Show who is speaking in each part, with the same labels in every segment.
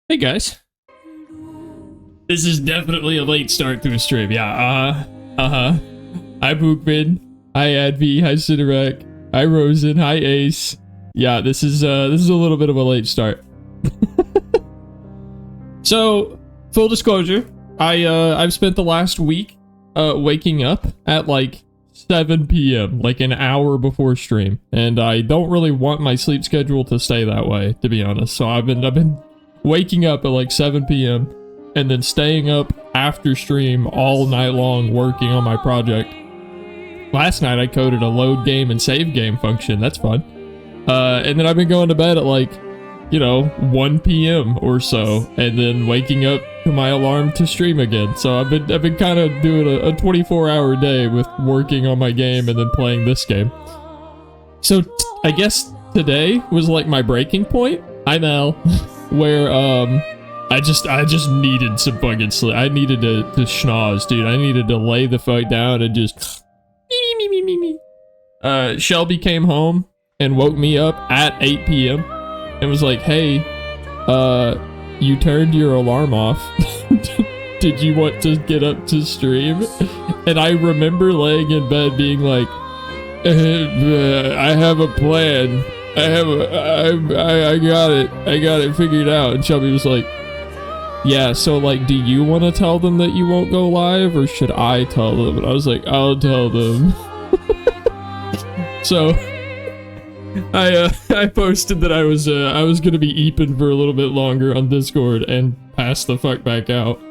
Speaker 1: Hey guys. This is definitely a late start to a stream. Yeah, Hi Bookman. Hi Adv. Hi Cinerak. Hi Rosen. Hi Ace. Yeah, this is a little bit of a late start. So, full disclosure, I've spent the last week waking up at like 7 p.m., like an hour before stream, and I don't really want my sleep schedule to stay that way, to be honest. So I've been waking up at like 7 p.m. and then staying up after stream all night long working on my project. Last night I coded a load game and save game function. That's fun. And then I've been going to bed at like, 1 p.m. or so, and then waking up to my alarm to stream again. So I've been kind of doing a 24-hour day with working on my game and then playing this game. So I guess today was like my breaking point. I know. Where I just needed some fucking sleep. I needed to schnoz, dude. I needed to lay the fuck down and just me. Shelby came home and woke me up at 8 p.m. and was like, "Hey, you turned your alarm off. Did you want to get up to stream?" And I remember laying in bed being like, "I have a plan. I got it. I got it figured out." And Shelby was like, "Yeah, so like, do you want to tell them that you won't go live, or should I tell them?" And I was like, "I'll tell them." So I posted that I was gonna be eeping for a little bit longer on Discord and passed the fuck back out.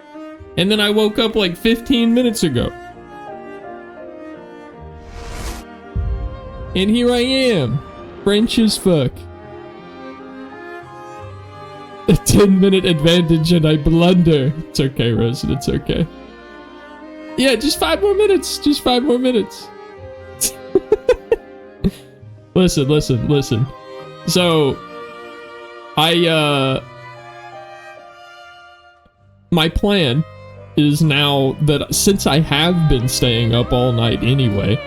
Speaker 1: And then I woke up like 15 minutes ago. And here I am. French as fuck. A 10-minute advantage and I blunder. It's okay, Rosen, it's okay. Yeah, just 5 more minutes. Just 5 more minutes. Listen. So, my plan is now that since I have been staying up all night anyway,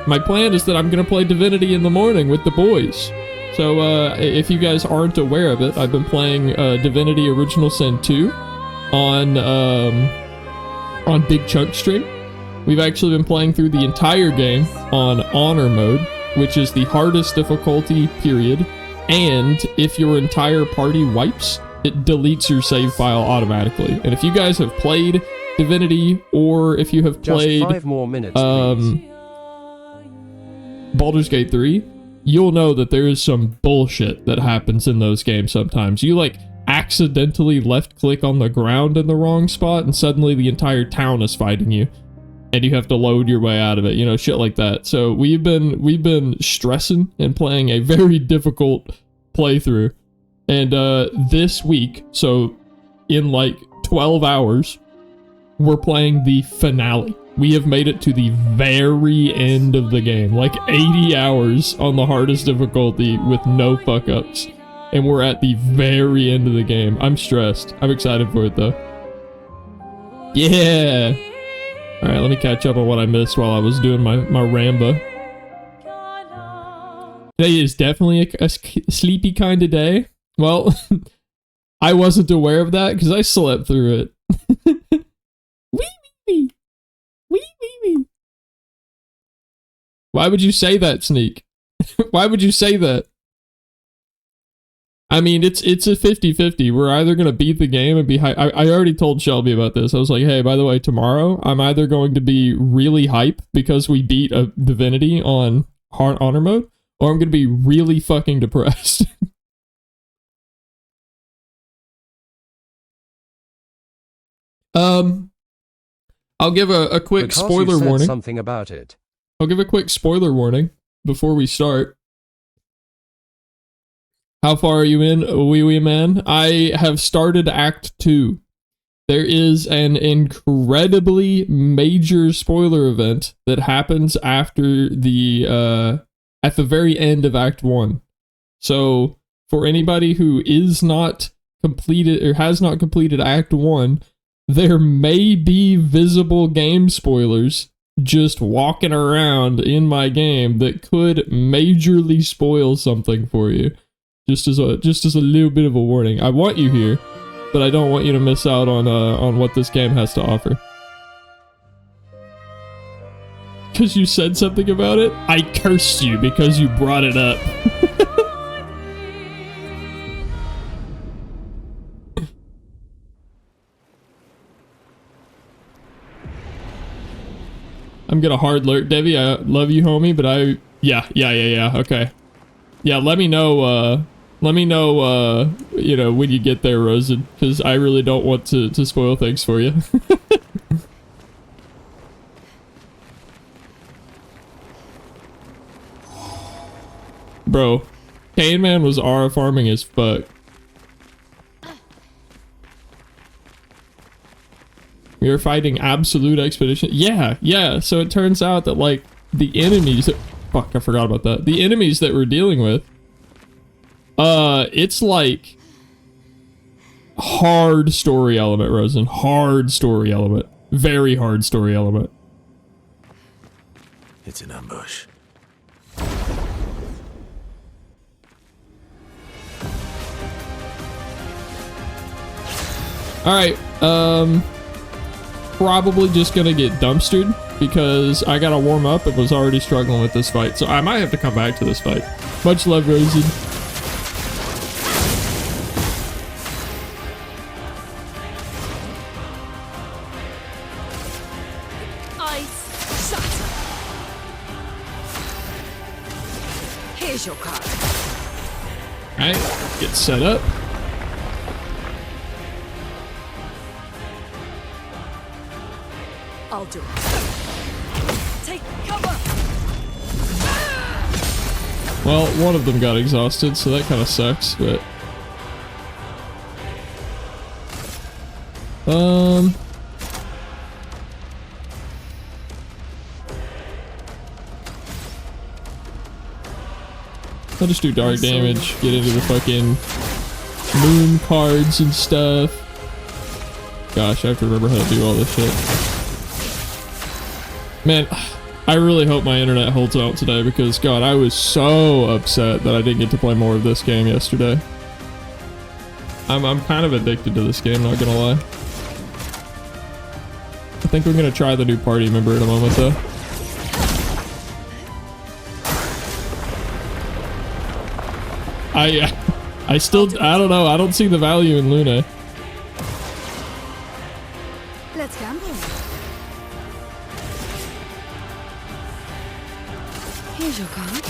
Speaker 1: my plan is that I'm gonna play Divinity in the morning with the boys. So, if you guys aren't aware of it, I've been playing Divinity Original Sin 2 on Big Chunk Stream. We've actually been playing through the entire game on Honor Mode, which is the hardest difficulty, period. And if your entire party wipes, it deletes your save file automatically. And if you guys have played Divinity, or if you have played
Speaker 2: just 5 more minutes, please.
Speaker 1: Baldur's Gate 3, you'll know that there is some bullshit that happens in those games sometimes. You like accidentally left click on the ground in the wrong spot and suddenly the entire town is fighting you and you have to load your way out of it, shit like that. So we've been stressing and playing a very difficult playthrough. And this week, so in like 12 hours, we're playing the finale. We have made it to the very end of the game, like 80 hours on the hardest difficulty with no fuck-ups. And we're at the very end of the game. I'm stressed. I'm excited for it, though. Yeah! Alright, let me catch up on what I missed while I was doing my Ramba. Today is definitely a sleepy kind of day. Well, I wasn't aware of that because I slept through it. Wee. Why would you say that, Sneak? Why would you say that? I mean, it's a 50-50. We're either going to beat the game and be hype. I already told Shelby about this. I was like, hey, by the way, tomorrow, I'm either going to be really hype because we beat a Divinity on Honor Mode, or I'm going to be really fucking depressed. I'll give a quick spoiler warning.
Speaker 2: Something about it.
Speaker 1: I'll give a quick spoiler warning before we start. How far are you in, wee man? I have started Act 2. There is an incredibly major spoiler event that happens after the at the very end of Act 1. So, for anybody who is not completed or has not completed Act 1, there may be visible game spoilers just walking around in my game that could majorly spoil something for you. Just as a little bit of a warning. I want you here but I don't want you to miss out on what this game has to offer. Because you said something about it, I cursed you because you brought it up. I'm gonna hard alert, Devi. I love you, homie, but yeah, okay. Yeah, let me know, you know, when you get there, Rosen, because I really don't want to spoil things for you. Bro, Cane Man was aura farming as fuck. We are fighting Absolute Expedition. Yeah. So it turns out that, like, the enemies that... Fuck, I forgot about that. The enemies that we're dealing with... it's like... hard story element, Rosen. Hard story element. Very hard story element.
Speaker 3: It's an ambush.
Speaker 1: Alright, probably just gonna get dumpstered because I gotta warm up and was already struggling with this fight. So I might have to come back to this fight. Much love, Rosie.
Speaker 4: Ice shatter. Here's your card.
Speaker 1: Alright, get set up.
Speaker 4: I'll do it. Take cover.
Speaker 1: Well, one of them got exhausted, so that kind of sucks, but... I'll just do dark damage, get into the fucking moon cards and stuff. Gosh, I have to remember how to do all this shit. Man, I really hope my internet holds out today because, God, I was so upset that I didn't get to play more of this game yesterday. I'm kind of addicted to this game, not gonna lie. I think we're gonna try the new party member in a moment, though. I don't know, I don't see the value in Luna.
Speaker 4: Let's gamble. Here's your card.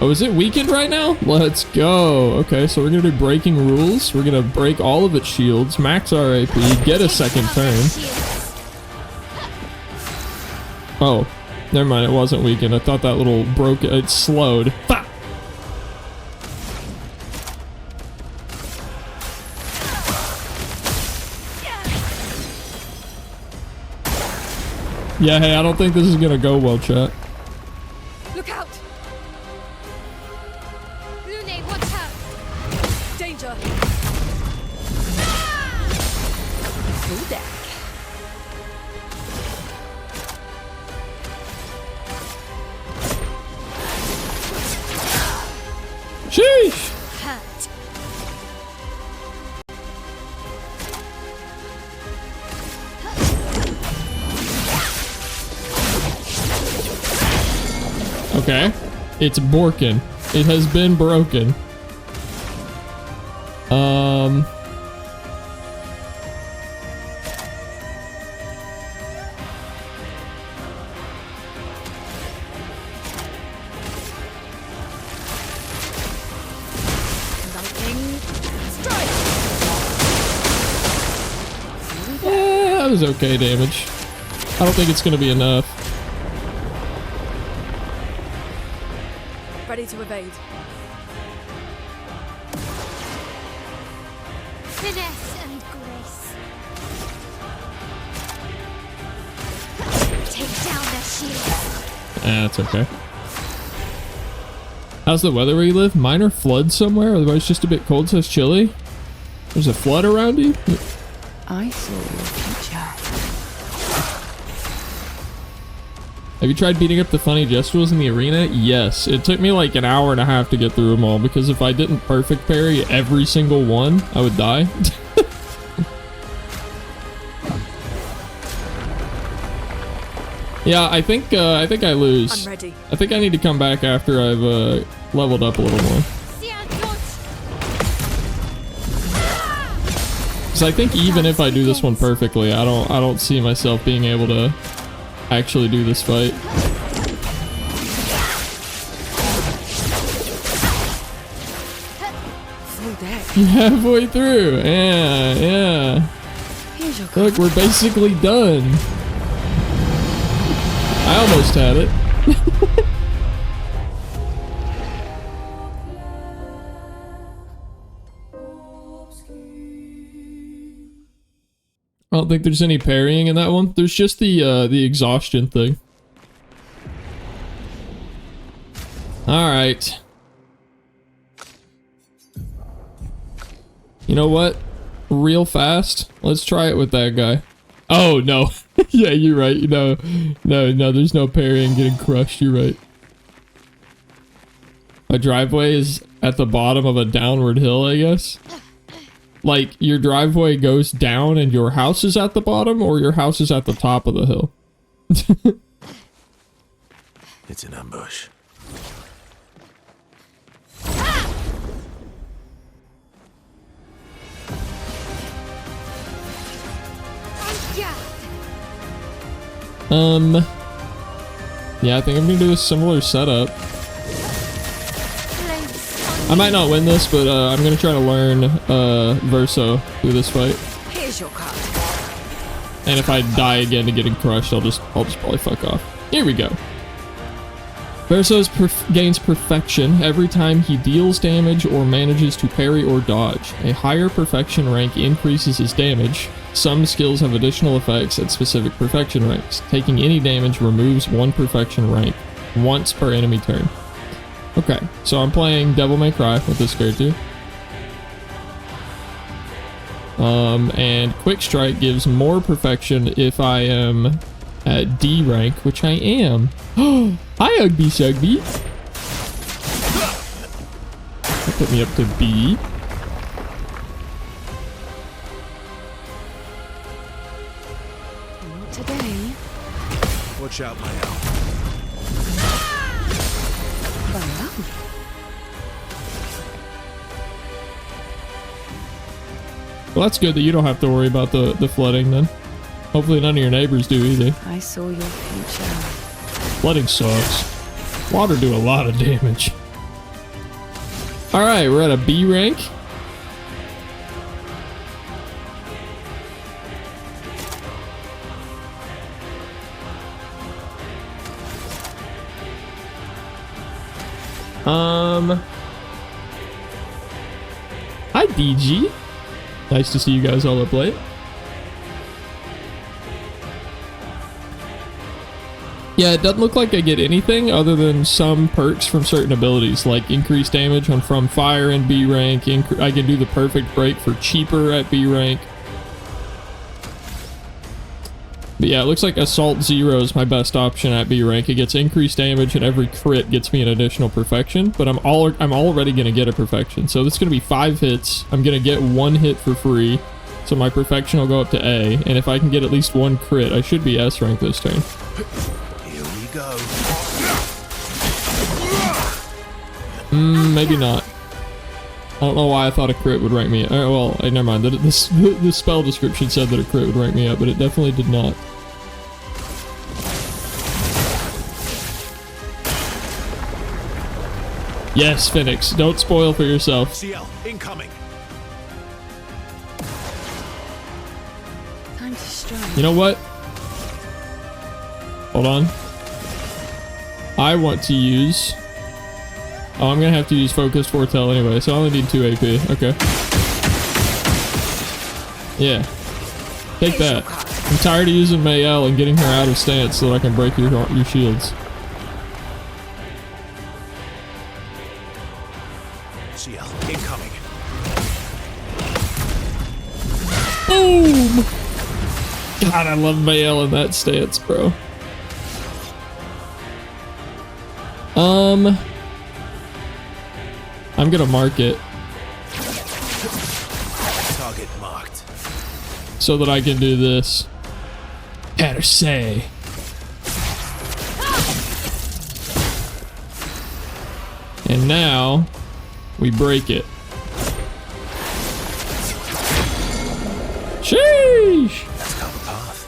Speaker 1: Oh, is it weakened right now? Let's go. Okay, so we're gonna do breaking rules. We're gonna break all of its shields, max our AP, get a second turn. Oh, never mind, it wasn't weakened. I thought that little broke it slowed. Fuck! Yeah, hey, I don't think this is gonna go well, chat.
Speaker 4: Look out! Lune, watch out! Danger! Full deck.
Speaker 1: Sheesh!
Speaker 4: Hurt.
Speaker 1: Okay. It's broken. It has been broken.
Speaker 4: Lightning strike.
Speaker 1: Yeah, that was okay damage. I don't think it's gonna be enough.
Speaker 4: Ready to evade.
Speaker 5: Finesse and grace. Take down their shields.
Speaker 1: That's okay. How's the weather where you live? Minor flood somewhere? Otherwise just a bit cold, so it's chilly? There's a flood around you?
Speaker 4: I saw your future.
Speaker 1: Have you tried beating up the funny Gestuals in the arena? Yes. It took me like an hour and a half to get through them all because if I didn't perfect parry every single one, I would die. Yeah, I think I lose.
Speaker 4: I'm ready.
Speaker 1: I think I need to come back after I've leveled up a little more. Because I think even if I do this one perfectly, I don't see myself being able to actually do this fight.
Speaker 4: Through that.
Speaker 1: You're halfway through. Yeah.
Speaker 4: Here's your
Speaker 1: Look, we're basically done. I almost had it. I don't think there's any parrying in that one. There's just the exhaustion thing. All right. You know what? Real fast. Let's try it with that guy. Oh no. Yeah, you're right. No, there's no parrying getting crushed. You're right. My driveway is at the bottom of a downward hill, I guess. Like, your driveway goes down and your house is at the bottom, or your house is at the top of the hill?
Speaker 3: It's an ambush.
Speaker 1: Yeah, I think I'm gonna do a similar setup. I might not win this, but I'm gonna try to learn Verso through this fight.
Speaker 4: Here's your card.
Speaker 1: And if I die again to getting crushed, I'll just probably fuck off. Here we go. Verso gains perfection every time he deals damage or manages to parry or dodge. A higher perfection rank increases his damage. Some skills have additional effects at specific perfection ranks. Taking any damage removes one perfection rank once per enemy turn. Okay, so I'm playing Devil May Cry with this character. And Quick Strike gives more perfection if I am at D rank, which I am. Hi, Ugby Sugby. That put me up to B.
Speaker 4: Not today.
Speaker 3: Watch out, my elf.
Speaker 1: Well, that's good that you don't have to worry about the flooding then. Hopefully none of your neighbors do either.
Speaker 4: I saw your future.
Speaker 1: Flooding sucks. Water do a lot of damage. Alright, we're at a B rank. Hi DG. Nice to see you guys all up late. Yeah, it doesn't look like I get anything other than some perks from certain abilities, like increased damage from fire in B rank. I can do the perfect break for cheaper at B rank. But yeah, it looks like Assault 0 is my best option at B rank. It gets increased damage and every crit gets me an additional perfection, but I'm already going to get a perfection. So this is going to be 5 hits. I'm going to get 1 hit for free. So my perfection will go up to A, and if I can get at least 1 crit, I should be S rank this turn.
Speaker 3: Here we go.
Speaker 1: Maybe not. I don't know why I thought a crit would rank me up. Well, never mind. The spell description said that a crit would rank me up, but it definitely did not. Yes, Phoenix. Don't spoil for yourself.
Speaker 3: CL, incoming.
Speaker 4: Time to strike.
Speaker 1: You know what? Hold on. I want to use... Oh, I'm gonna have to use Focused Foretell anyway, so I only need 2 AP. Okay. Yeah. Take that. I'm tired of using Mayel and getting her out of stance so that I can break your shields.
Speaker 3: CL, incoming.
Speaker 1: Boom! God, I love Mayel in that stance, bro. I'm gonna mark it
Speaker 3: Target marked.
Speaker 1: so that I can do this. Perse. And now we break it. Sheesh!
Speaker 3: That's cut the path.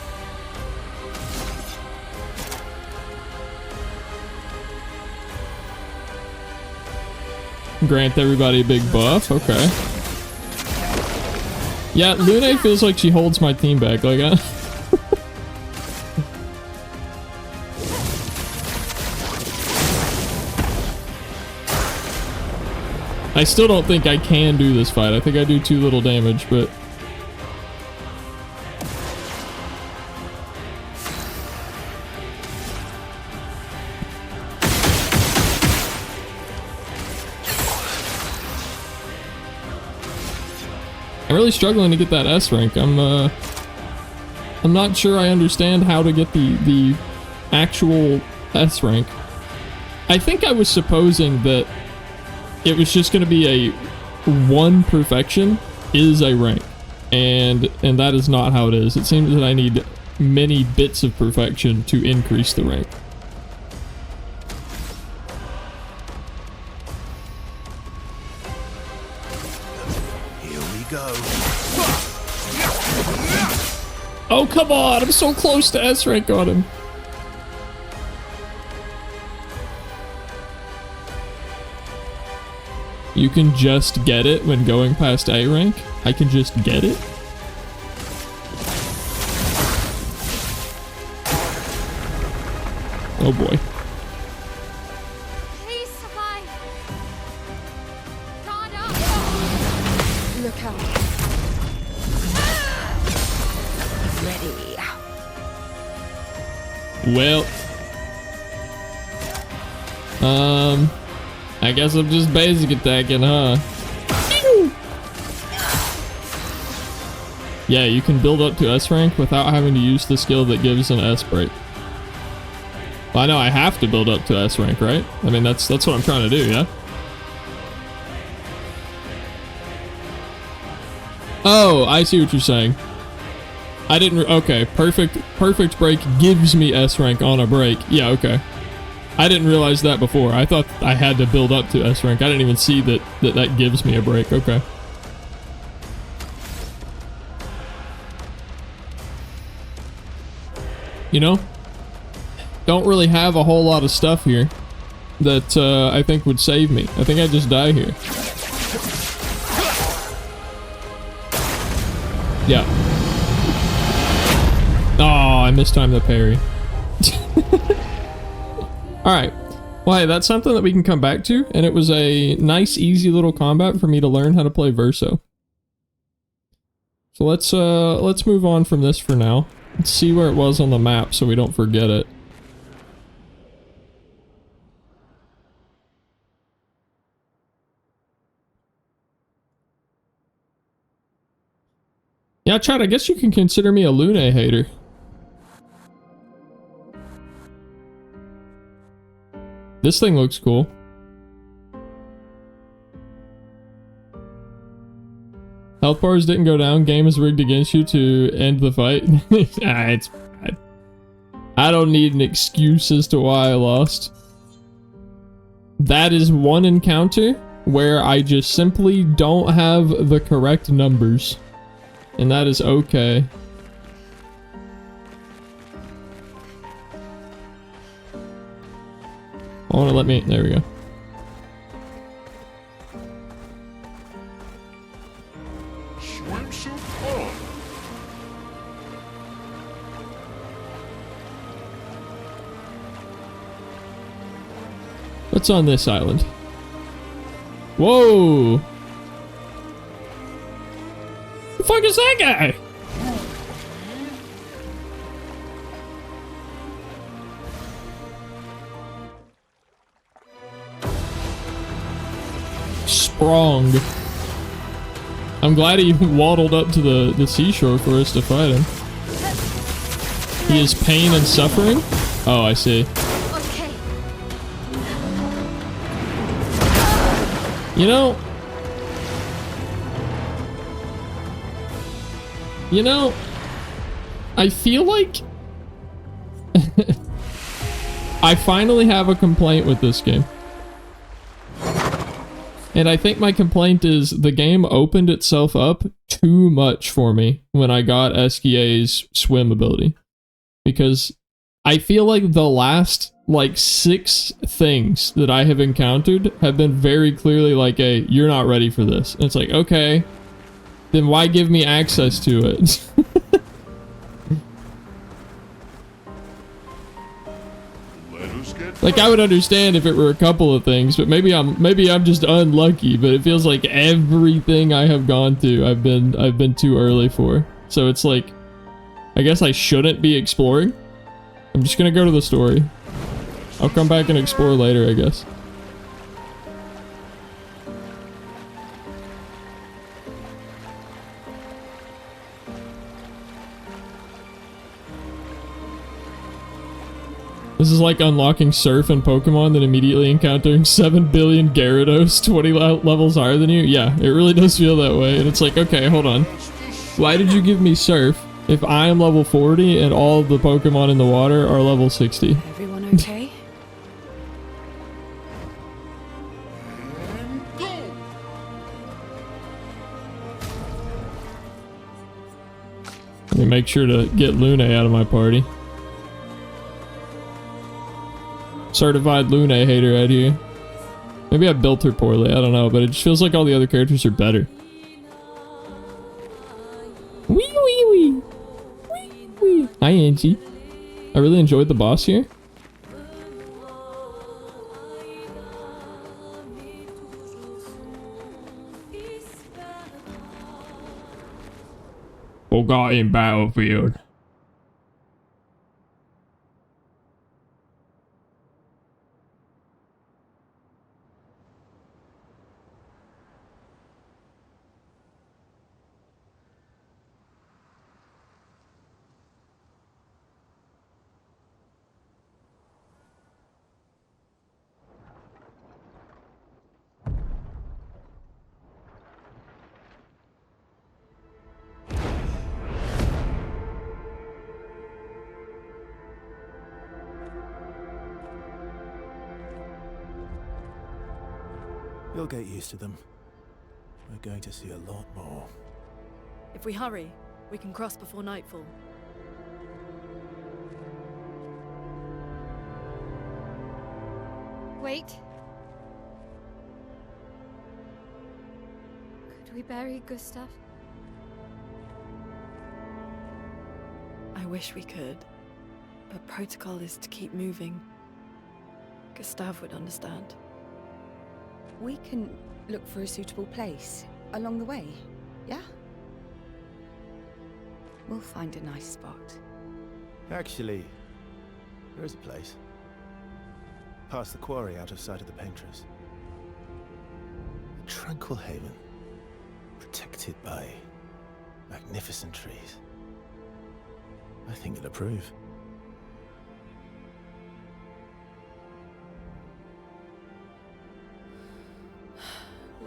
Speaker 1: Grant everybody a big buff. Okay. Yeah, Lune feels like she holds my team back. Like, I still don't think I can do this fight. I think I do too little damage, but... I'm really struggling to get that S rank. I'm not sure I understand how to get the actual S rank. I think I was supposing that it was just going to be a one perfection is a rank, and that is not how it is. It seems that I need many bits of perfection to increase the rank.
Speaker 3: Here we go.
Speaker 1: Oh, come on! I'm so close to S rank on him. You can just get it when going past A rank? I can just get it? Oh boy.
Speaker 5: Please survive. God up.
Speaker 4: Look out. Ready.
Speaker 1: Well. I guess I'm just basic attacking, huh? Yeah, you can build up to S rank without having to use the skill that gives an S break. Well, I know I have to build up to S rank, right? I mean, that's what I'm trying to do, yeah? Oh, I see what you're saying. I didn't... okay, perfect break gives me S rank on a break. Yeah, okay. I didn't realize that before. I thought I had to build up to S rank. I didn't even see that gives me a break. Okay. You know, don't really have a whole lot of stuff here that I think would save me. I think I'd just die here. Yeah. Oh, I mistimed the parry. Alright, well hey, that's something that we can come back to, and it was a nice, easy little combat for me to learn how to play Verso. So let's move on from this for now. Let's see where it was on the map so we don't forget it. Yeah, Chad, I guess you can consider me a Lune hater. This thing looks cool. Health bars didn't go down. Game is rigged against you to end the fight. It's bad. I don't need an excuse as to why I lost. That is one encounter where I just simply don't have the correct numbers. And that is okay. I want to let me... there we go. What's on this island? Whoa! The fuck is that guy? Sprong. I'm glad he waddled up to the seashore for us to fight him. He is pain and suffering? Oh, I see.
Speaker 5: Okay.
Speaker 1: You know, I feel like I finally have a complaint with this game. And I think my complaint is the game opened itself up too much for me when I got SKA's swim ability. Because I feel like the last, like, 6 things that I have encountered have been very clearly like, hey, you're not ready for this. And it's like, okay, then why give me access to it? Like, I would understand if it were a couple of things, but maybe I'm just unlucky, but it feels like everything I have gone to, I've been too early for. So it's like, I guess I shouldn't be exploring. I'm just gonna go to the story. I'll come back and explore later, I guess. This is like unlocking Surf and Pokemon, then immediately encountering 7 billion Gyarados 20 levels higher than you. Yeah, it really does feel that way. And it's like, okay, hold on. Why did you give me Surf if I am level 40 and all of the Pokemon in the water are level 60?
Speaker 4: Everyone okay?
Speaker 1: Let me make sure to get Lune out of my party. Certified Lune hater out here. Maybe I built her poorly, I don't know, but it just feels like all the other characters are better. Wee wee wee! Wee wee! Hi Angie. I really enjoyed the boss here. Forgotten Battlefield.
Speaker 3: You'll get used to them. We're going to see a lot more.
Speaker 6: If we hurry, we can cross before nightfall.
Speaker 5: Wait. Could we bury Gustav?
Speaker 6: I wish we could, but protocol is to keep moving. Gustav would understand.
Speaker 4: We can look for a suitable place along the way, yeah? We'll find a nice spot.
Speaker 3: Actually, there is a place. Past the quarry, out of sight of the paintress. A tranquil haven. Protected by magnificent trees. I think you'll approve.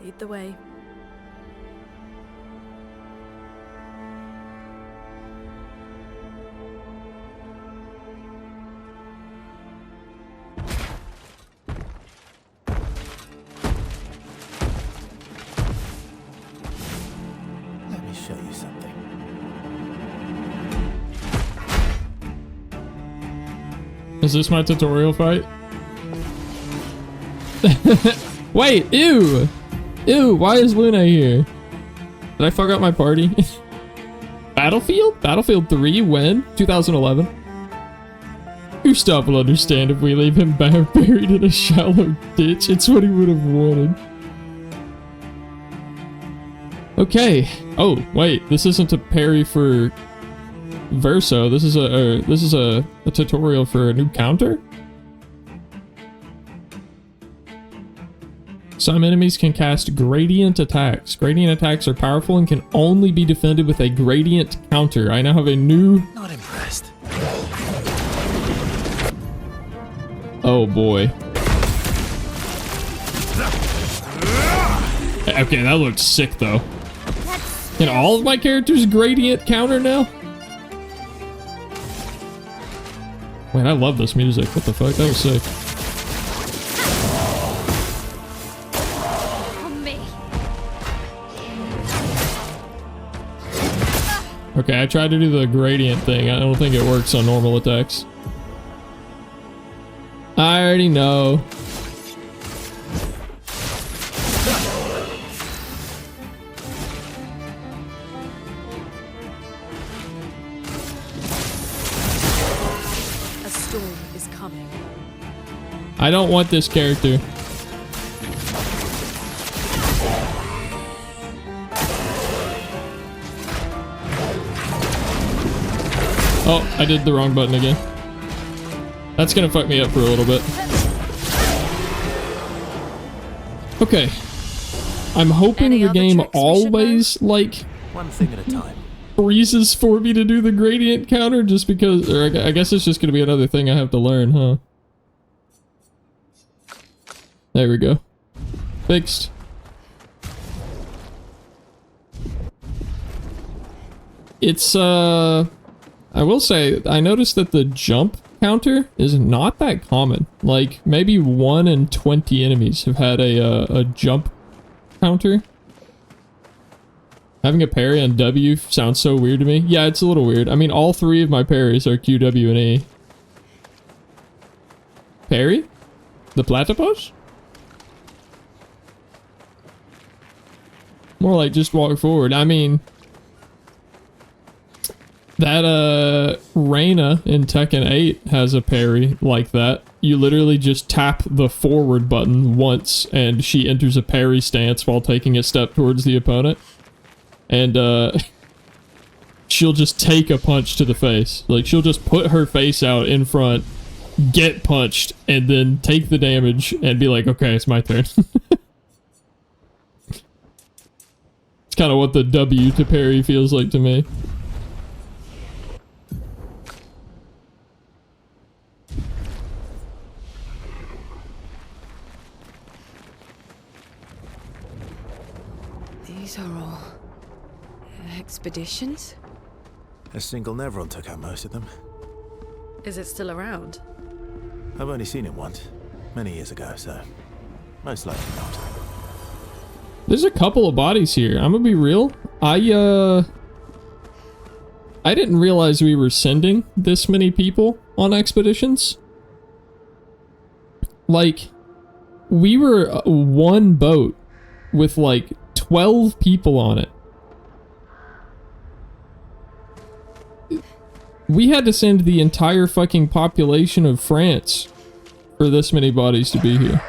Speaker 6: Lead the way.
Speaker 3: Let me show you something.
Speaker 1: Is this my tutorial fight? Wait, ew! Ew, why is Luna here? Did I fuck up my party? Battlefield? Battlefield 3, when? 2011. Gustav will understand if we leave him buried in a shallow ditch. It's what he would have wanted. Okay. Oh, wait, this isn't a parry for Verso. This is a tutorial for a new counter? Some enemies can cast gradient attacks. Gradient attacks are powerful and can only be defended with a gradient counter. I now have a new...
Speaker 3: Not impressed.
Speaker 1: Oh boy. Okay, that looks sick though.
Speaker 5: Let's
Speaker 1: Can all of my characters gradient counter now? Man, I love this music. What the fuck? That was sick.
Speaker 5: on me.
Speaker 1: Okay, I tried to do the gradient thing. I don't think it works on normal attacks. I already know.
Speaker 6: A storm is coming.
Speaker 1: I don't want this character. Oh, I did the wrong button again. That's gonna fuck me up for a little bit. Okay. I'm hoping
Speaker 6: Any
Speaker 1: the
Speaker 6: other
Speaker 1: game
Speaker 6: tricks we should
Speaker 1: always, like,
Speaker 3: One thing at a time.
Speaker 1: freezes for me to do the gradient counter just because, or I guess it's just gonna be another thing I have to learn, huh? There we go. Fixed. It's, I will say, I noticed that the jump counter is not that common. Like, maybe 1 in 20 enemies have had a jump counter. Having a parry on W sounds so weird to me. Yeah, it's a little weird. I mean, all 3 of my parries are Q, W, and E. Parry? The platypus? More like just walk forward. I mean, that Reyna in Tekken 8 has a parry like that. You literally just tap the forward button once and she enters a parry stance while taking a step towards the opponent. And she'll just take a punch to the face. Like, she'll just put her face out in front, get punched, and then take the damage and be like, okay, it's my turn. It's kind of what the W to parry feels like to me.
Speaker 4: These are all expeditions?
Speaker 3: A single Nevron took out most of them.
Speaker 6: Is it still around?
Speaker 3: I've only seen it once, many years ago, so most likely not.
Speaker 1: There's a couple of bodies here. I'm gonna be real. I didn't realize we were sending this many people on expeditions. Like, we were one boat with like 12 people on it. We had to send the entire fucking population of France for this many bodies to be here.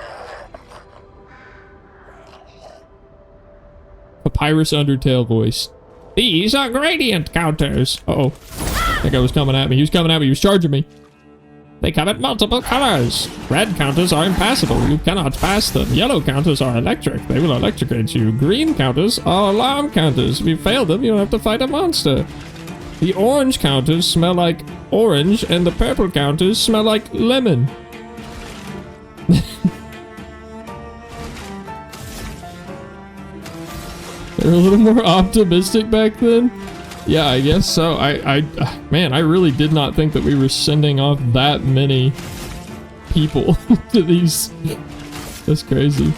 Speaker 1: Papyrus Undertale voice. These are gradient counters. Uh-oh. That guy was coming at me. He was coming at me. He was charging me. They come in multiple colors. Red counters are impassable. You cannot pass them. Yellow counters are electric. They will electrocute you. Green counters are alarm counters. If you fail them, you'll have to fight a monster. The orange counters smell like orange, and the purple counters smell like lemon. They're a little more optimistic back then. Yeah, I guess so. Man, I really did not think that we were sending off that many people to these. That's crazy.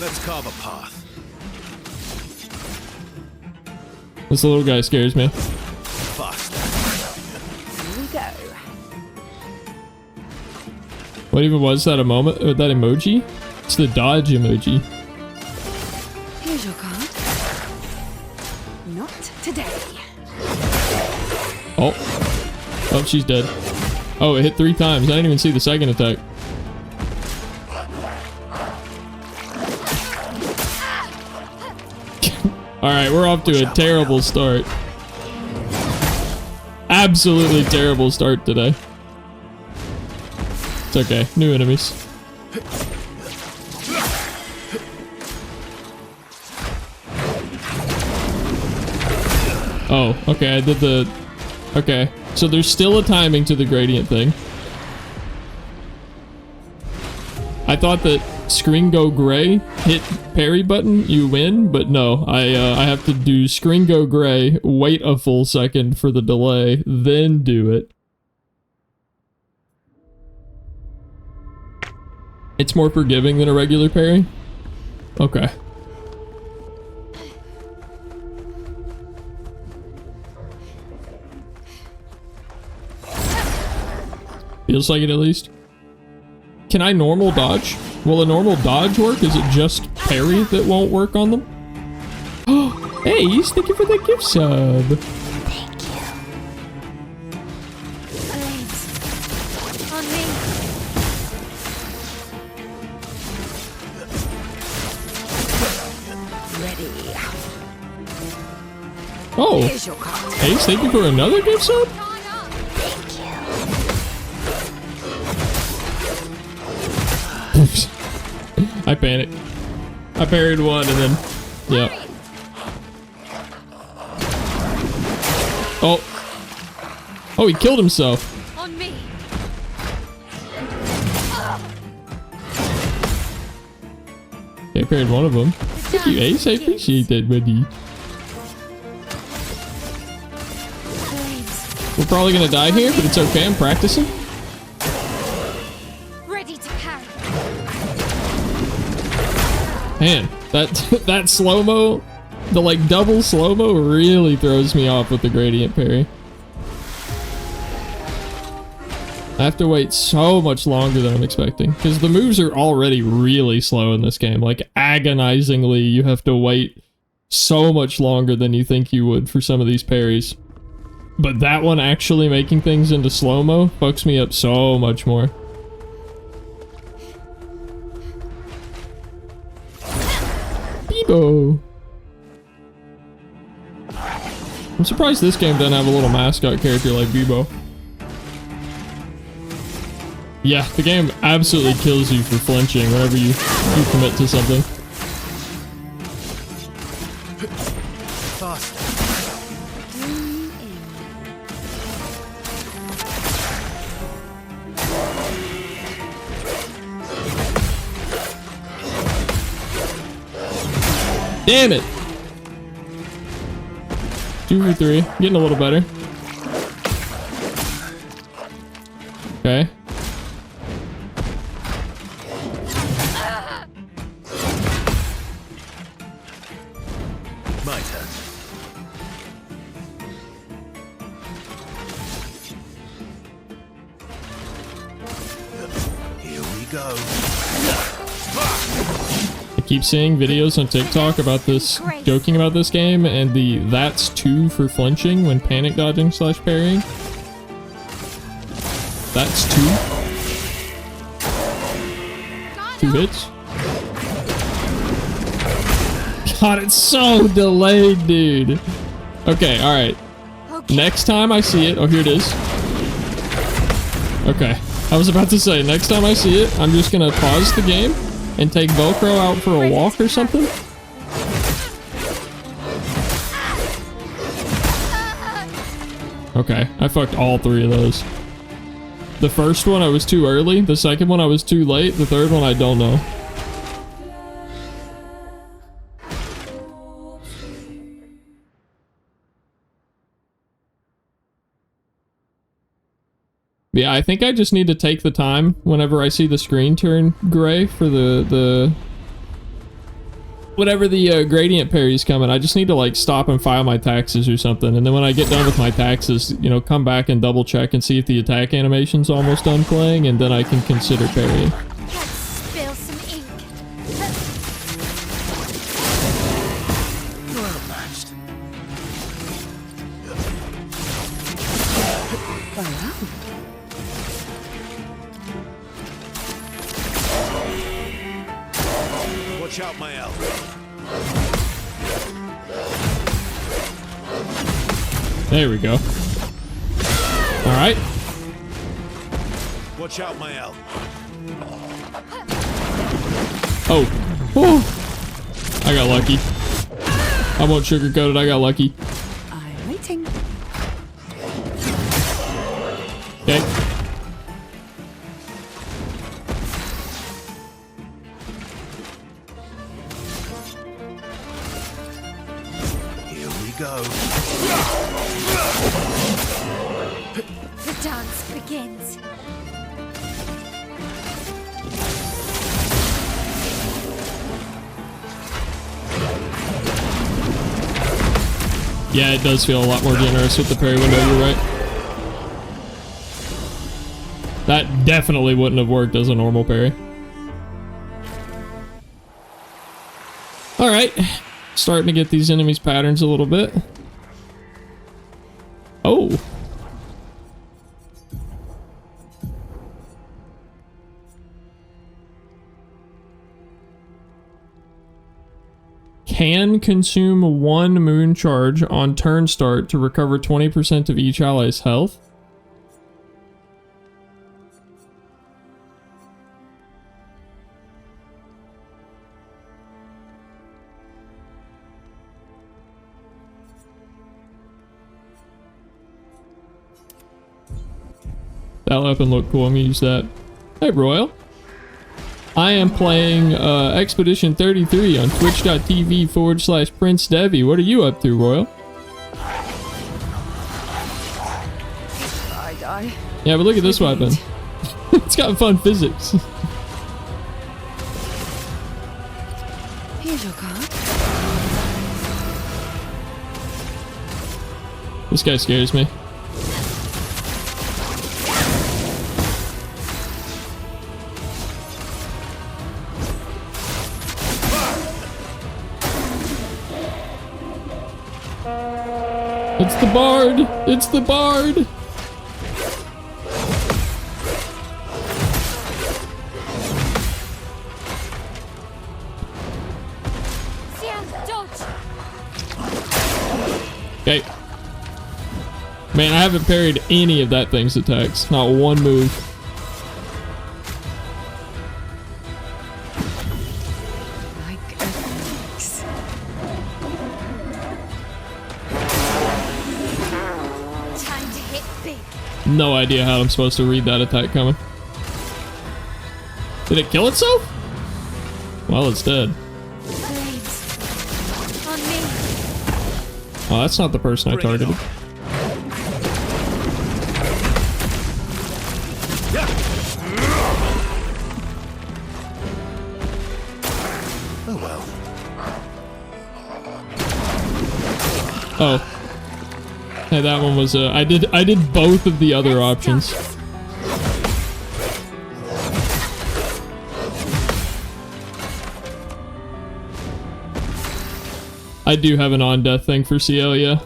Speaker 3: Let's carve a path.
Speaker 1: This little guy scares me.
Speaker 3: Fast.
Speaker 4: Here we go.
Speaker 1: What even was that that emoji? It's the dodge emoji.
Speaker 4: Here's your card. Not today.
Speaker 1: Oh. Oh, she's dead. Oh, it hit 3 times. I didn't even see the second attack. Alright, we're off to a terrible start. Absolutely terrible start today. It's okay. New enemies. Oh, okay, I did the... Okay, so there's still a timing to the gradient thing. I thought that screen go gray, hit parry button, you win, but no, I have to do screen go gray, wait a full second for the delay, then do it. It's more forgiving than a regular parry? Okay. Feels like it at least. Can I normal dodge? Will a normal dodge work? Is it just parry that won't work on them? Oh, hey, thank you for the gift sub.
Speaker 5: Thank you. Blades. On me.
Speaker 4: Ready.
Speaker 1: Oh,
Speaker 4: Here's your card.
Speaker 1: Ace, thank you for another gift sub? Oops. I panicked. I parried one and then... Yep. Oh. Oh, he killed himself.
Speaker 5: On me.
Speaker 1: Okay, I parried one of them. Thank you, Ace. I appreciate that, buddy.
Speaker 5: Blades.
Speaker 1: We're probably gonna die here, but it's okay. I'm practicing.
Speaker 5: Ready to carry.
Speaker 1: Man, that slow-mo, the like double slow-mo really throws me off with the gradient parry. I have to wait so much longer than I'm expecting because the moves are already really slow in this game. Like agonizingly, you have to wait so much longer than you think you would for some of these parries. But that one actually making things into slow-mo fucks me up so much more. Bebo. I'm surprised this game doesn't have a little mascot character like Bebo. Yeah, the game absolutely kills you for flinching whenever you commit to something.
Speaker 3: Faster.
Speaker 1: Damn it! 2 for 3. Getting a little better. Okay.
Speaker 3: My turn. Here we go.
Speaker 1: I keep seeing videos on TikTok about this, joking about this game, and the that's 2 for flinching when panic dodging / parrying. That's 2. 2 hits. God, it's so delayed, dude. Okay, alright. Next time I see it, oh, here it is. Okay, I was about to say, next time I see it, I'm just gonna pause the game and take Velcro out for a walk or something. Okay, I fucked all 3 of those. The first one I was too early, the second one I was too late, the third one I don't know. Yeah, I think I just need to take the time whenever I see the screen turn gray for the whenever the gradient parry's coming. I just need to like stop and file my taxes or something, and then when I get done with my taxes, you know, come back and double check and see if the attack animation's almost done playing, and then I can consider parrying.
Speaker 5: Let's spill some ink.
Speaker 3: Well matched. Watch out, my elf.
Speaker 1: There we go. All right.
Speaker 3: Watch out, my elf.
Speaker 1: Oh. Whew. I got lucky. I won't sugarcoat it. I got lucky.
Speaker 4: I'm waiting.
Speaker 1: Okay.
Speaker 5: dance begins.
Speaker 1: Yeah, it does feel a lot more generous with the parry window, you're right. That definitely wouldn't have worked as a normal parry. Alright, starting to get these enemies' patterns a little bit. Oh. Can consume 1 moon charge on turn start to recover 20% of each ally's health. That weapon looked cool. I'm gonna use that. Hey, Royal. I am playing Expedition 33 on twitch.tv/Prince Devi. What are you up to, Royal?
Speaker 6: I die.
Speaker 1: Yeah, but look at this weapon. It's got fun physics.
Speaker 6: Here's your card.
Speaker 1: This guy scares me. It's the bard! It's the bard! Okay. Man, I haven't parried any of that thing's attacks. Not one move.
Speaker 6: Like earthquakes.
Speaker 5: Time to hit big.
Speaker 1: No idea how I'm supposed to read that attack coming. Did it kill itself? Well, it's dead.
Speaker 5: Blades. On me.
Speaker 1: Oh, that's not the person I targeted.
Speaker 3: Oh well.
Speaker 1: Oh. Hey, that one was I did both of the other options. I do have an on-death thing for CL, yeah.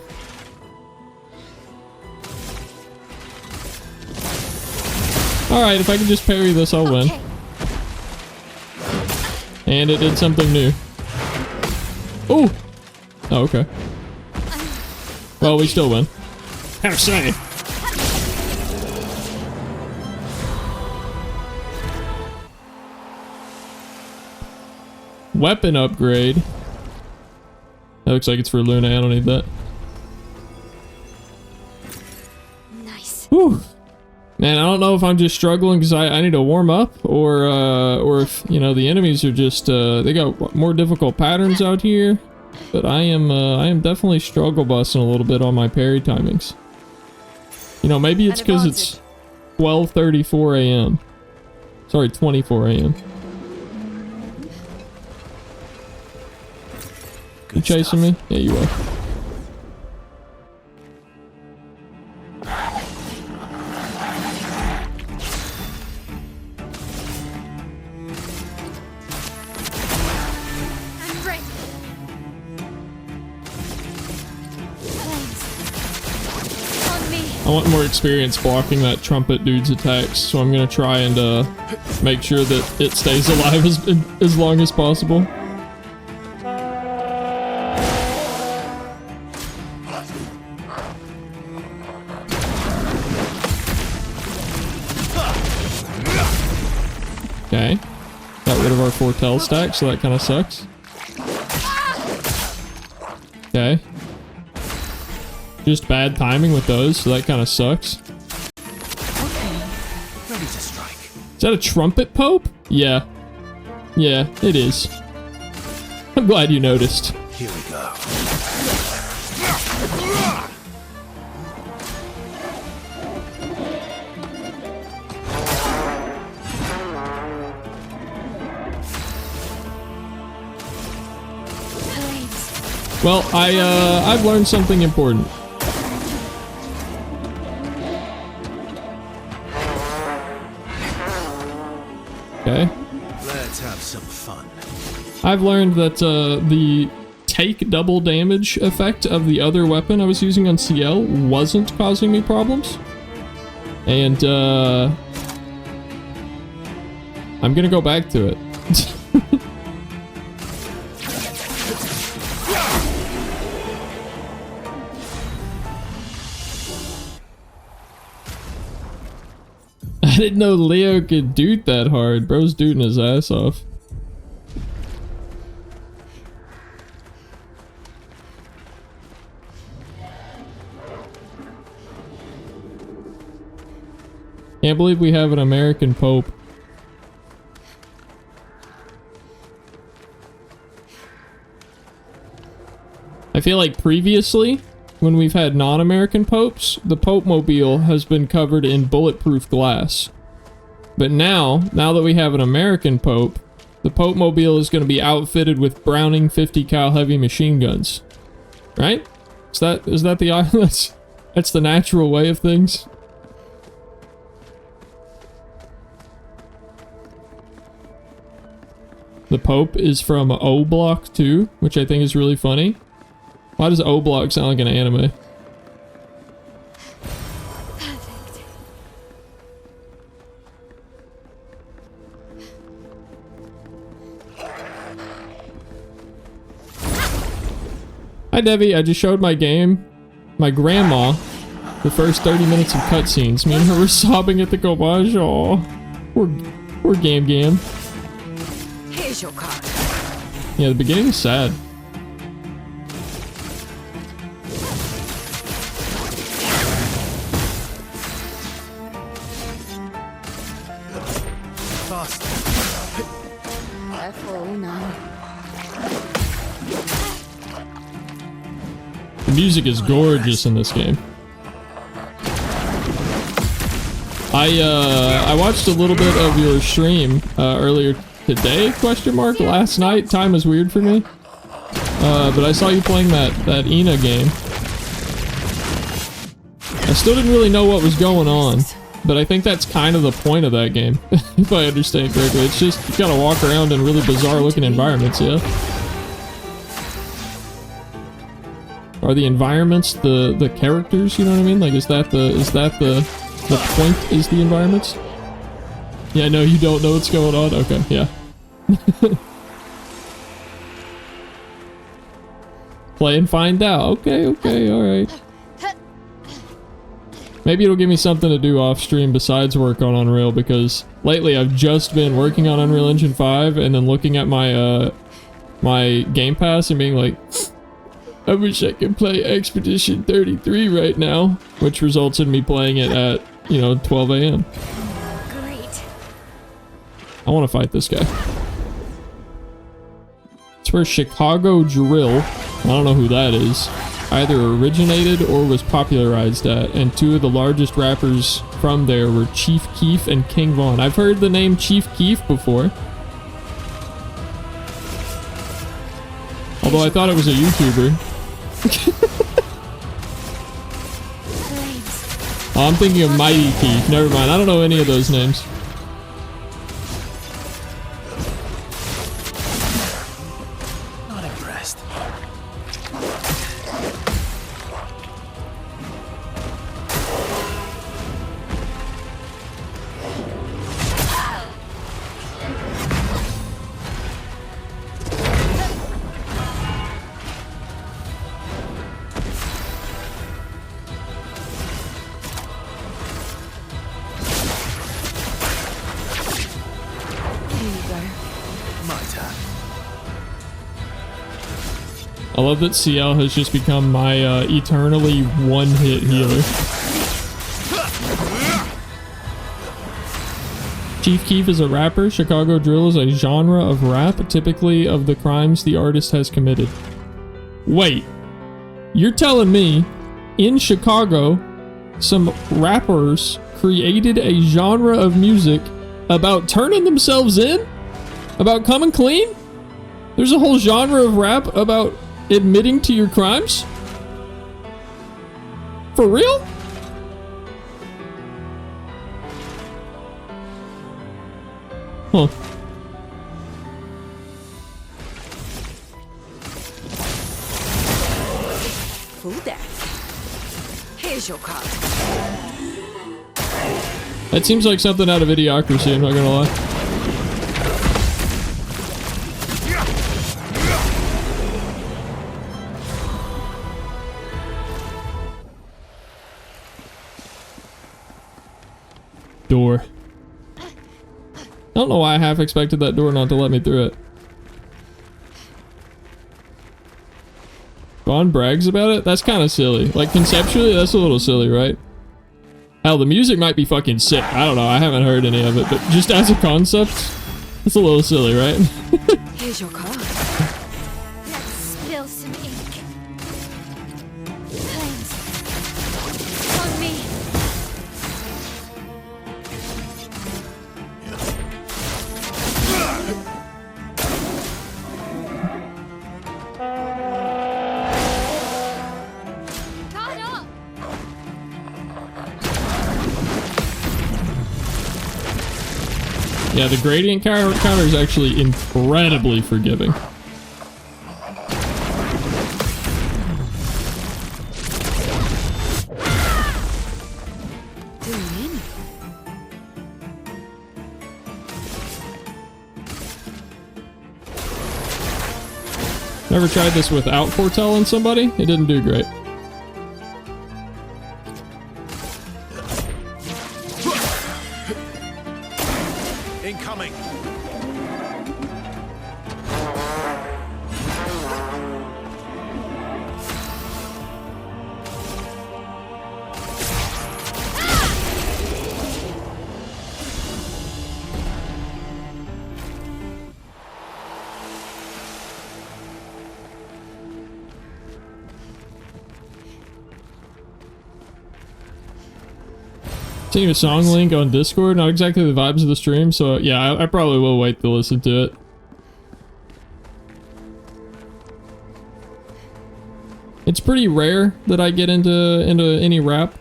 Speaker 1: Alright, if I can just parry this, I'll win.
Speaker 5: Okay.
Speaker 1: And it did something new. Ooh! Oh, okay. Well, we still win. Have a say. Weapon upgrade. That looks like it's for Luna. I don't need that.
Speaker 5: Nice.
Speaker 1: Whew. Man, I don't know if I'm just struggling because I need to warm up, or if, you know, the enemies are just they got more difficult patterns out here. But I am definitely struggle busting a little bit on my parry timings. You know, maybe it's because it's 12:34 a.m. Sorry, 24 a.m. You chasing me? Yeah, you are.
Speaker 5: I'm ready. Blades. On me.
Speaker 1: I want more experience blocking that trumpet dude's attacks, so I'm gonna try and make sure that it stays alive as long as possible. Okay. Got rid of our foretell stack, so that kind of sucks. Okay. Just bad timing with those, so that kind of sucks.
Speaker 3: Ready to strike.
Speaker 1: Is that a trumpet pope? Yeah. Yeah, it is. I'm glad you noticed.
Speaker 3: Here we go.
Speaker 1: Well, I've learned something important. Okay.
Speaker 3: Let's have some fun.
Speaker 1: I've learned that the take double damage effect of the other weapon I was using on CL wasn't causing me problems. And I'm gonna go back to it. I didn't know Leo could doot that hard. Bro's dooting his ass off. Can't believe we have an American Pope. I feel like previously, when we've had non-American popes, the Pope Mobile has been covered in bulletproof glass. But now that we have an American Pope, the Pope Mobile is going to be outfitted with Browning 50 cal heavy machine guns. Right? Is that the that's the natural way of things? The Pope is from O Block 2, which I think is really funny. Why does O Block sound like an anime?
Speaker 5: Perfect.
Speaker 1: Hi Debbie, I just showed my grandma, the first 30 minutes of cutscenes. Me and her were sobbing at the garbage. Aw. Poor Gam Gam.
Speaker 4: Here's your card.
Speaker 1: Yeah, the beginning is sad.
Speaker 3: Fast.
Speaker 4: Careful now.
Speaker 1: The music is gorgeous in this game. I watched a little bit of your stream earlier today, last night. Time is weird for me. But I saw you playing that Ina game. I still didn't really know what was going on, but I think that's kind of the point of that game, if I understand correctly. It's just you gotta walk around in really bizarre looking environments, yeah? Are the environments the characters, you know what I mean? Like, is that the point is the environments? Yeah, no, you don't know what's going on? Okay, yeah. Play and find out. Okay, alright. Maybe it'll give me something to do off stream besides work on Unreal, because lately I've just been working on Unreal Engine 5 and then looking at my my Game Pass and being like, I wish I could play Expedition 33 right now, which results in me playing it at, 12 a.m.
Speaker 5: Great.
Speaker 1: I want to fight this guy. It's where Chicago Drill, I don't know who that is, either originated or was popularized at, and two of the largest rappers from there were Chief Keef and King Von. I've heard the name Chief Keef before. Although I thought it was a YouTuber. Oh, I'm thinking of Mighty Keef. Never mind. I don't know any of those names.
Speaker 3: Not impressed.
Speaker 1: I love that CL has just become my eternally one-hit healer. Chief Keef is a rapper. Chicago Drill is a genre of rap, typically of the crimes the artist has committed. Wait, you're telling me in Chicago some rappers created a genre of music about turning themselves in? About coming clean? There's a whole genre of rap about admitting to your crimes? For real? Huh.
Speaker 4: Full deck. Here's your card.
Speaker 1: That seems like something out of Idiocracy, I'm not gonna lie. Door. I don't know why I half expected that door not to let me through it. Vaughn brags about it? That's kind of silly. Like, conceptually, that's a little silly, right? Hell, the music might be fucking sick. I don't know. I haven't heard any of it, but just as a concept, it's a little silly, right?
Speaker 4: Here's your card.
Speaker 5: Let's spill some ink. Cleanse. On me. Caught up.
Speaker 1: Yeah, the gradient counter is actually incredibly forgiving. Never tried this without foretelling somebody. It didn't do great.
Speaker 3: Incoming.
Speaker 1: Seeing a song link on Discord, not exactly the vibes of the stream, so yeah, I probably will wait to listen to it. It's pretty rare that I get into any rap.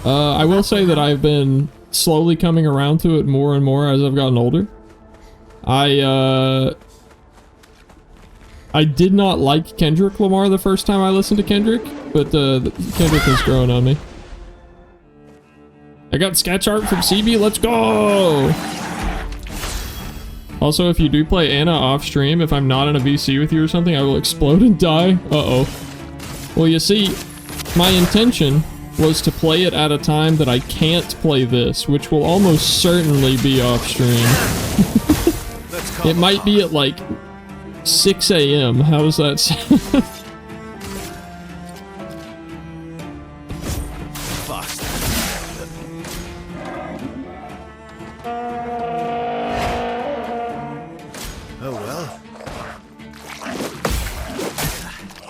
Speaker 1: I will say that I've been slowly coming around to it more and more as I've gotten older. I did not like Kendrick Lamar the first time I listened to Kendrick, but Kendrick has grown on me. I got sketch art from CB, let's go! Also, if you do play Anna off stream, if I'm not in a VC with you or something, I will explode and die. Uh-oh. Well, you see, my intention was to play it at a time that I can't play this, which will almost certainly be off stream. It might be at like 6 a.m. How does that sound?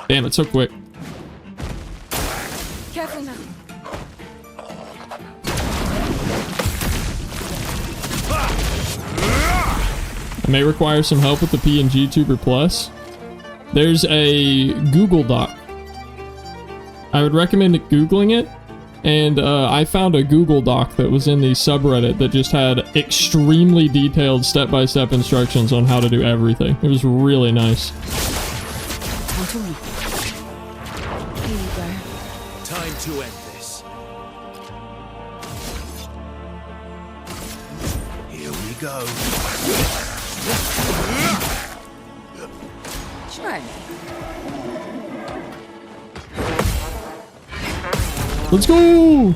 Speaker 1: Damn, it's so quick.
Speaker 4: Careful now.
Speaker 1: I may require some help with the PNG Tuber Plus. There's a Google Doc. I would recommend Googling it. And I found a Google Doc that was in the subreddit that just had extremely detailed step-by-step instructions on how to do everything. It was really nice.
Speaker 3: Time to end this. Here we go.
Speaker 4: Try me.
Speaker 1: Let's go!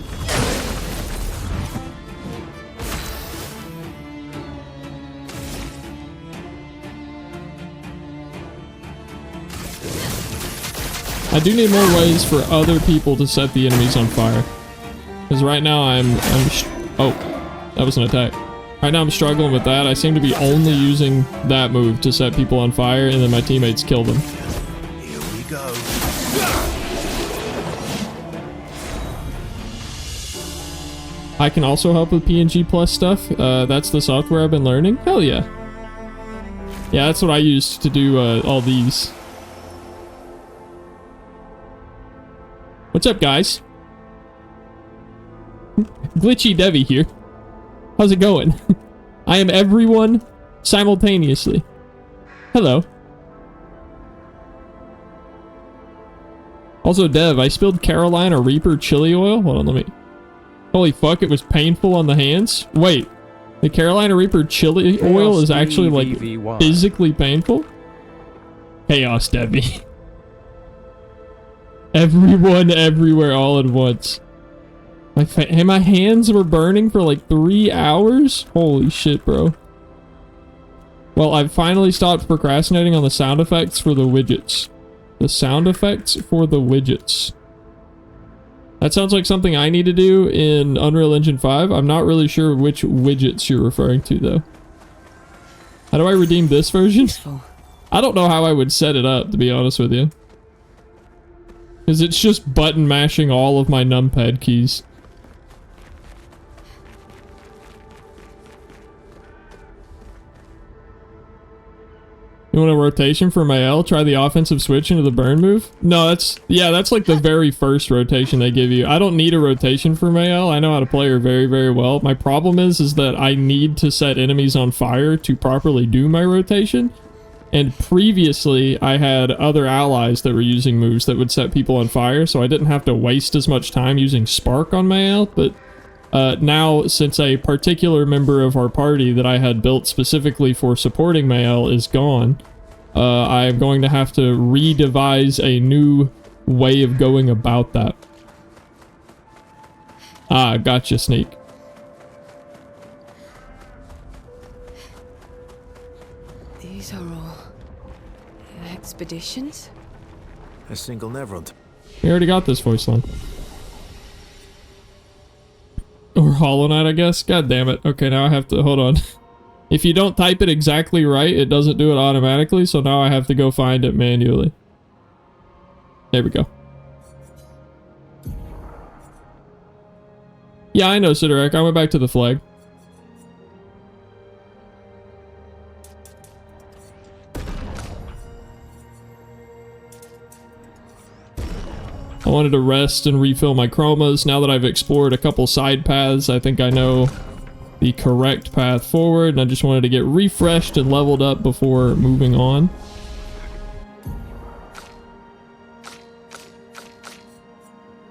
Speaker 1: I do need more ways for other people to set the enemies on fire. Because right now oh, that was an attack. Right now I'm struggling with that. I seem to be only using that move to set people on fire, and then my teammates kill them.
Speaker 3: Here we go.
Speaker 1: I can also help with PNG Plus stuff. That's the software I've been learning. Hell yeah. Yeah, that's what I used to do all these. What's up, guys? Glitchy Devi here. How's it going? I am everyone simultaneously. Hello. Also, Dev, I spilled Carolina Reaper chili oil. Hold on, let me... Holy fuck, it was painful on the hands. Wait, the Carolina Reaper chili oil is actually, like, physically painful? Chaos Devi. Everyone, everywhere, all at once. My hands were burning for like 3 hours? Holy shit, bro. Well, I've finally stopped procrastinating on the sound effects for the widgets. The sound effects for the widgets. That sounds like something I need to do in Unreal Engine 5. I'm not really sure which widgets you're referring to, though. How do I redeem this version?
Speaker 4: Useful.
Speaker 1: I don't know how I would set it up, to be honest with you. Because it's just button mashing all of my numpad keys. You want a rotation for Mael? Try the offensive switch into the burn move? No, that's like the very first rotation they give you. I don't need a rotation for Mael. I know how to play her very, very well. My problem is that I need to set enemies on fire to properly do my rotation. And previously, I had other allies that were using moves that would set people on fire, so I didn't have to waste as much time using Spark on Mael, but now, since a particular member of our party that I had built specifically for supporting Mael is gone, I am going to have to re-devise a new way of going about that. Ah, gotcha, Sneak.
Speaker 4: These are all expeditions?
Speaker 3: A single Neveront.
Speaker 1: We already got this voice line. Or Hollow Knight, I guess. God damn it. Okay, now I have to... Hold on. If you don't type it exactly right, it doesn't do it automatically, so now I have to go find it manually. There we go. Yeah, I know, Sidorak. I went back to the flag. I wanted to rest and refill my chromas. Now that I've explored a couple side paths, I think I know the correct path forward, and I just wanted to get refreshed and leveled up before moving on.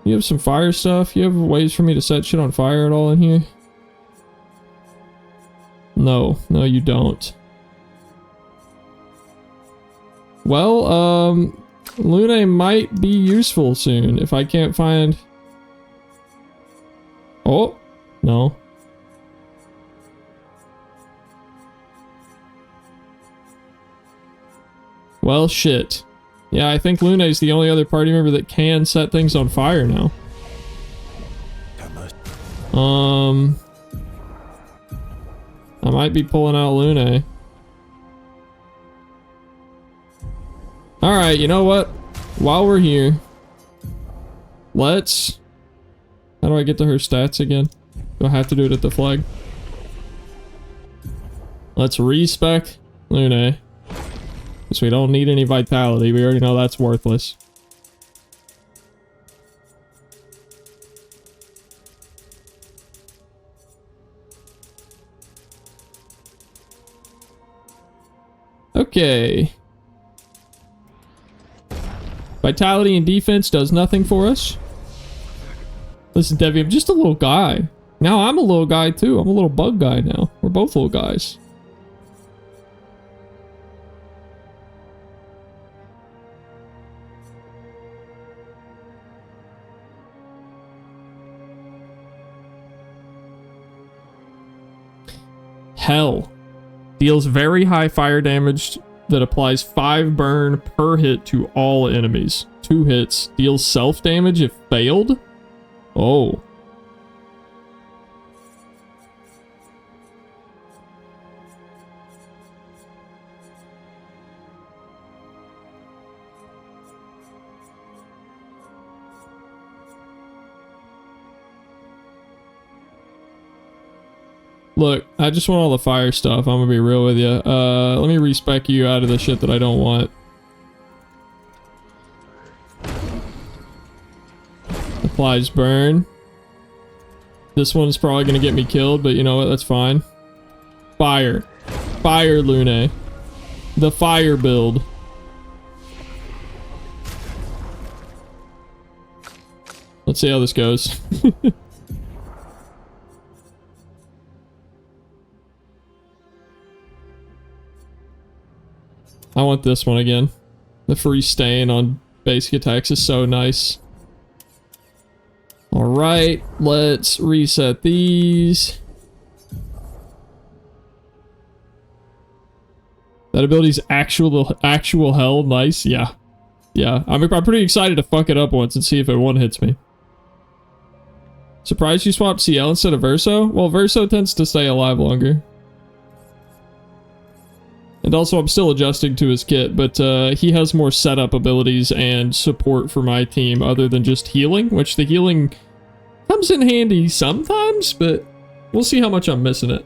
Speaker 1: You have some fire stuff? You have ways for me to set shit on fire at all in here? No, you don't. Well, Lune might be useful soon if I can't find... Oh, no. Well, shit. Yeah, I think Lune is the only other party member that can set things on fire now. I might be pulling out Lune. Alright, you know what? While we're here, let's... How do I get to her stats again? Do I have to do it at the flag? Let's respec Lune. Because we don't need any vitality. We already know that's worthless. Okay. Vitality and defense does nothing for us. Listen, Devi, I'm just a little guy. Now I'm a little guy too. I'm a little bug guy now. We're both little guys. Hell. Deals very high fire damage that applies 5 burn per hit to all enemies. 2 hits. Deals self damage if failed? Oh. Look, I just want all the fire stuff. I'm gonna be real with you. Let me respec you out of the shit that I don't want. applies burn. This one's probably gonna get me killed, but you know what? That's fine. Fire. Fire, Lune. The fire build. Let's see how this goes. I want this one again. The free stain on basic attacks is so nice. Alright, let's reset these. That ability's actual hell. Nice, yeah. Yeah, I'm pretty excited to fuck it up once and see if it one hits me. Surprised you swapped CL instead of Verso? Well, Verso tends to stay alive longer. And also, I'm still adjusting to his kit, but he has more setup abilities and support for my team other than just healing, which the healing comes in handy sometimes, but we'll see how much I'm missing it.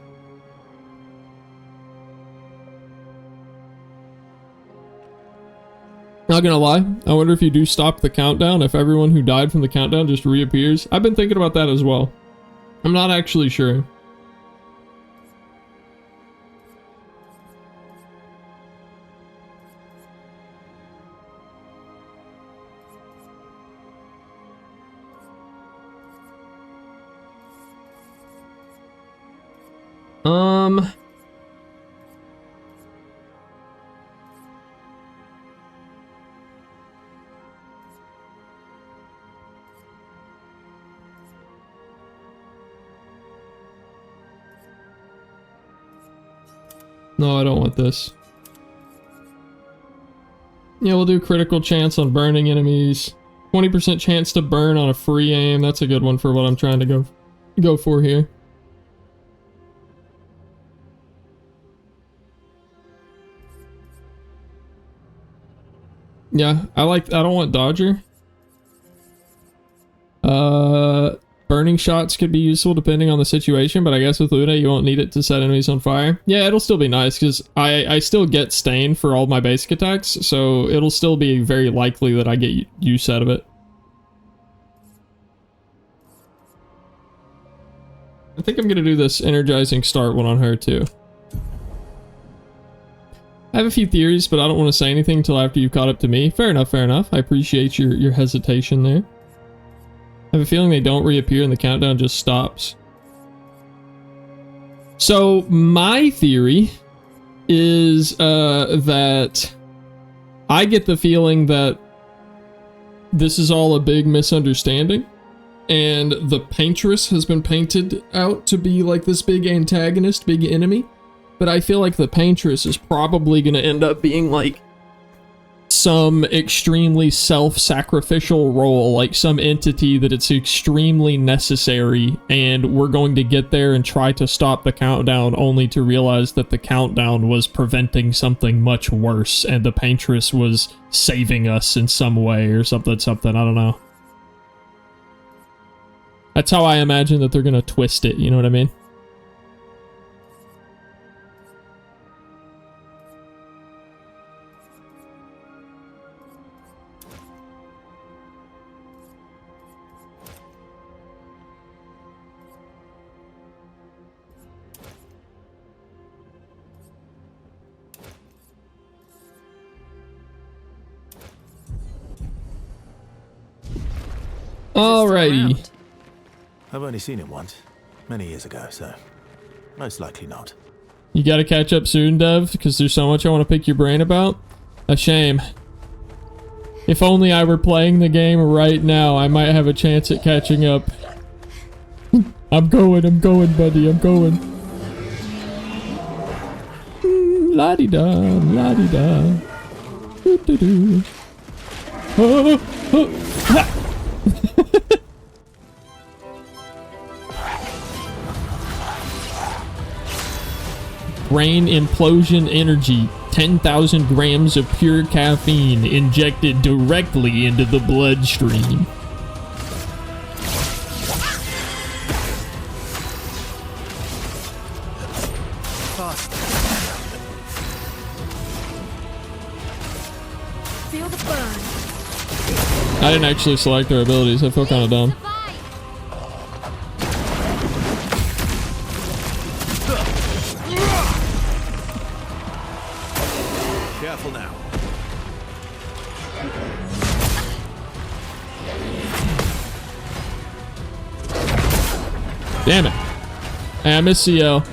Speaker 1: Not gonna lie, I wonder if you do stop the countdown, if everyone who died from the countdown just reappears. I've been thinking about that as well. I'm not actually sure. No, I don't want this. Yeah, we'll do critical chance on burning enemies. 20% chance to burn on a free aim. That's a good one for what I'm trying to go for here. Yeah, I don't want Dodger. Burning shots could be useful depending on the situation, but I guess with Luna you won't need it to set enemies on fire. Yeah, it'll still be nice because I still get Stain for all my basic attacks, so it'll still be very likely that I get use out of it. I think I'm gonna do this energizing start one on her too. I have a few theories, but I don't want to say anything until after you've caught up to me. Fair enough, fair enough. I appreciate your hesitation there. I have a feeling they don't reappear and the countdown just stops. So, my theory is that I get the feeling that this is all a big misunderstanding, and the Paintress has been painted out to be like this big antagonist, big enemy. But I feel like the Paintress is probably going to end up being like some extremely self-sacrificial role, like some entity that it's extremely necessary, and we're going to get there and try to stop the countdown only to realize that the countdown was preventing something much worse and the Paintress was saving us in some way or something, I don't know. That's how I imagine that they're going to twist it, you know what I mean? Alrighty.
Speaker 3: I've only seen it once, many years ago, so most likely not.
Speaker 1: You gotta catch up soon, Dev, because there's so much I want to pick your brain about. A shame. If only I were playing the game right now, I might have a chance at catching up. I'm going, buddy, I'm going. La-di-da, la-di-da. Do-do-do. Oh, oh, ha! Brain implosion energy. 10,000 grams of pure caffeine injected directly into the bloodstream.
Speaker 6: Feel the burn.
Speaker 1: I didn't actually select their abilities. I feel kind of dumb.
Speaker 3: Careful now.
Speaker 1: Damn it. Hey, I missed CL.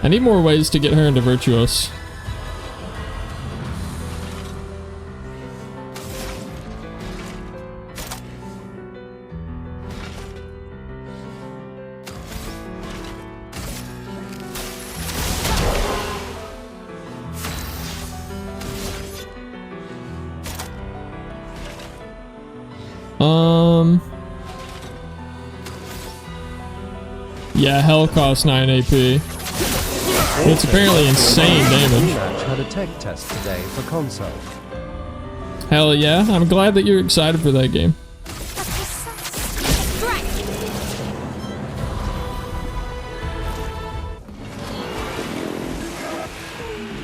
Speaker 1: I need more ways to get her into Virtuos. Yeah, hell costs 9 AP. It's apparently insane damage.
Speaker 2: Rematch had a tech test today for console.
Speaker 1: Hell yeah, I'm glad that you're excited for that game.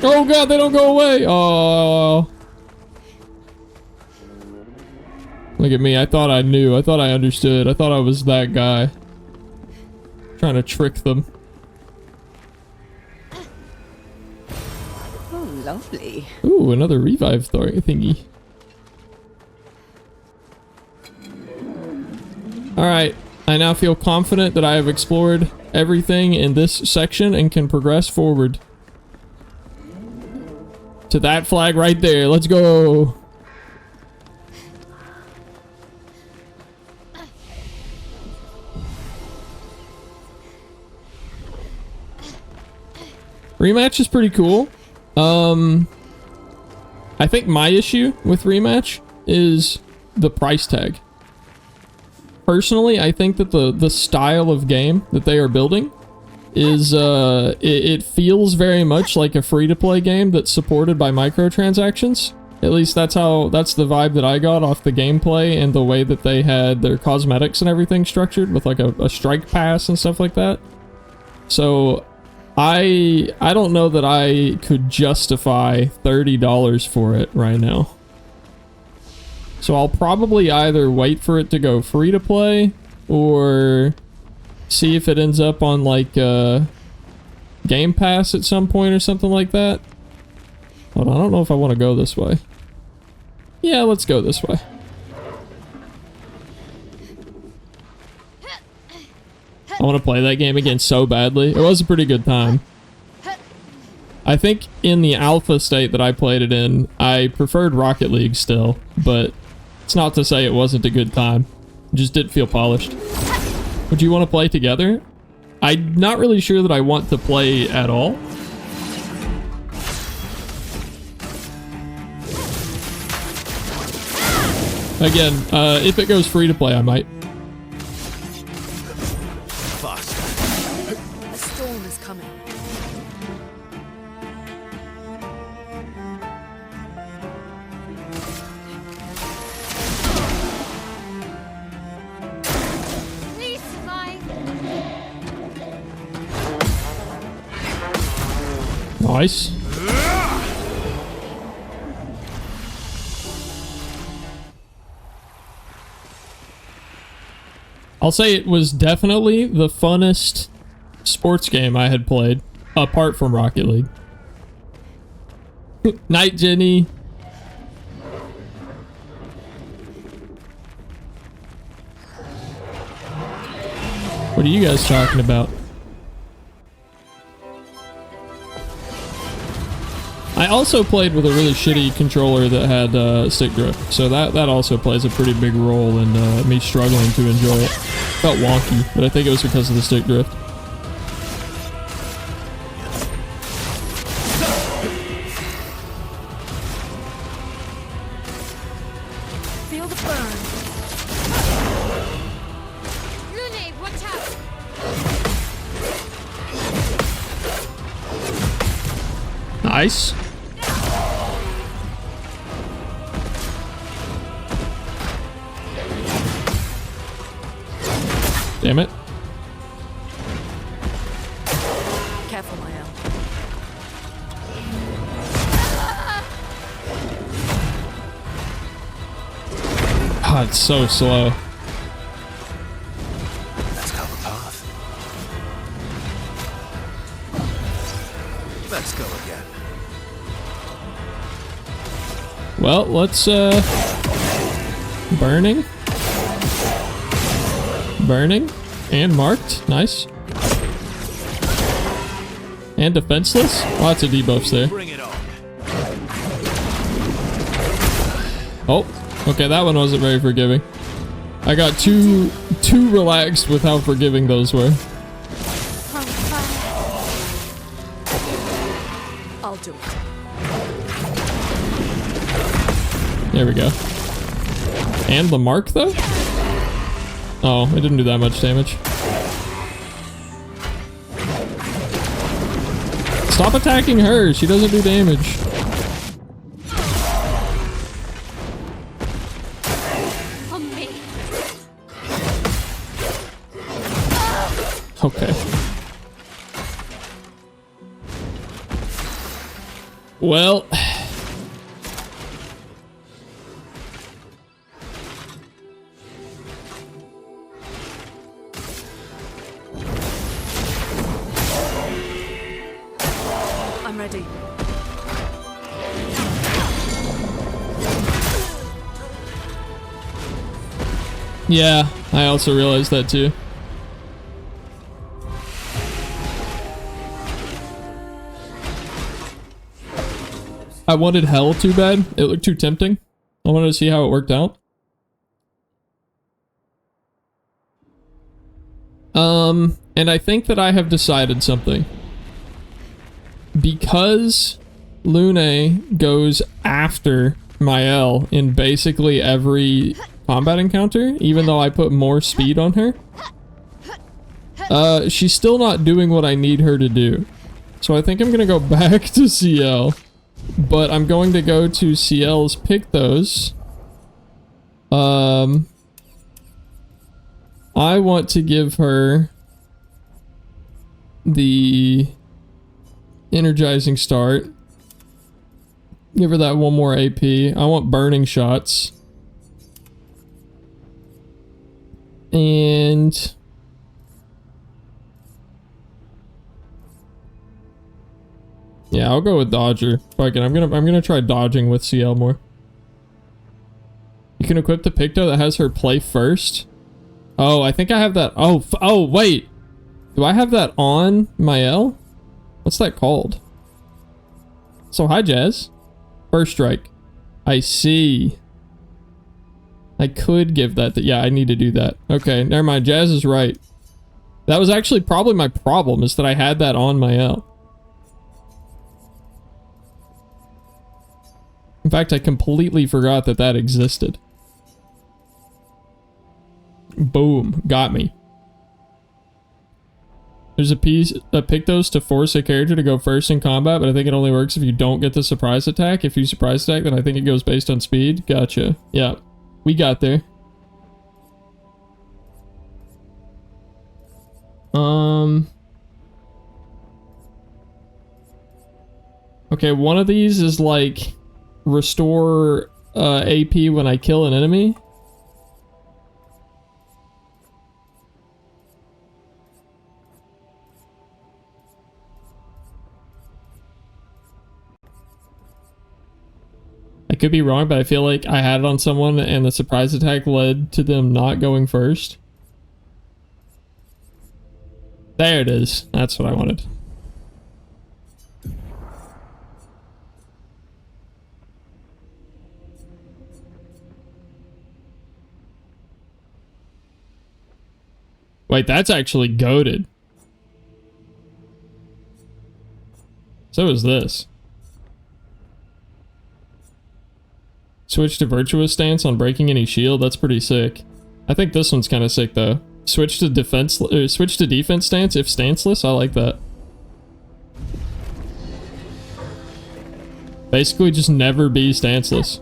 Speaker 1: Oh god, they don't go away! Oh. Look at me, I thought I knew. I thought I understood. I thought I was that guy. Trying to trick them.
Speaker 4: Oh, lovely.
Speaker 1: Ooh, another revive thingy. Alright, I now feel confident that I have explored everything in this section and can progress forward. To that flag right there. Let's go. Rematch is pretty cool. I think my issue with Rematch is the price tag. Personally, I think that the style of game that they are building is it feels very much like a free-to-play game that's supported by microtransactions. At least that's the vibe that I got off the gameplay and the way that they had their cosmetics and everything structured with like a strike pass and stuff like that. So I don't know that I could justify $30 for it right now. So I'll probably either wait for it to go free to play or see if it ends up on like Game Pass at some point or something like that. Hold on, I don't know if I want to go this way. Yeah, let's go this way. I want to play that game again so badly. It was a pretty good time. I think in the alpha state that I played it in, I preferred Rocket League still, but it's not to say it wasn't a good time. It just didn't feel polished. Would you want to play together? I'm not really sure that I want to play at all. Again, if it goes free to play, I might.
Speaker 6: A storm is coming.
Speaker 5: Please survive.
Speaker 1: Nice. I'll say it was definitely the funnest sports game I had played, apart from Rocket League. Night, Jenny. What are you guys talking about? I also played with a really shitty controller that had stick drift, so that also plays a pretty big role in me struggling to enjoy it. Felt wonky, but I think it was because of the stick drift.
Speaker 6: Feel the burn.
Speaker 5: Lune, watch out.
Speaker 1: Nice. Damn it.
Speaker 6: Careful, Mael.
Speaker 1: Ah, it's so slow.
Speaker 3: Let's go the path. Let's go again.
Speaker 1: Well, let's, burning. Burning. And marked. Nice. And defenseless. Lots of debuffs there.
Speaker 3: Bring it on.
Speaker 1: Oh, okay, that one wasn't very forgiving. I got too relaxed with how forgiving those were.
Speaker 6: I'll do it.
Speaker 1: There we go. And the mark, though? Oh, it didn't do that much damage. Stop attacking her. She doesn't do damage.
Speaker 5: On me.
Speaker 1: Okay. Well...
Speaker 6: I'm ready.
Speaker 1: Yeah, I also realized that too. I wanted hell too bad. It looked too tempting. I wanted to see how it worked out. And I think that I have decided something. Because Lune goes after Mael in basically every combat encounter, even though I put more speed on her, she's still not doing what I need her to do. So I think I'm gonna go back to CL, but I'm going to go to CL's Pictos. I want to give her the energizing start. Give her that one more AP. I want burning shots. And yeah, I'll go with Dodger. Fuck it, I'm gonna try dodging with CL more. You can equip the Picto that has her play first. Oh, I think I have that. Oh, wait. Do I have that on Mael? What's that called? So, hi, Jazz. First strike. I see. I could give that to... Yeah, I need to do that. Okay, never mind. Jazz is right. That was actually probably my problem, is that I had that on Mael. In fact, I completely forgot that that existed. Boom. Got me. There's a Pictos to force a character to go first in combat, but I think it only works if you don't get the surprise attack. If you surprise attack, then I think it goes based on speed. Gotcha. Yeah. We got there. Okay, one of these is like restore AP when I kill an enemy. I could be wrong, but I feel like I had it on someone and the surprise attack led to them not going first. There it is. That's what I wanted. Wait, that's actually goated. So is this. Switch to Virtuous Stance on breaking any shield. That's pretty sick. I think this one's kind of sick though. Switch to defense stance if stanceless. I like that. Basically, just never be stanceless.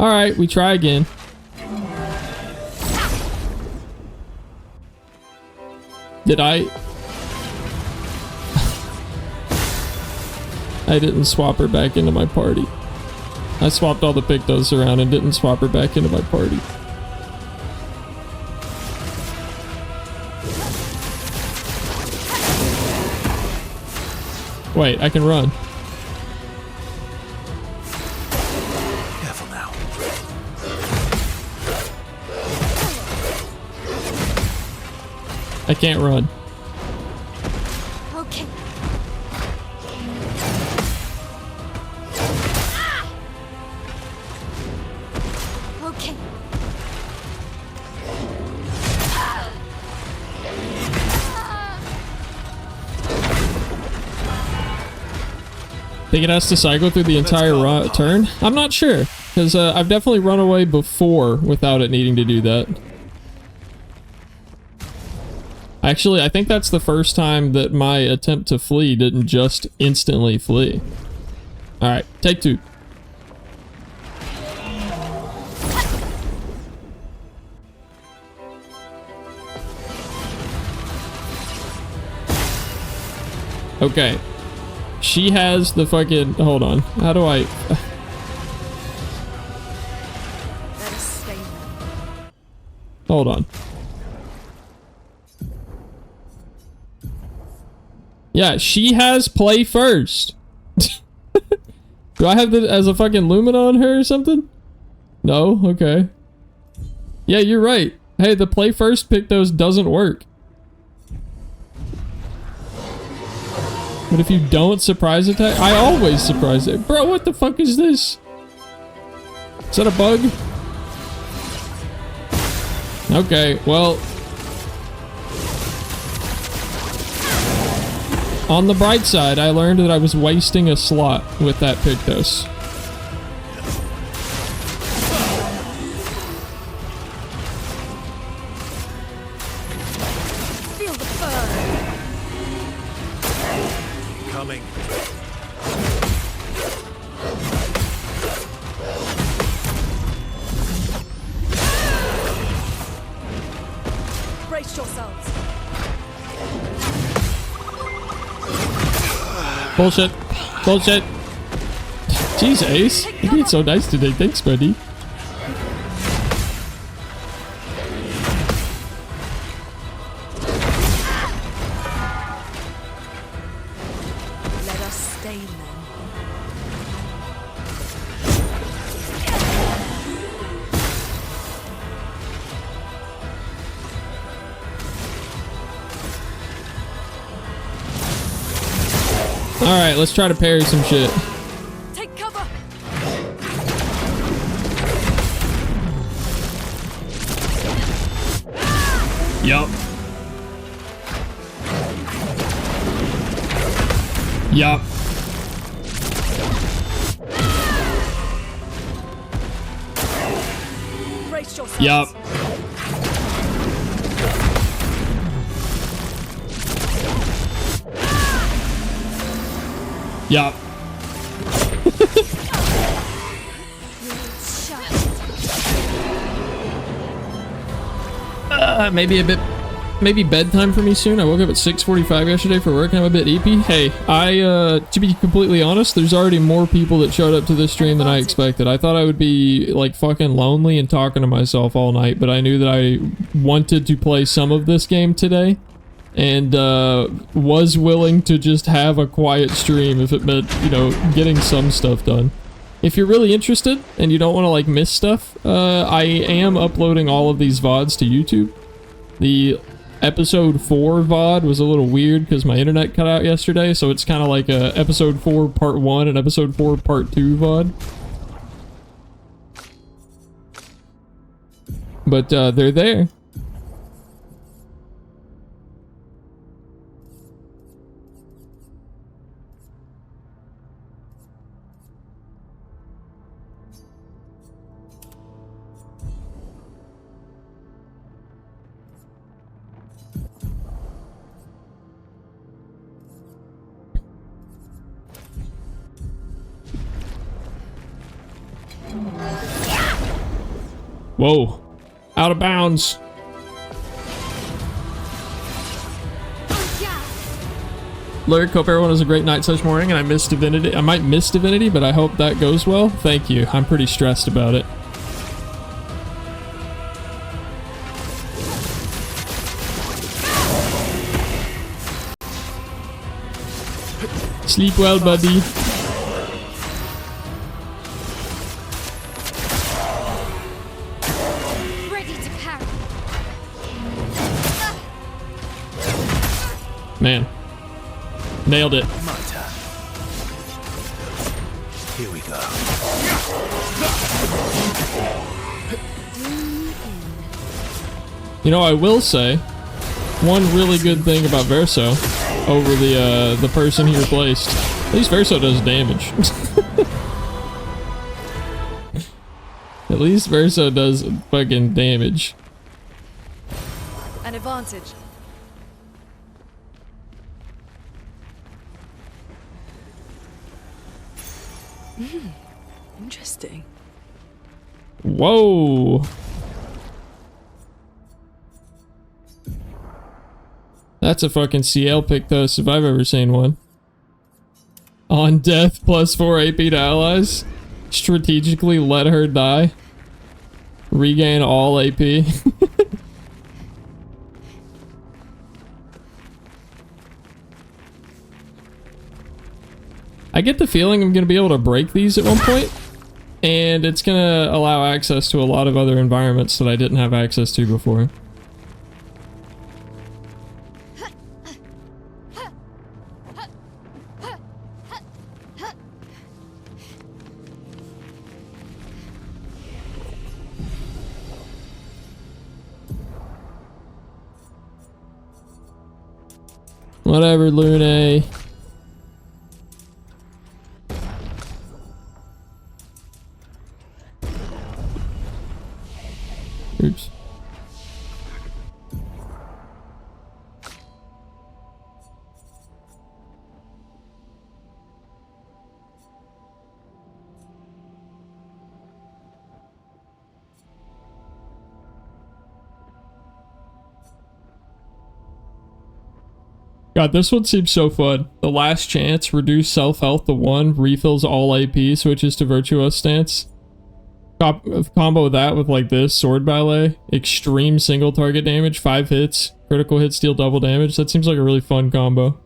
Speaker 1: Alright, we try again. Did I didn't swap her back into my party. I swapped all the Pictos around and didn't swap her back into my party. Wait, I can run.
Speaker 3: Careful now.
Speaker 1: I can't run.
Speaker 5: Okay. Okay.
Speaker 1: Think it has to cycle through the entire turn? I'm not sure, because I've definitely run away before without it needing to do that. Actually, I think that's the first time that my attempt to flee didn't just instantly flee. Alright, take two. Okay. She has the fucking... Hold on. How do I...
Speaker 4: Let us stay now.
Speaker 1: Hold on. Yeah, she has play first. Do I have that as a fucking Lumina on her or something? No? Okay. Yeah, you're right. Hey, the play first Pictos doesn't work. But if you don't surprise attack, I always surprise it. Bro, what the fuck is this? Is that a bug? Okay, well. On the bright side, I learned that I was wasting a slot with that Pictos.
Speaker 5: Feel the burn.
Speaker 3: Coming.
Speaker 5: Brace yourselves.
Speaker 1: Bullshit. Bullshit. Jeez, Ace. You're being so nice today. Thanks, buddy.
Speaker 4: Let us stay then.
Speaker 1: Alright, let's try to parry some shit.
Speaker 5: Take cover.
Speaker 1: Yup. Yup.
Speaker 5: Brace yourselves.
Speaker 1: Yup. Yup. Maybe bedtime for me soon. I woke up at 6:45 yesterday for work and I'm a bit eepy. Hey, to be completely honest, there's already more people that showed up to this stream than I expected. I thought I would be like fucking lonely and talking to myself all night, but I knew that I wanted to play some of this game today. And was willing to just have a quiet stream if it meant, you know, getting some stuff done. If you're really interested and you don't want to like miss stuff, I am uploading all of these VODs to YouTube. The episode 4 VOD was a little weird because my internet cut out yesterday, so it's kind of like a episode 4 part 1 and episode 4 part 2 VOD. But they're there. Whoa. Out of bounds. Lurk, hope everyone has a great night/morning, and I missed Divinity. I might miss Divinity, but I hope that goes well. Thank you. I'm pretty stressed about it. Sleep well, buddy.
Speaker 5: Ready to parry.
Speaker 1: Man. Nailed it.
Speaker 3: My turn. Here we go.
Speaker 1: You know, I will say one really good thing about Verso over the person he replaced. At least Verso does damage. At least Verso does fucking damage.
Speaker 6: An advantage. Interesting.
Speaker 1: Whoa. That's a fucking CL pick though, if I've ever seen one. On death, +4 AP to allies. Strategically let her die. Regain all AP. I get the feeling I'm going to be able to break these at one point, and it's going to allow access to a lot of other environments that I didn't have access to before. Whatever, Lune. Oops. God, this one seems so fun. The last chance, reduce self-health to 1, refills all AP, switches to Virtuos stance. Combo that with like this, Sword Ballet, extreme single target damage, 5 hits, critical hits deal double damage. That seems like a really fun combo.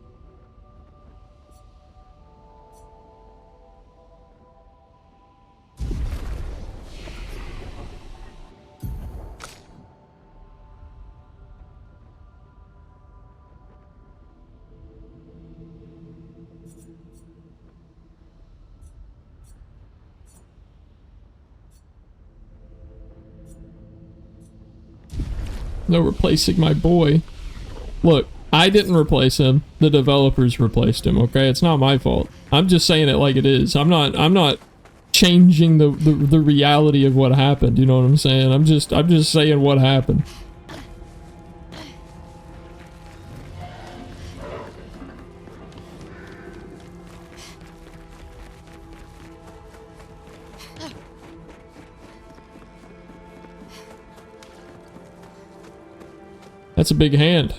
Speaker 1: No replacing my boy. Look, I didn't replace him. The developers replaced him, okay? It's not my fault. I'm just saying it like it is. I'm not changing the reality of what happened, you know what I'm saying? I'm just saying what happened. That's a big hand.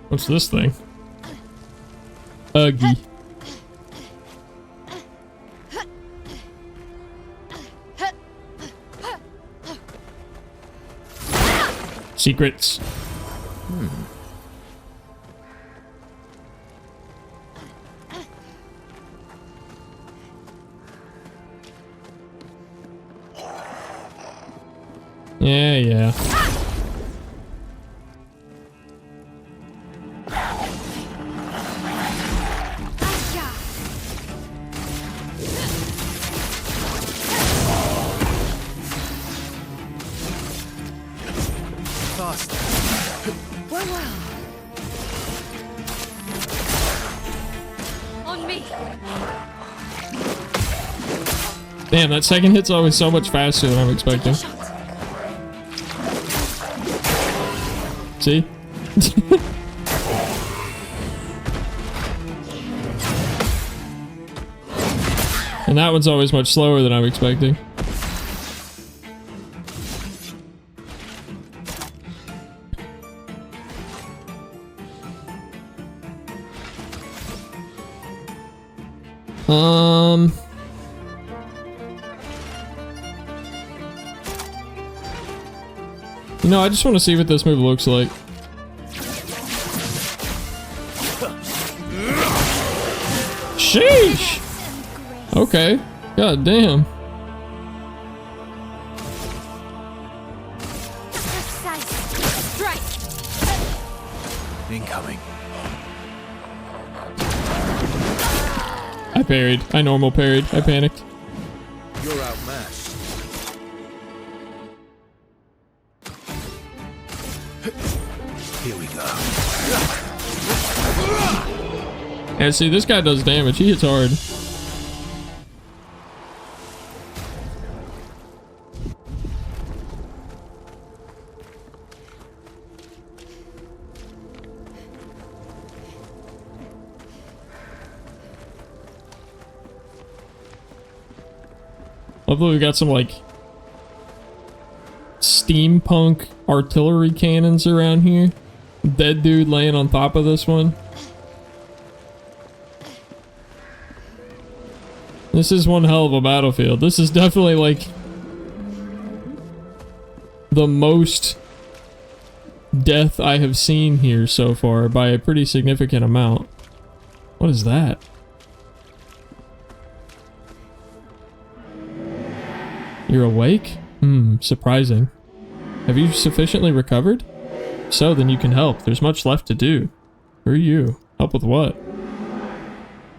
Speaker 1: What's this thing? Uggy. Secrets. Yeah.
Speaker 3: Faster.
Speaker 4: Well.
Speaker 5: On me.
Speaker 1: Damn, that second hit's always so much faster than I'm expecting. See? And that one's always much slower than I'm expecting. You know, I just want to see what this move looks like. Sheesh! Okay. God damn.
Speaker 5: Strike.
Speaker 3: Incoming.
Speaker 1: I parried. I normal parried. I panicked.
Speaker 3: You're outmatched. Here we go.
Speaker 1: And see, this guy does damage. He hits hard. Hopefully we got some, like, steampunk artillery cannons around here. Dead dude laying on top of this one. This is one hell of a battlefield. This is definitely, like, the most death I have seen here so far by a pretty significant amount. What is that? You're awake? Surprising. Have you sufficiently recovered? So, then you can help. There's much left to do. Who are you? Help with what?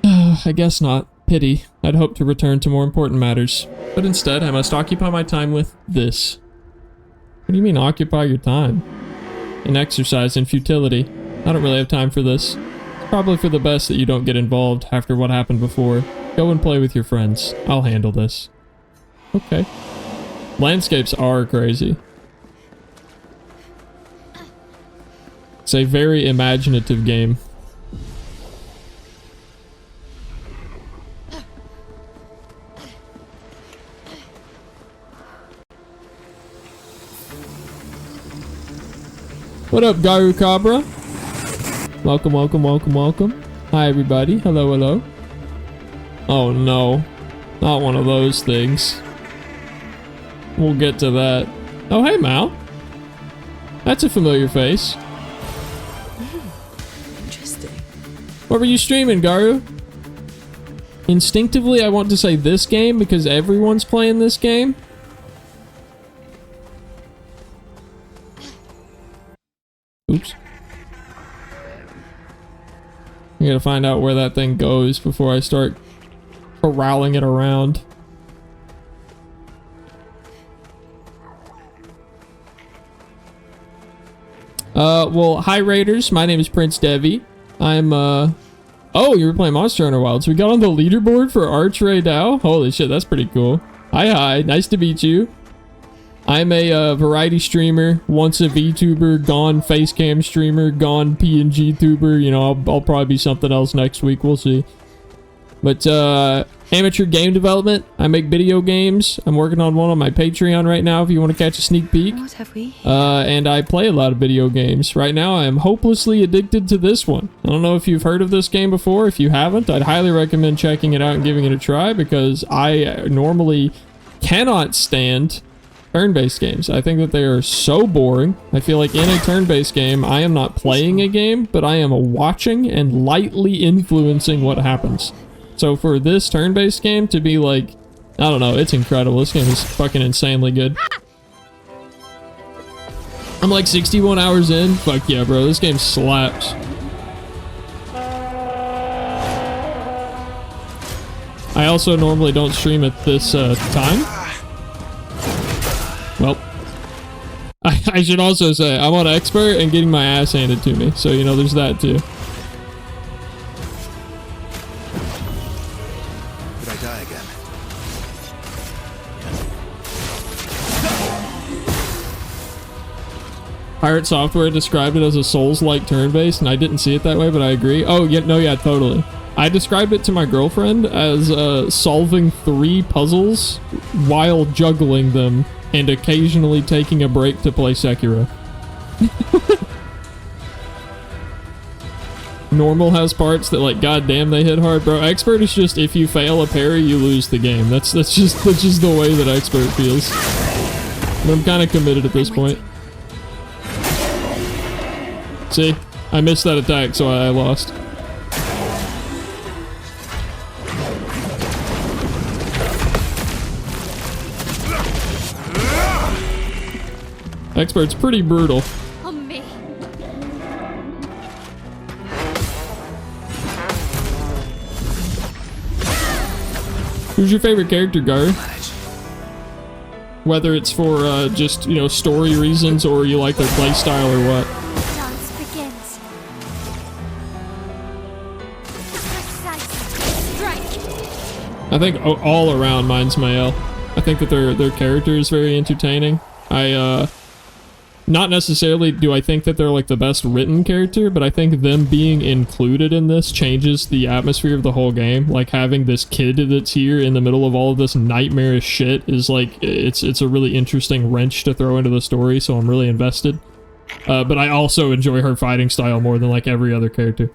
Speaker 1: I guess not. Pity. I'd hoped to return to more important matters. But instead, I must occupy my time with this. What do you mean, occupy your time? An exercise in futility. I don't really have time for this. It's probably for the best that you don't get involved after what happened before. Go and play with your friends. I'll handle this. Okay. Landscapes are crazy. It's a very imaginative game. What up, Garu Cabra? Welcome, welcome, welcome, welcome. Hi, everybody. Hello, hello. Oh, no. Not one of those things. We'll get to that. Oh, hey, Mal. That's a familiar face.
Speaker 6: Interesting.
Speaker 1: What were you streaming, Garu? Instinctively, I want to say this game because everyone's playing this game. Oops. I gotta find out where that thing goes before I start corralling it around. Well, hi Raiders, my name is Prince Devi. I'm, oh, you were playing Monster Hunter Wilds. We got on the leaderboard for Arch Ray Dow? Holy shit, that's pretty cool. Hi, nice to meet you. I'm a variety streamer, once a VTuber, gone facecam streamer, gone PNG tuber. You know, I'll probably be something else next week, we'll see. But, amateur game development. I make video games. I'm working on one on my Patreon right now if you want to catch a sneak peek.
Speaker 4: What have we?
Speaker 1: And I play a lot of video games. Right now, I am hopelessly addicted to this one. I don't know if you've heard of this game before. If you haven't, I'd highly recommend checking it out and giving it a try because I normally cannot stand turn-based games. I think that they are so boring. I feel like in a turn-based game, I am not playing a game, but I am watching and lightly influencing what happens. So for this turn-based game to be like, I don't know, it's incredible. This game is fucking insanely good. I'm like 61 hours in. Fuck yeah, bro. This game slaps. I also normally don't stream at this time. Well, I should also say I'm on expert and getting my ass handed to me. So, you know, there's that too.
Speaker 3: Could I die again?
Speaker 1: Pirate Software described it as a Souls-like turn-based, and I didn't see it that way, but I agree. Oh, yeah, no, yeah, totally. I described it to my girlfriend as solving 3 puzzles while juggling them and occasionally taking a break to play Sekiro. Normal has parts that, like, goddamn, they hit hard, bro. Expert is just, if you fail a parry, you lose the game. That's just the way that Expert feels. But I'm kind of committed at this point. See, I missed that attack, so I lost. Expert's pretty brutal.
Speaker 5: On me.
Speaker 1: Who's your favorite character, Gar? Whether it's for just, you know, story reasons or you like their playstyle or what.
Speaker 5: Dance begins. Precise. Strike.
Speaker 1: I think all around mine's Mael. I think that their character is very entertaining. Not necessarily do I think that they're like the best written character, but I think them being included in this changes the atmosphere of the whole game. Like having this kid that's here in the middle of all of this nightmarish shit is like, it's a really interesting wrench to throw into the story, so I'm really invested. But I also enjoy her fighting style more than like every other character.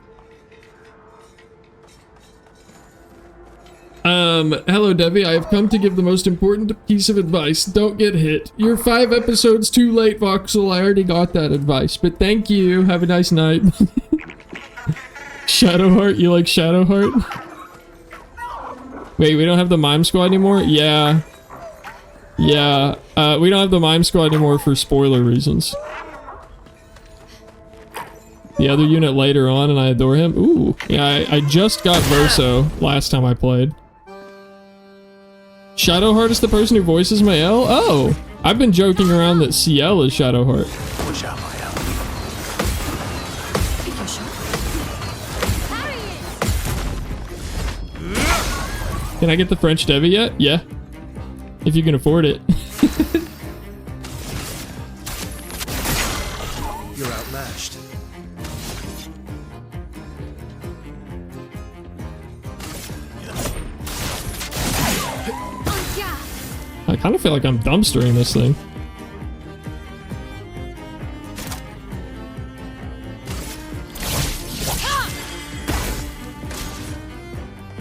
Speaker 1: Hello Debbie, I have come to give the most important piece of advice. Don't get hit. You're 5 episodes too late, Voxel. I already got that advice, but thank you. Have a nice night. Shadowheart? You like Shadowheart? Wait, we don't have the Mime Squad anymore? Yeah. Yeah, we don't have the Mime Squad anymore for spoiler reasons. The other unit later on, and I adore him. Ooh, yeah, I just got Verso last time I played. Shadowheart is the person who voices Mael? Oh! I've been joking around that CL is Shadowheart.
Speaker 3: Watch out, Mael.
Speaker 1: Can I get the French Devi yet? Yeah. If you can afford it.
Speaker 3: You're outmatched.
Speaker 1: I kind of feel like I'm dumpstering this thing.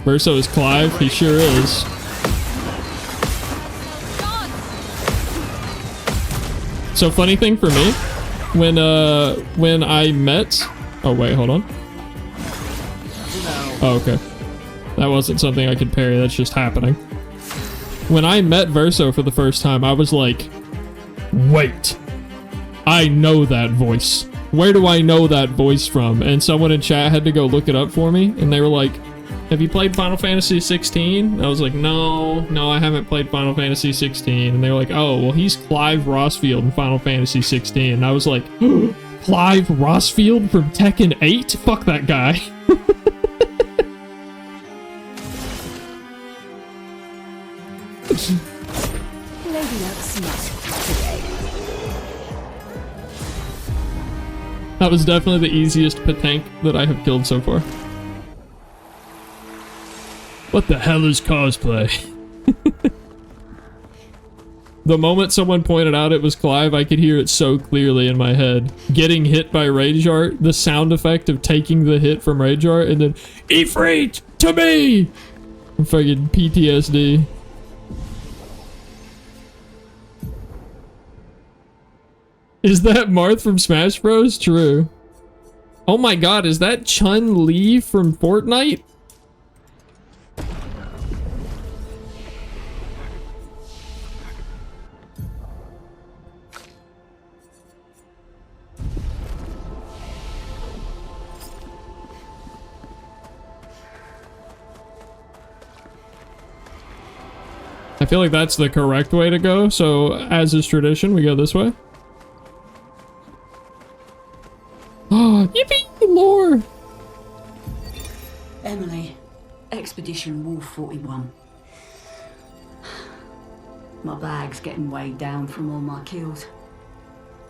Speaker 1: Verso is Clive, he sure is. So funny thing for me, when I met, oh wait, hold on. Oh, okay. That wasn't something I could parry, that's just happening. When I met Verso for the first time, I was like, wait, I know that voice. Where do I know that voice from? And someone in chat had to go look it up for me, and they were like, have you played Final Fantasy 16? I was like, no, I haven't played Final Fantasy 16. And they were like, oh, well, he's Clive Rossfield in Final Fantasy 16. And I was like, Clive Rossfield from Tekken 8? Fuck that guy.
Speaker 4: Lady Luck smart today.
Speaker 1: That was definitely the easiest Patank that I have killed so far. What the hell is cosplay? The moment someone pointed out it was Clive, I could hear it so clearly in my head. Getting hit by Rage Art, the sound effect of taking the hit from Rage Art, and then, Ifrit, to me! Fucking PTSD. Is that Marth from Smash Bros? True. Oh my god, is that Chun-Li from Fortnite? I feel like that's the correct way to go, so as is tradition, we go this way. Oh, yippee, lore!
Speaker 7: Emily, Expedition Wolf 41. My bag's getting weighed down from all my kills.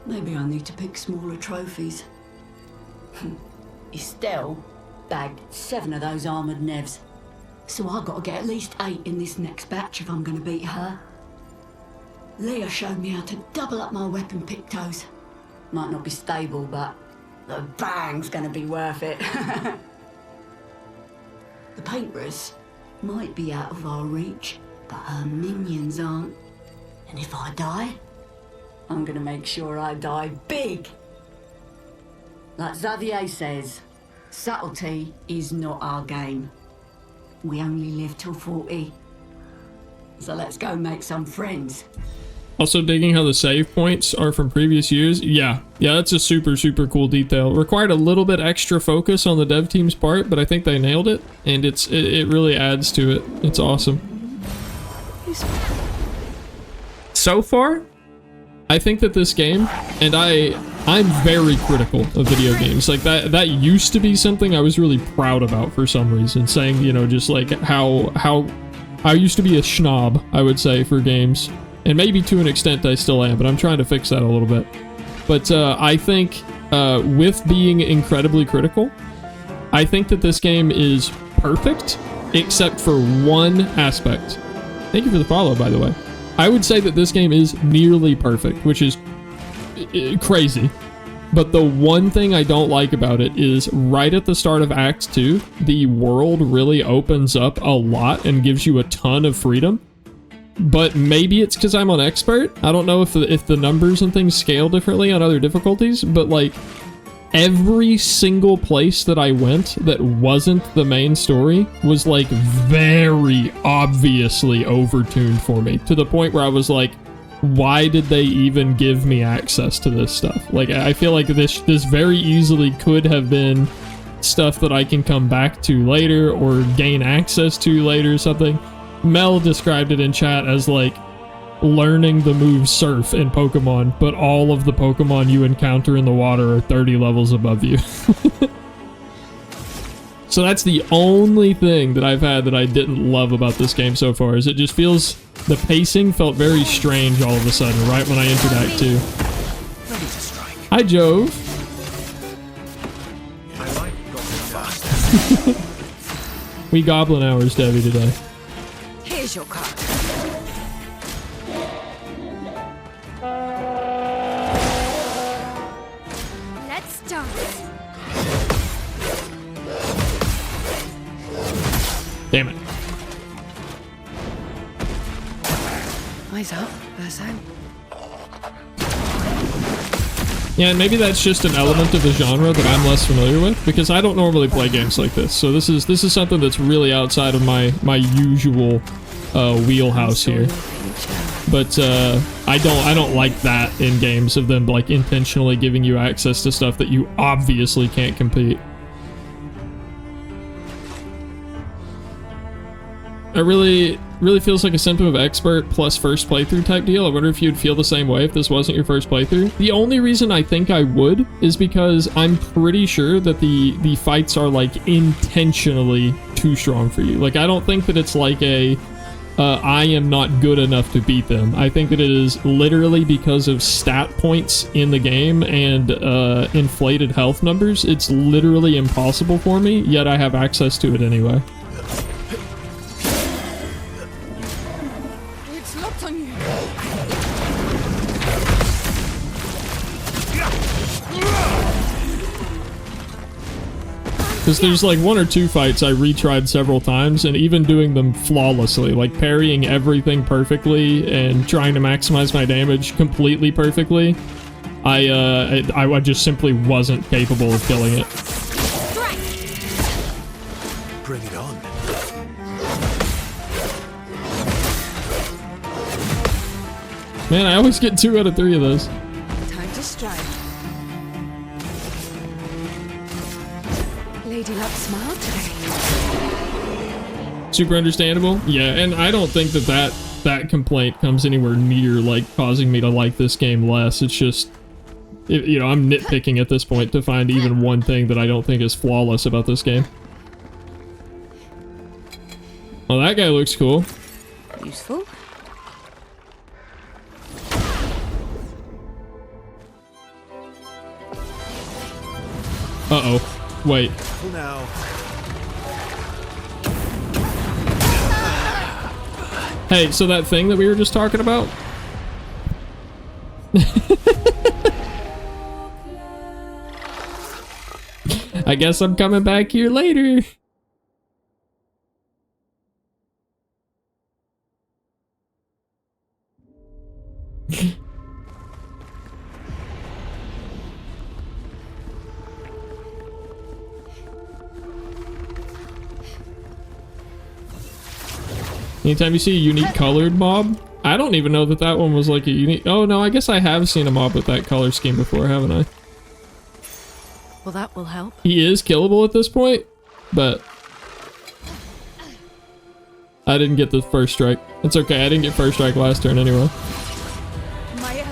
Speaker 7: Maybe I need to pick smaller trophies. Estelle, bagged 7 of those armoured nevs. So I gotta get at least 8 in this next batch if I'm gonna beat her. Leah showed me how to double up my weapon pictos. Might not be stable, but the bang's gonna be worth it. The painters might be out of our reach, but her minions aren't. And if I die, I'm gonna make sure I die big. Like Xavier says, subtlety is not our game. We only live till 40. So let's go make some friends.
Speaker 1: Also digging how the save points are from previous years. Yeah, that's a super cool detail. Required a little bit extra focus on the dev team's part, but I think they nailed it, and it really adds to it. It's awesome. So far, I think that this game, and I'm very critical of video games. Like that used to be something I was really proud about for some reason, saying, you know, just like how I used to be a schnob, I would say, for games. And maybe to an extent I still am, but I'm trying to fix that a little bit. But I think with being incredibly critical, I think that this game is perfect, except for one aspect. Thank you for the follow, by the way. I would say that this game is nearly perfect, which is crazy. But the one thing I don't like about it is right at the start of Act 2, the world really opens up a lot and gives you a ton of freedom. But maybe it's because I'm on expert. I don't know if the numbers and things scale differently on other difficulties, but like every single place that I went that wasn't the main story was like very obviously overtuned for me, to the point where I was like, why did they even give me access to this stuff? Like, I feel like this very easily could have been stuff that I can come back to later or gain access to later or something. Mel described it in chat as like learning the move Surf in Pokemon, but all of the Pokemon you encounter in the water are 30 levels above you. So that's the only thing that I've had that I didn't love about this game so far, is it just feels, the pacing felt very strange all of a sudden, right when I entered Act 2.
Speaker 3: Ready to strike.
Speaker 1: Hi, Jove.
Speaker 3: I like goblin fast.
Speaker 1: We Goblin Hours, Debbie, today.
Speaker 4: Here's your card.
Speaker 5: Let's start.
Speaker 1: Damn it.
Speaker 6: Eyes up, Verso.
Speaker 1: Yeah, and maybe that's just an element of the genre that I'm less familiar with, because I don't normally play games like this. So this is something that's really outside of my usual wheelhouse here. But I don't like that in games, of them like intentionally giving you access to stuff that you obviously can't compete. It really feels like a symptom of expert plus first playthrough type deal. I wonder if you'd feel the same way if this wasn't your first playthrough. The only reason I think I would is because I'm pretty sure that the fights are like intentionally too strong for you. Like, I don't think that it's like a I am not good enough to beat them. I think that it is literally because of stat points in the game and inflated health numbers. It's literally impossible for me, yet I have access to it anyway.
Speaker 6: It's locked on you.
Speaker 1: Because there's like one or two fights I retried several times, and even doing them flawlessly, like parrying everything perfectly and trying to maximize my damage completely perfectly, I just simply wasn't capable of killing it.
Speaker 3: Bring it on.
Speaker 1: Man, I always get 2 out of 3 of those.
Speaker 4: Time to strike. Lady Luck smiled today.
Speaker 1: Super understandable. Yeah, and I don't think that complaint comes anywhere near like causing me to like this game less. It's just, you know, I'm nitpicking at this point to find even one thing that I don't think is flawless about this game. Well, that guy looks cool.
Speaker 4: Useful.
Speaker 1: Uh-oh. Wait.
Speaker 3: Careful now.
Speaker 1: Hey, so that thing that we were just talking about? I guess I'm coming back here later. Anytime you see a unique colored mob, I don't even know that that one was like a unique... Oh no, I guess I have seen a mob with that color scheme before, haven't I?
Speaker 6: Well, that will help.
Speaker 1: He is killable at this point, but I didn't get the first strike. It's okay, I didn't get first strike last turn anyway.
Speaker 4: Maya.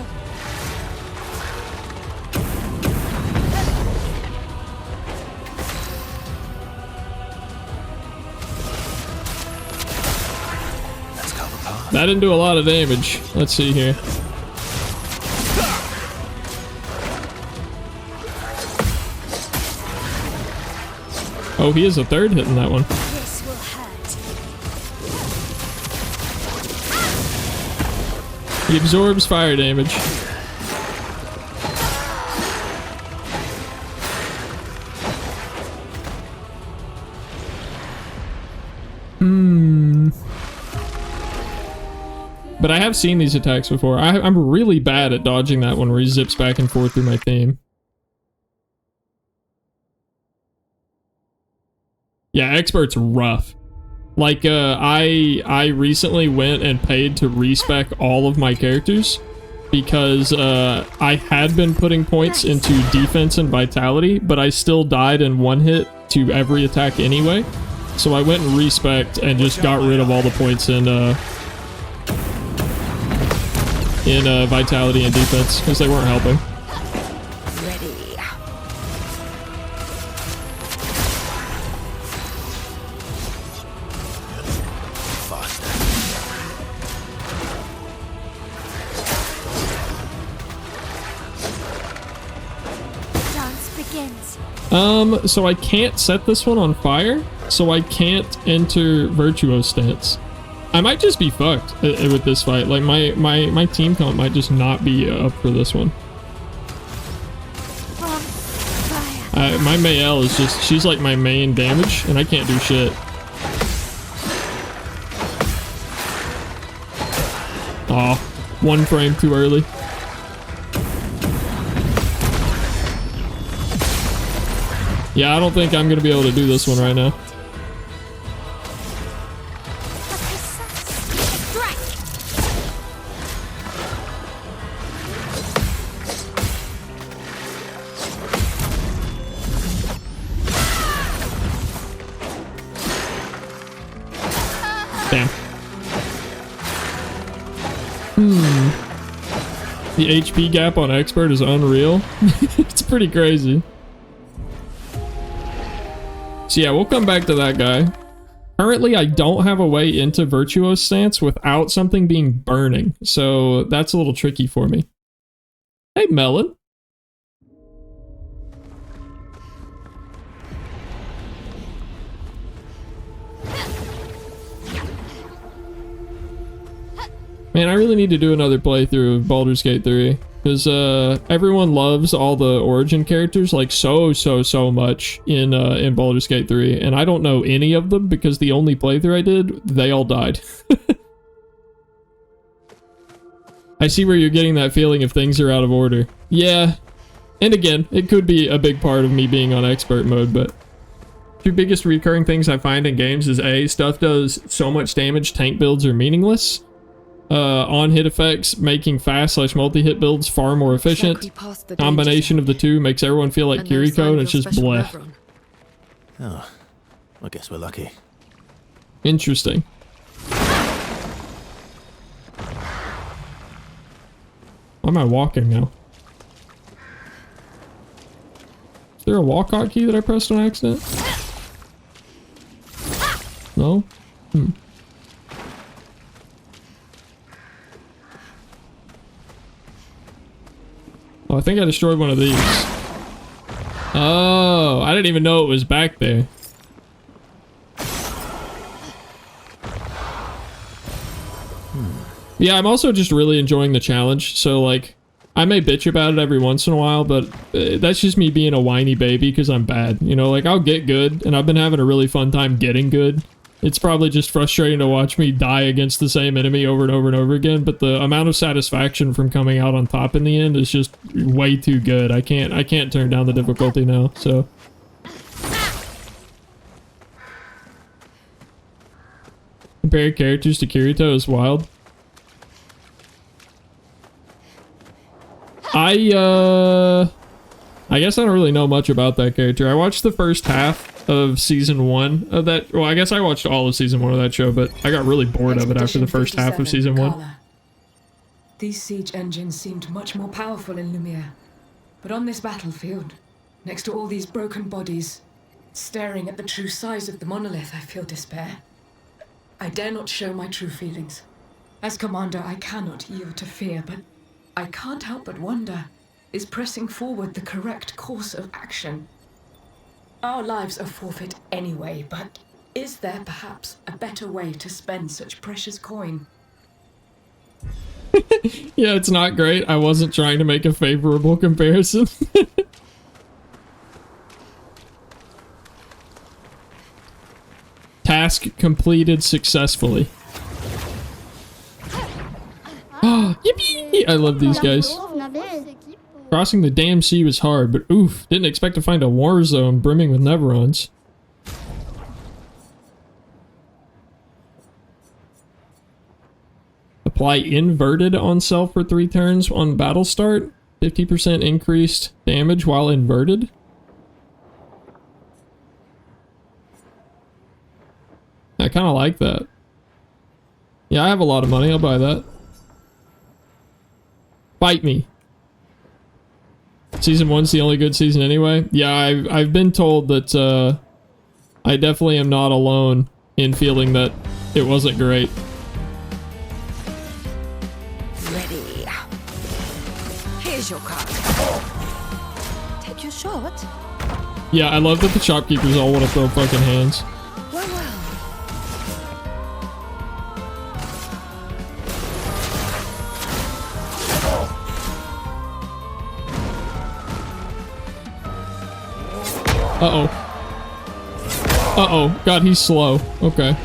Speaker 3: Let's cover path.
Speaker 1: That didn't do a lot of damage. Let's see here. Oh, he is a third hit in that one.
Speaker 5: This will hurt.
Speaker 1: He absorbs fire damage. But I have seen these attacks before. I'm really bad at dodging that one where he zips back and forth through my theme. Yeah, Expert's rough. Like, I recently went and paid to respec all of my characters because I had been putting points into defense and vitality, but I still died in one hit to every attack anyway. So I went and respec'd and just got rid of all the points in vitality and defense because they weren't helping.
Speaker 4: Ready.
Speaker 3: Faster.
Speaker 5: Dance begins.
Speaker 1: So I can't set this one on fire, so I can't enter Virtuo stance. I might just be fucked with this fight. Like, my team count might just not be up for this one.
Speaker 5: On fire.
Speaker 1: My Mayel is just, she's like my main damage, and I can't do shit. Aw, one frame too early. Yeah, I don't think I'm gonna be able to do this one right now.
Speaker 5: Strike.
Speaker 1: Damn. The HP gap on Expert is unreal. It's pretty crazy. So yeah, we'll come back to that guy. Currently, I don't have a way into Virtuoso stance without something being burning, so that's a little tricky for me. Hey, Melon. Man, I really need to do another playthrough of Baldur's Gate 3. Because everyone loves all the origin characters like so much in Baldur's Gate 3. And I don't know any of them because the only playthrough I did, they all died. I see where you're getting that feeling if things are out of order. Yeah. And again, it could be a big part of me being on expert mode, but... Two biggest recurring things I find in games is A, stuff does so much damage, tank builds are meaningless. On hit effects, making fast/multi-hit builds far more efficient.
Speaker 6: Exactly past the
Speaker 1: Combination of the two makes everyone feel like
Speaker 6: And no
Speaker 1: Kiriko,
Speaker 6: sign
Speaker 1: and
Speaker 6: of
Speaker 1: it's
Speaker 6: your
Speaker 1: just
Speaker 6: special
Speaker 1: bleh.
Speaker 6: Revron.
Speaker 3: Oh, I guess we're lucky.
Speaker 1: Interesting. Why am I walking now? Is there a walk hotkey that I pressed on accident? No? Oh, I think I destroyed one of these. Oh, I didn't even know it was back there. Yeah, I'm also just really enjoying the challenge. So, like, I may bitch about it every once in a while, but that's just me being a whiny baby because I'm bad. You know, like, I'll get good, and I've been having a really fun time getting good. It's probably just frustrating to watch me die against the same enemy over and over and over again, but the amount of satisfaction from coming out on top in the end is just way too good. I can't turn down the difficulty now, so. Compare characters to Kirito is wild. I guess I don't really know much about that character. I watched the first half of season 1 of that. Well, I guess I watched all of season 1 of that show, but I got really bored of it after the first half of season 1.
Speaker 8: Carla. These siege engines seemed much more powerful in Lumiere. But on this battlefield, next to all these broken bodies, staring at the true size of the monolith, I feel despair. I dare not show my true feelings. As commander, I cannot yield to fear, but I can't help but wonder, is pressing forward the correct course of action? Our lives are forfeit anyway, but is there perhaps a better way to spend such precious coin?
Speaker 1: Yeah, it's not great. I wasn't trying to make a favorable comparison. Task completed successfully. Oh, yippee! I love these guys. Crossing the damn sea was hard, but oof, didn't expect to find a war zone brimming with Neverons. Apply inverted on self for 3 turns on battle start. 50% increased damage while inverted. I kind of like that. Yeah, I have a lot of money. I'll buy that. Fight me. Season 1's the only good season anyway. Yeah, I've been told that I definitely am not alone in feeling that it wasn't great.
Speaker 4: Ready. Here's your card. Take your shot.
Speaker 1: Yeah, I love that the shopkeepers all want to throw fucking hands.
Speaker 4: Well, well.
Speaker 1: Uh-oh. Uh-oh. God, he's slow. Okay.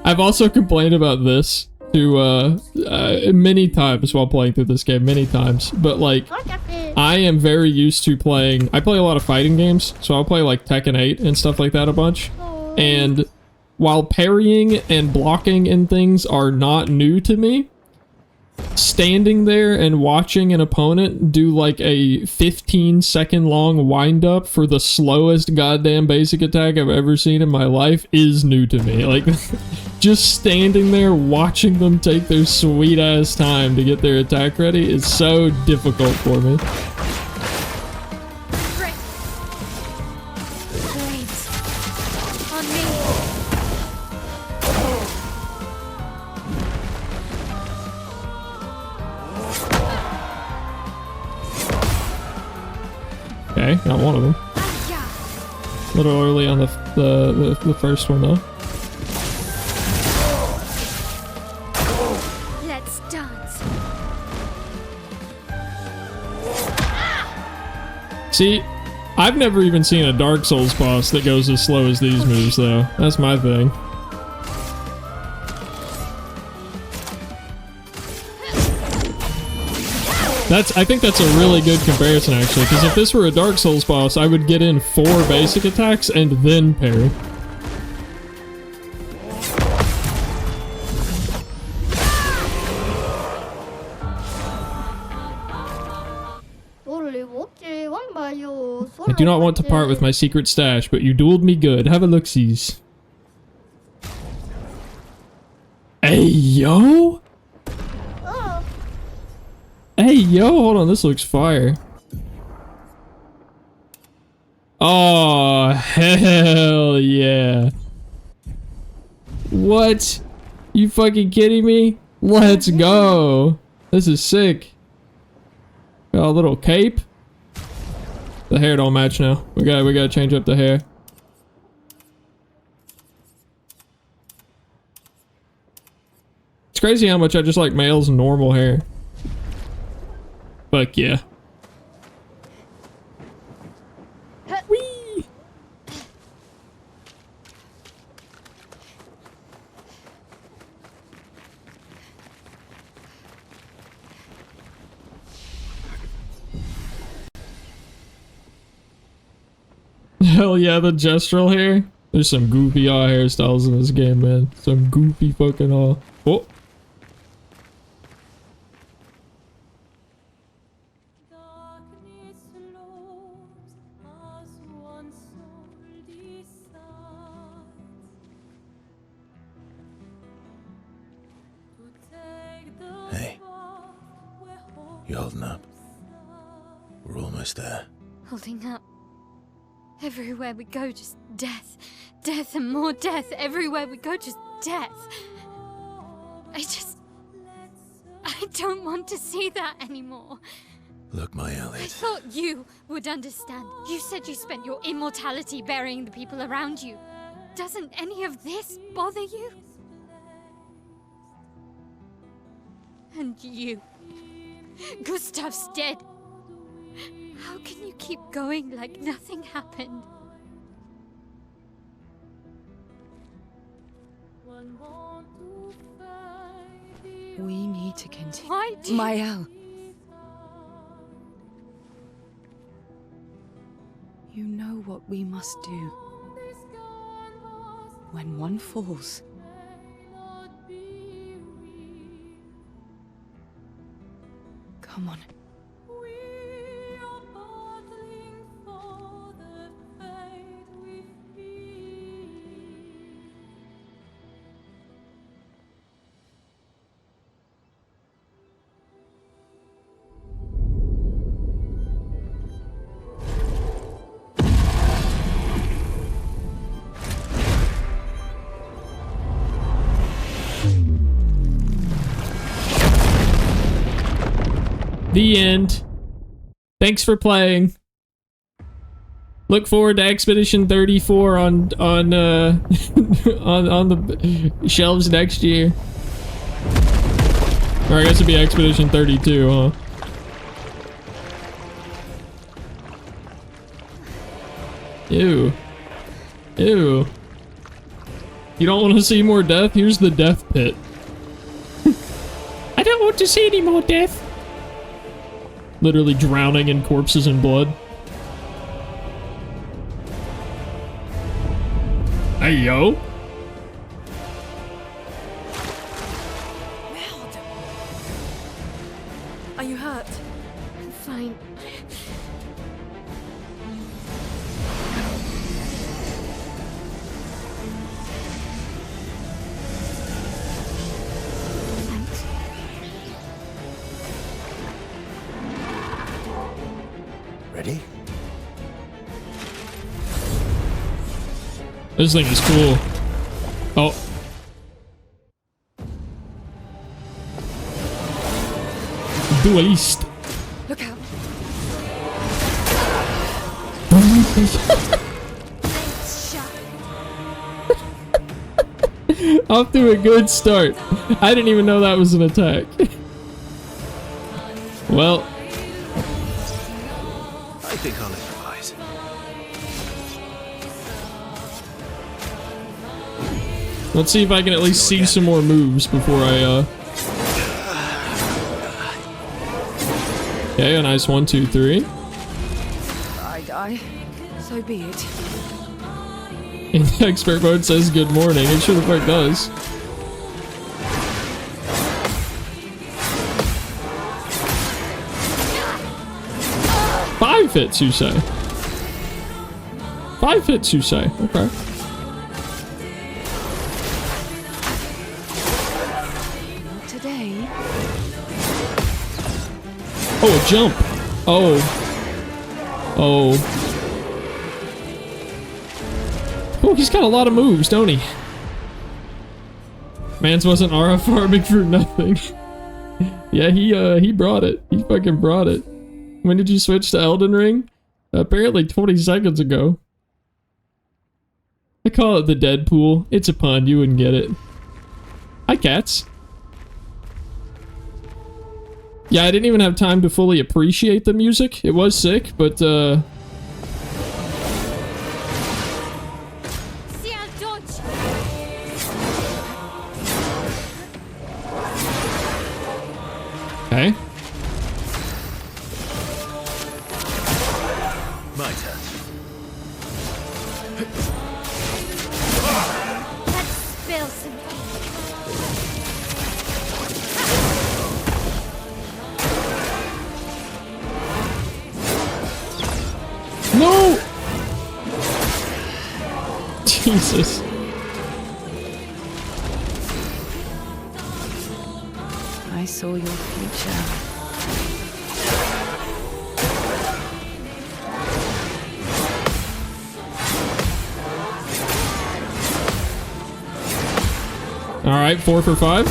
Speaker 1: I've also complained about this to, many times while playing through this game. Many times. But, like, I am very used to playing... I play a lot of fighting games, so I'll play, like, Tekken 8 and stuff like that a bunch. And while parrying and blocking and things are not new to me, standing there and watching an opponent do like a 15-second long wind-up for the slowest goddamn basic attack I've ever seen in my life is new to me. Like, just standing there watching them take their sweet-ass time to get their attack ready is so difficult for me.
Speaker 5: Blades. On me.
Speaker 1: Okay, got one of them. A little early on the first one though.
Speaker 5: Let's dance.
Speaker 1: See, I've never even seen a Dark Souls boss that goes as slow as these moves though. That's my thing. I think that's a really good comparison actually, because if this were a Dark Souls boss, I would get in 4 basic attacks and then parry. I do not want to part with my secret stash, but you dueled me good. Have a look-sees. Hey, yo! Hey, yo, hold on, this looks fire. Oh, hell yeah. What? You fucking kidding me? Let's go. This is sick. Got a little cape. The hair don't match now. We gotta change up the hair. It's crazy how much I just like male's normal hair. Fuck yeah. Whee! Hell yeah, the gestural hair. There's some goofy hairstyles in this game, man. Some goofy fucking Oh.
Speaker 3: Hey. You holding up? We're almost there.
Speaker 5: Holding up. Everywhere we go, just death. Death and more death. Everywhere we go, just death. I don't want to see that anymore.
Speaker 3: Look, my
Speaker 5: I
Speaker 3: Elliot.
Speaker 5: thought you would understand. You said you spent your immortality burying the people around you. Doesn't any of this bother you? And you. Gustav's dead. How can you keep going like nothing happened?
Speaker 4: We need to continue.
Speaker 5: Why do you...
Speaker 4: Mael. You know what we must do. When one falls, come on.
Speaker 1: The end. Thanks for playing. Look forward to Expedition 34 on on the shelves next year. Or I guess it'd be Expedition 32, huh? Ew. Ew. You don't want to see more death? Here's the death pit. I don't want to see any more death. Literally drowning in corpses and blood. Hey, yo.
Speaker 6: Are you hurt?
Speaker 5: I'm fine. Thanks.
Speaker 3: Ready?
Speaker 1: This thing is cool. Oh. Duelist.
Speaker 4: Look out.
Speaker 1: Off to a good start. I didn't even know that was an attack. Well.
Speaker 3: I think I'll improvise.
Speaker 1: Let's see if I can at least see some more moves before I, Okay, a nice 1, 2, 3.
Speaker 4: I die. So be it.
Speaker 1: In expert mode says good morning. It sure the fuck does. Five hits, you say? 5 hits, you say? Okay.
Speaker 4: Not today.
Speaker 1: Oh, a jump. Oh. Oh. Oh, he's got a lot of moves, don't he? Mans wasn't Aura farming for nothing. Yeah, he brought it. He fucking brought it. When did you switch to Elden Ring? Apparently 20 seconds ago. I call it the Deadpool. It's a pun, you wouldn't get it. Hi, cats. Yeah, I didn't even have time to fully appreciate the music. It was sick, but,
Speaker 5: See, I'll dodge.
Speaker 1: okay.
Speaker 3: My turn.
Speaker 5: Let's spill some ink.
Speaker 1: No! Jesus.
Speaker 6: I saw your future.
Speaker 1: All right, 4 for 5.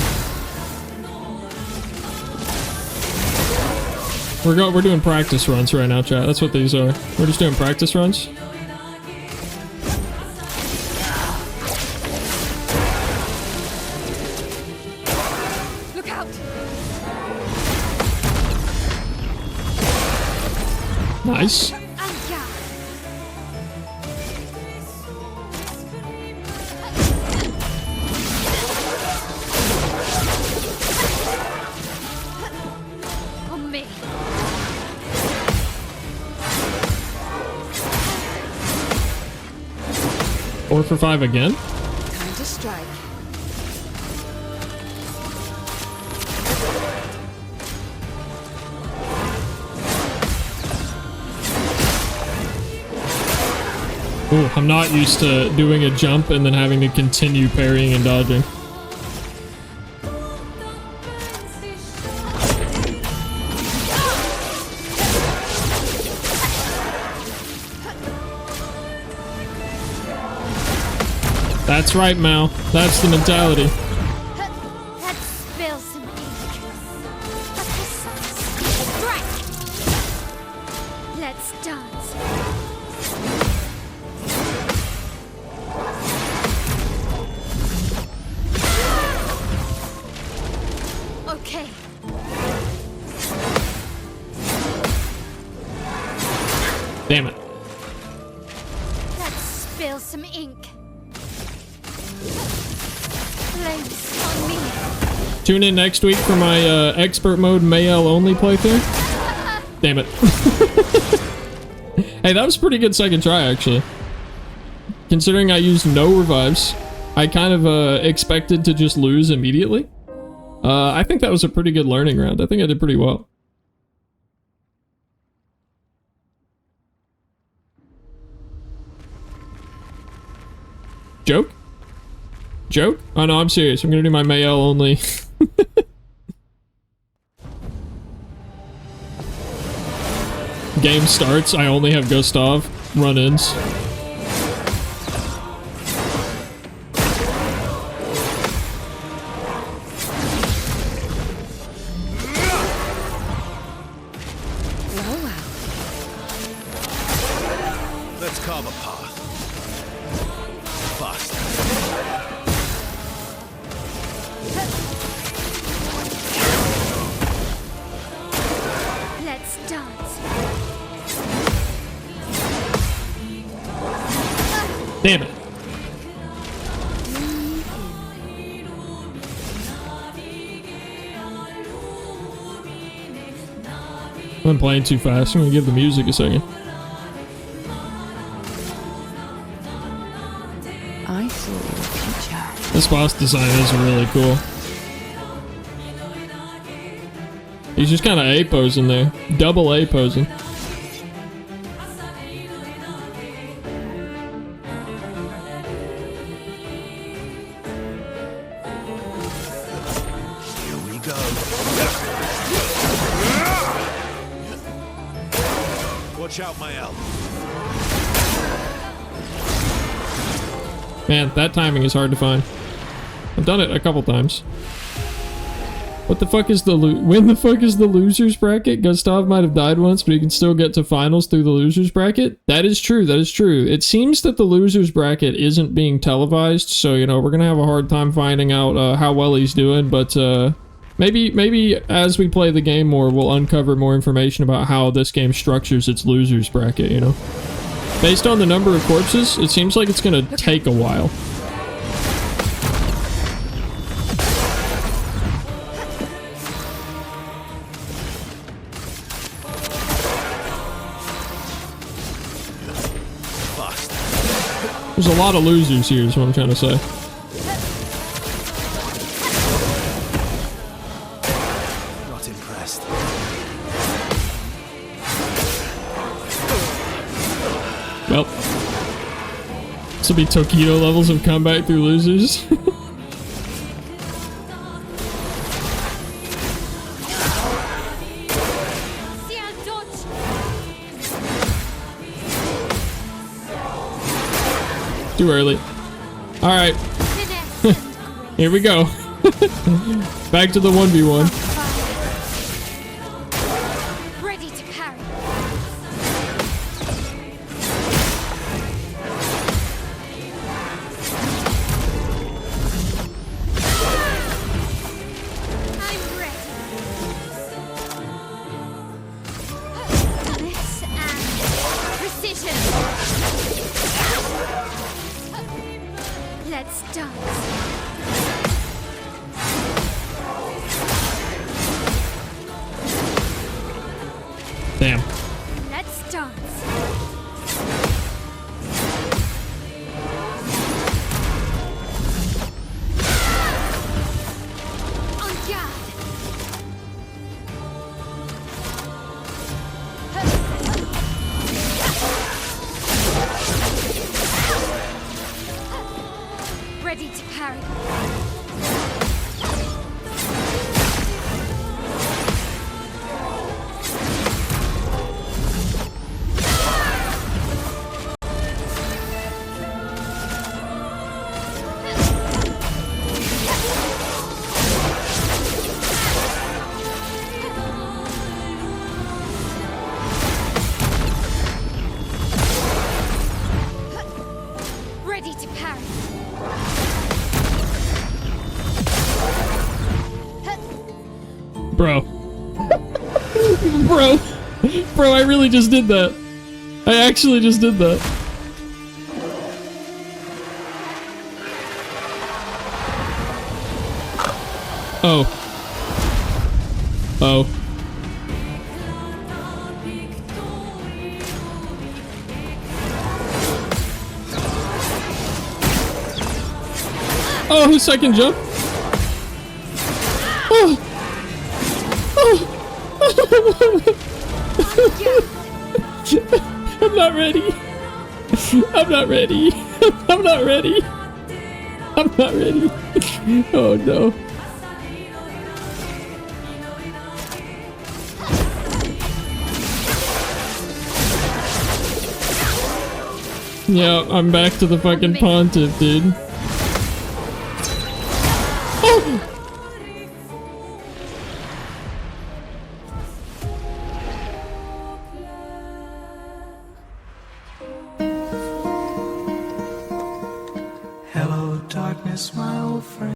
Speaker 1: We're doing practice runs right now, chat. That's what these are. We're just doing practice runs.
Speaker 4: Look out!
Speaker 1: Nice.
Speaker 5: Anya. On me.
Speaker 1: 4 for 5 again.
Speaker 4: Time to strike.
Speaker 1: Ooh, I'm not used to doing a jump and then having to continue parrying and dodging. That's right, Mal. That's the mentality.
Speaker 5: Let's spill some ink. Strike. Let's dance. Okay.
Speaker 1: Damn it.
Speaker 5: Let's spill some ink. Flames on me.
Speaker 1: Tune in next week for my expert mode Mayel only playthrough. Damn it. Hey, that was a pretty good second try, actually. Considering I used no revives, I kind of expected to just lose immediately. I think that was a pretty good learning round. I think I did pretty well. Joke? Joke? Oh no, I'm serious. I'm gonna do my Mayel only. Game starts, I only have Gustav run-ins.
Speaker 4: Well, well.
Speaker 3: Let's carve a path. Faster.
Speaker 5: Let's dance.
Speaker 1: Damn it. I'm playing too fast. I'm gonna give the music a second.
Speaker 6: I saw your future.
Speaker 1: This boss design is really cool. He's just kind of A-posing there. Double A-posing.
Speaker 3: Here we go. Watch out, Mayel.
Speaker 1: Man, that timing is hard to find. I've done it a couple times. What the fuck is when the fuck is the losers bracket? Gustav might have died once, but he can still get to finals through the losers bracket. That is true. That is true. It seems that the losers bracket isn't being televised, so you know we're gonna have a hard time finding out how well he's doing. But maybe as we play the game more, we'll uncover more information about how this game structures its losers bracket. You know, based on the number of corpses, it seems like it's gonna take a while. There's a lot of losers here, is what I'm trying to say.
Speaker 3: Not impressed.
Speaker 1: Well, this will be Tokido levels of comeback through losers. Too early. Alright. Here we go. Back to the 1v1.
Speaker 5: Ready to parry. I'm ready. This and precision. Let's dance.
Speaker 1: Damn.
Speaker 5: Let's dance. On guard. Ready to parry. Ready to parry.
Speaker 1: Bro. Bro, I really just did that. I actually just did that. Oh. Oh. Oh, second jump. Oh. I'm not ready. I'm not ready. I'm not ready. I'm not ready. Oh no. Yeah, I'm back to the fucking pontiff, dude. Oh!
Speaker 9: Hello, darkness, my old friend.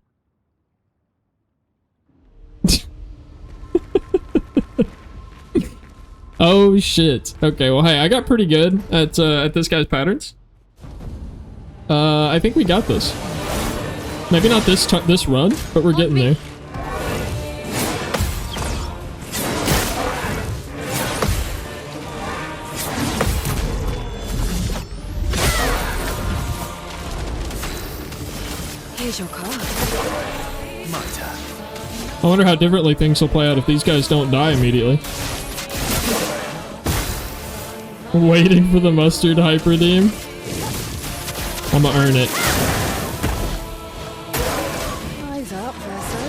Speaker 1: Oh shit. Okay, well hey, I got pretty good at this guy's patterns. I think we got this. Maybe not this run, but we're getting there.
Speaker 6: Here's your card.
Speaker 3: My turn.
Speaker 1: I wonder how differently things will play out if these guys don't die immediately. Waiting for the mustard hyper theme. I'ma earn it.
Speaker 6: Eyes up, Verso.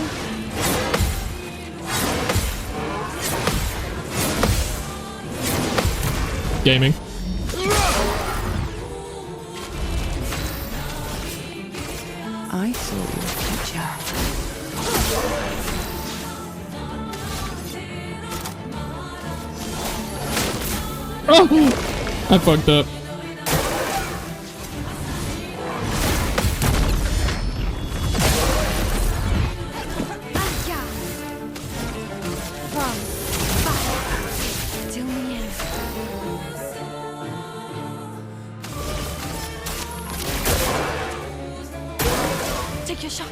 Speaker 1: Gaming.
Speaker 6: I saw your future.
Speaker 1: Oh! I fucked up.
Speaker 5: Take your shot.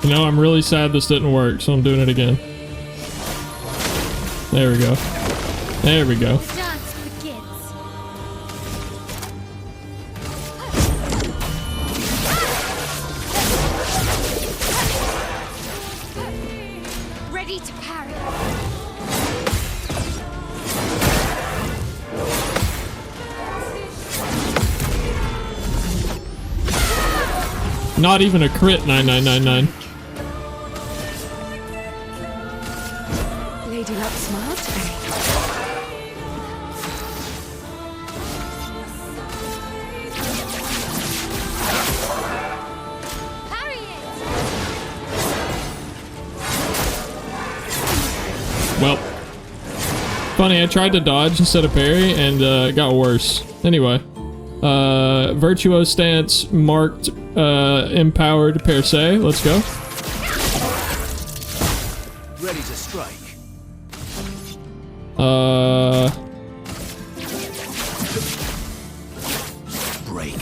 Speaker 1: You know, I'm really sad this didn't work, so I'm doing it again. There we go. There we go.
Speaker 5: Dance begins. Ready to parry.
Speaker 1: Not even a crit 9999.
Speaker 4: Lady Luck smiled today.
Speaker 5: Parry it.
Speaker 1: Well, funny, I tried to dodge instead of parry, and it got worse. Anyway, Virtuo stance marked empowered per se. Let's go.
Speaker 3: Ready to strike. Break.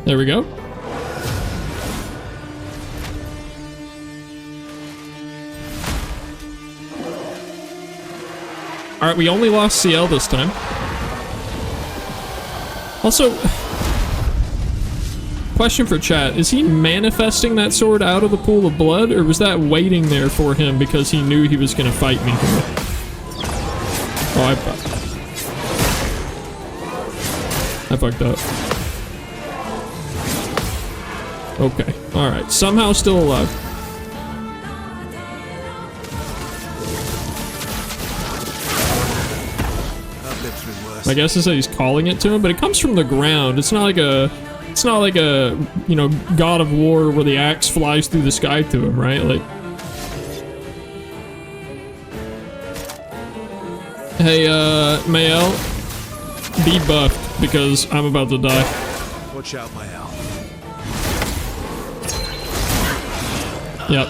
Speaker 1: There we go. Alright, we only lost CL this time. Also, question for chat, is he manifesting that sword out of the pool of blood, or was that waiting there for him because he knew he was gonna fight me here? Oh, I fucked up. Okay, alright, somehow still alive. I guess it's that he's calling it to him, but it comes from the ground. It's not like a, you know, God of War where the axe flies through the sky to him, right? Like, hey, Mael, be buffed because I'm about to die.
Speaker 3: Watch out, Mael.
Speaker 1: Yep.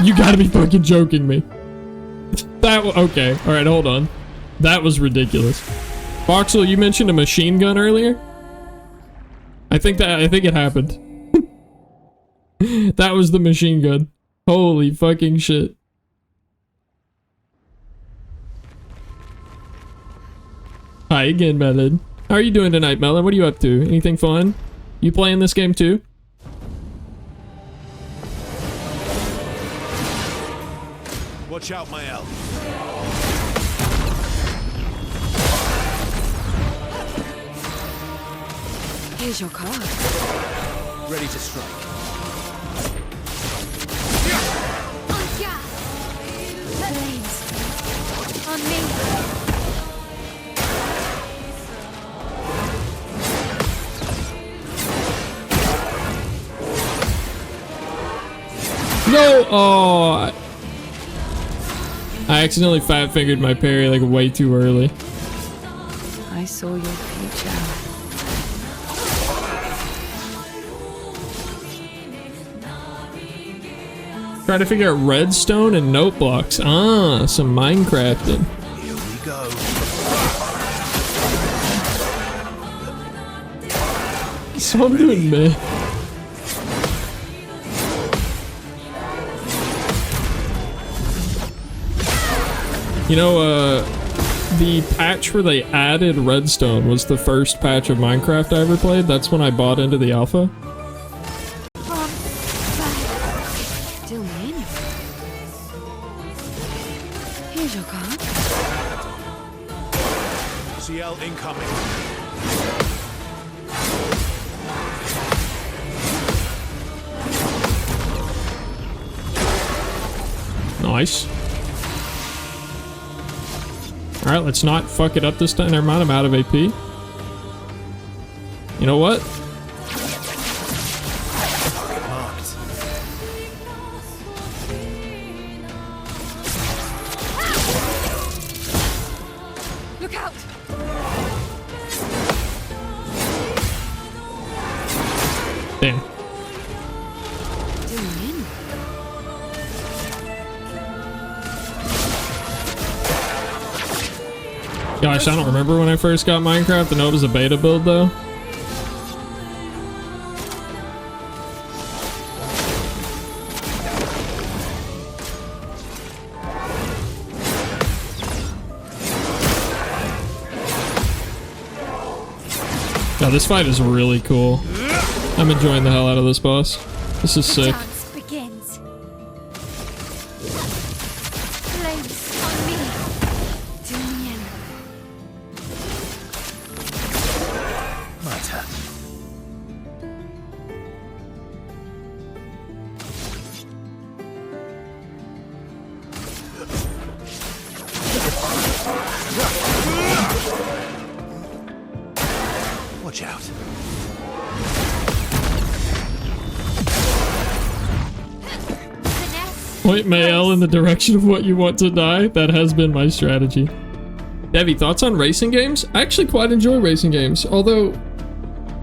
Speaker 1: You gotta be fucking joking me. Okay, alright, hold on. That was ridiculous. Voxel, you mentioned a machine gun earlier? I think it happened. That was the machine gun. Holy fucking shit. Hi again, Melon. How are you doing tonight, Melon? What are you up to? Anything fun? You playing this game too?
Speaker 3: Watch out, Mael.
Speaker 4: Here's your card.
Speaker 3: Ready to strike.
Speaker 5: Flames. On me.
Speaker 1: No! Oh! I accidentally fat-fingered my parry like way too early.
Speaker 4: I saw your future.
Speaker 1: Trying to figure out redstone and note blocks. Ah, some Minecrafting.
Speaker 3: Here we go.
Speaker 1: So I'm doing meh. You know, the patch where they added redstone was the first patch of Minecraft I ever played. That's when I bought into the alpha.
Speaker 4: Still me anyway. Here's your card.
Speaker 3: CL incoming.
Speaker 1: Nice. Alright, let's not fuck it up this time. Never mind, I'm out of AP. You know what?
Speaker 3: Marked.
Speaker 4: Look out!
Speaker 1: Damn. Gosh, I don't remember when I first got Minecraft. I know it was a beta build though. Yeah, this fight is really cool. I'm enjoying the hell out of this boss. This is sick.
Speaker 5: Dance begins. Flames on me. Dominion.
Speaker 3: My turn. Watch out.
Speaker 5: Finesse.
Speaker 1: Point Mayel in the direction of what you want to die. That has been my strategy. Devi, thoughts on racing games? I actually quite enjoy racing games, although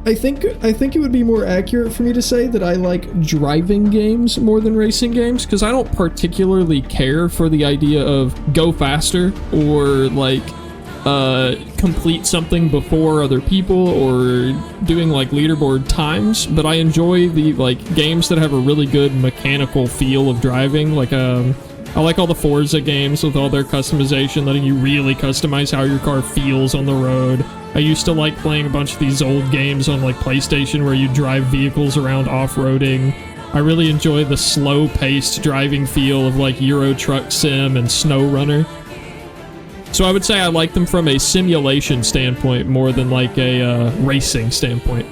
Speaker 1: I think it would be more accurate for me to say that I like driving games more than racing games, because I don't particularly care for the idea of go faster or like complete something before other people or doing like leaderboard times, but I enjoy the like games that have a really good mechanical feel of driving. Like I like all the Forza games with all their customization, letting you really customize how your car feels on the road. I used to like playing a bunch of these old games on like PlayStation where you drive vehicles around off-roading. I really enjoy the slow-paced driving feel of like Euro Truck Sim and SnowRunner. So I would say I like them from a simulation standpoint more than like a racing standpoint.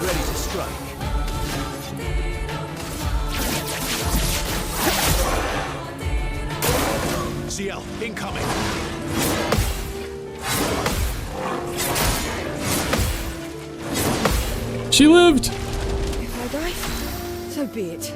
Speaker 3: Ready to strike. CL incoming.
Speaker 1: She lived!
Speaker 4: If I die, so be it.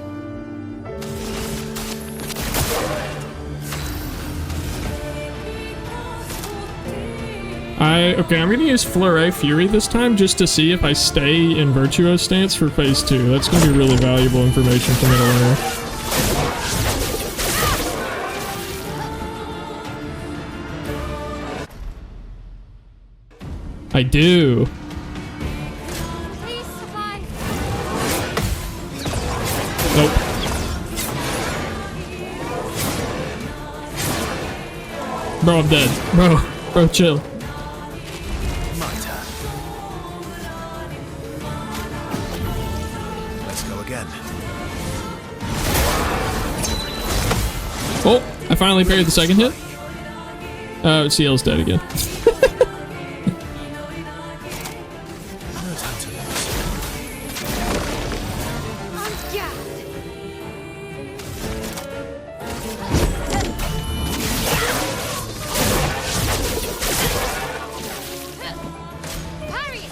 Speaker 1: Okay, I'm gonna use Fleuret Fury this time just to see if I stay in Virtuoso stance for phase 2. That's gonna be really valuable information for me to learn. I do.
Speaker 5: Please survive.
Speaker 1: Nope. Bro, I'm dead. Bro, chill.
Speaker 3: My turn. Let's go again.
Speaker 1: Oh, I finally parried the second hit. CL's dead again.
Speaker 3: No time to lose.
Speaker 5: On gas. Parry it.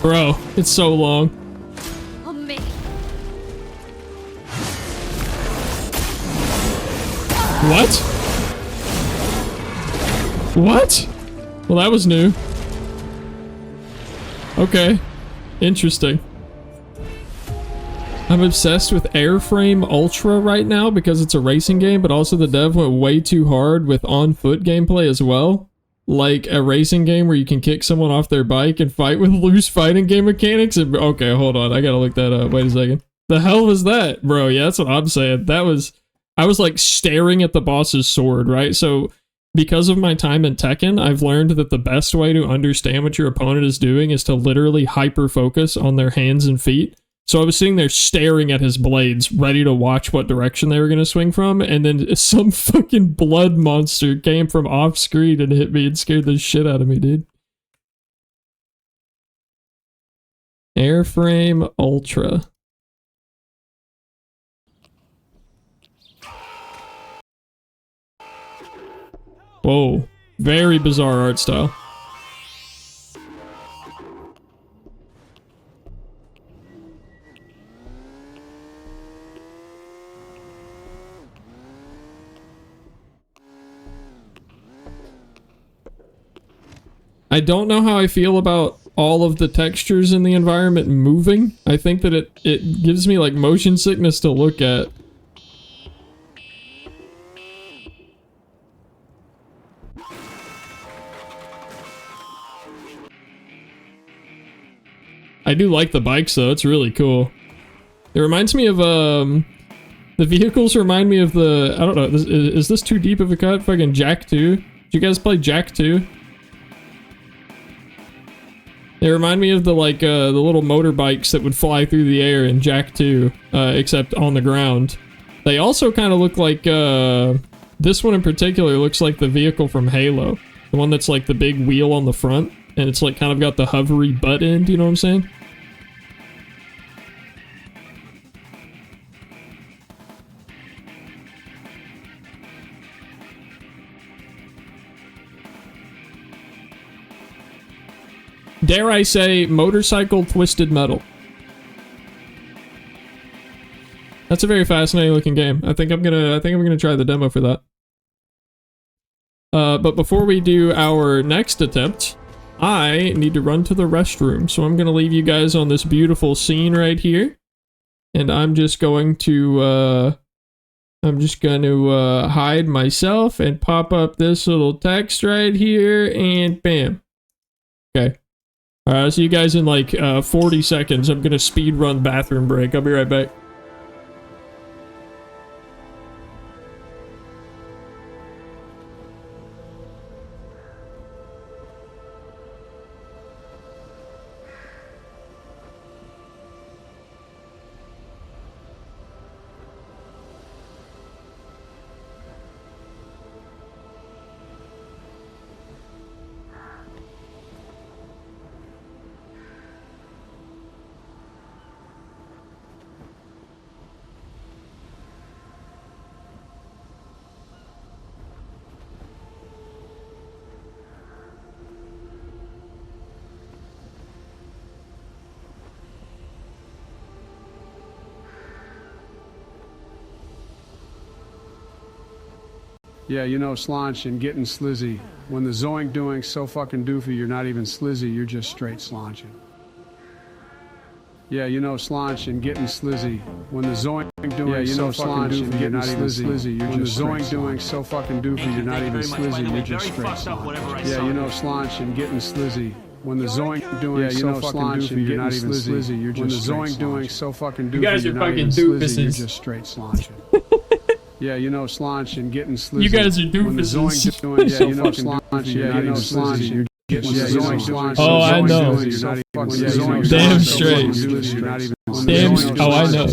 Speaker 1: Bro, it's so long.
Speaker 5: On me.
Speaker 1: What? What? Well, that was new. Okay. Interesting. I'm obsessed with Airframe Ultra right now because it's a racing game, but also the dev went way too hard with on-foot gameplay as well. Like a racing game where you can kick someone off their bike and fight with loose fighting game mechanics. Okay, hold on. I gotta look that up. Wait a second. The hell was that, bro? Yeah, that's what I'm saying. I was like staring at the boss's sword, right? So because of my time in Tekken, I've learned that the best way to understand what your opponent is doing is to literally hyper focus on their hands and feet. So I was sitting there staring at his blades, ready to watch what direction they were going to swing from, and then some fucking blood monster came from off screen and hit me and scared the shit out of me, dude. Airframe Ultra. Whoa, very bizarre art style. I don't know how I feel about all of the textures in the environment moving. I think that it gives me like motion sickness to look at. I do like the bikes though, it's really cool. It reminds me of, the vehicles remind me of the, I don't know, is this too deep of a cut? Fucking Jak 2? Did you guys play Jak 2? They remind me of the, like, the little motorbikes that would fly through the air in Jak 2, except on the ground. They also kind of look like, this one in particular looks like the vehicle from Halo. The one that's like the big wheel on the front. And it's like kind of got the hovery butt end, you know what I'm saying? Dare I say, motorcycle twisted metal. That's a very fascinating looking game. I think I'm gonna try the demo for that. But before we do our next attempt, I need to run to the restroom, so I'm gonna leave you guys on this beautiful scene right here, and I'm just going to hide myself and pop up this little text right here, and bam. Okay. Alright, I'll see you guys in like 40 seconds. I'm gonna speed run bathroom break. I'll be right back.
Speaker 10: Yeah, you know, Slanch and getting slizzy. When the zoink doing so fucking doofy, you're not even slizzy, you're just straight slanching. Yeah, you know, Slanch and getting slizzy. When the zoink doing so fucking doofy, you're not even slizzy, you're just straight. When the zoink doing so fucking doofy, you're not even slizzy, you're just straight slanch. Yeah, you know, Slanch and getting slizzy. When the zoink doing so fucking doofy, you're not even slizzy, you're just straight. When the zoink doing so fucking doofy, you're not even slizzy, you're just straight slanching. Yeah, you know, Slanch and getting slizzy.
Speaker 1: You guys are doofuses.
Speaker 10: Yeah, you know, Slanch, yeah, you know, Slanch, you're getting slizzy.
Speaker 1: Oh, I know. Damn straight. Damn, oh, I know.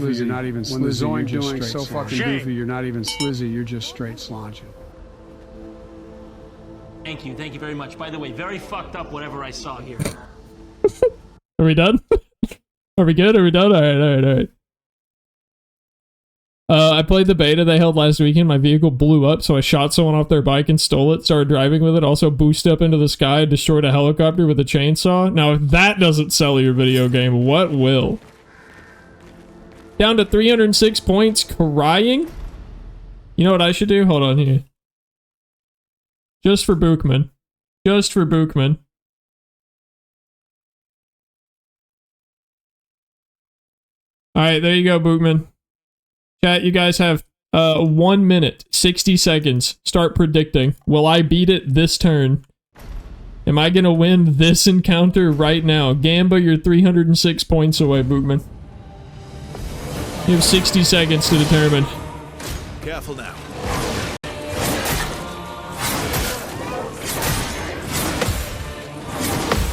Speaker 10: You're not even slizzy. When the zoink doing so fucking doofy, you're not even slizzy, you're just straight slanching.
Speaker 11: Thank you very much. By the way, very fucked up whatever I saw here.
Speaker 1: Are we done? Are we good? Are we done? Alright. I played the beta they held last weekend. My vehicle blew up, so I shot someone off their bike and stole it, started driving with it, also boosted up into the sky, destroyed a helicopter with a chainsaw. Now, if that doesn't sell your video game, what will? Down to 306 points, crying? You know what I should do? Hold on here. Just for Bookman. Just for Bookman. Alright, there you go, Bookman. Chat, you guys have 1 minute, 60 seconds. Start predicting. Will I beat it this turn? Am I gonna win this encounter right now? Gamba, you're 306 points away, Bookman. You have 60 seconds to determine.
Speaker 3: Careful now.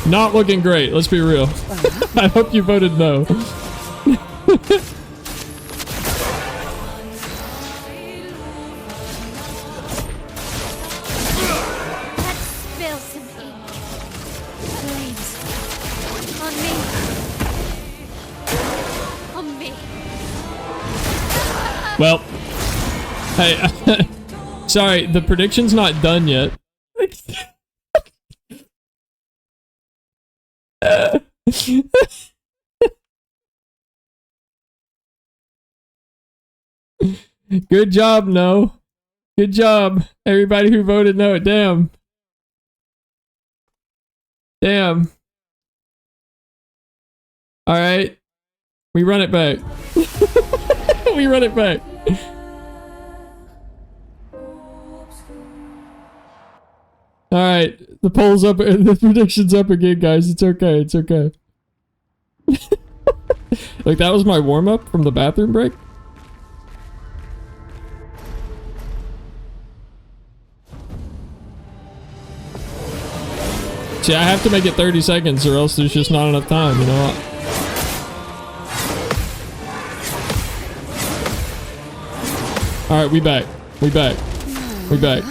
Speaker 1: Not looking great, let's be real. I hope you voted no.
Speaker 5: Let's spill some ink. Flames. On me. On me.
Speaker 1: Well, hey, sorry, the prediction's not done yet. Good job, no. Good job, everybody who voted no. Damn. Damn. All right, we run it back. We run it back. All right, the poll's up, the prediction's up again, guys. It's okay, it's okay. Like, that was my warm-up from the bathroom break? See, I have to make it 30 seconds or else there's just not enough time, you know what? Alright, we back. We back. We back.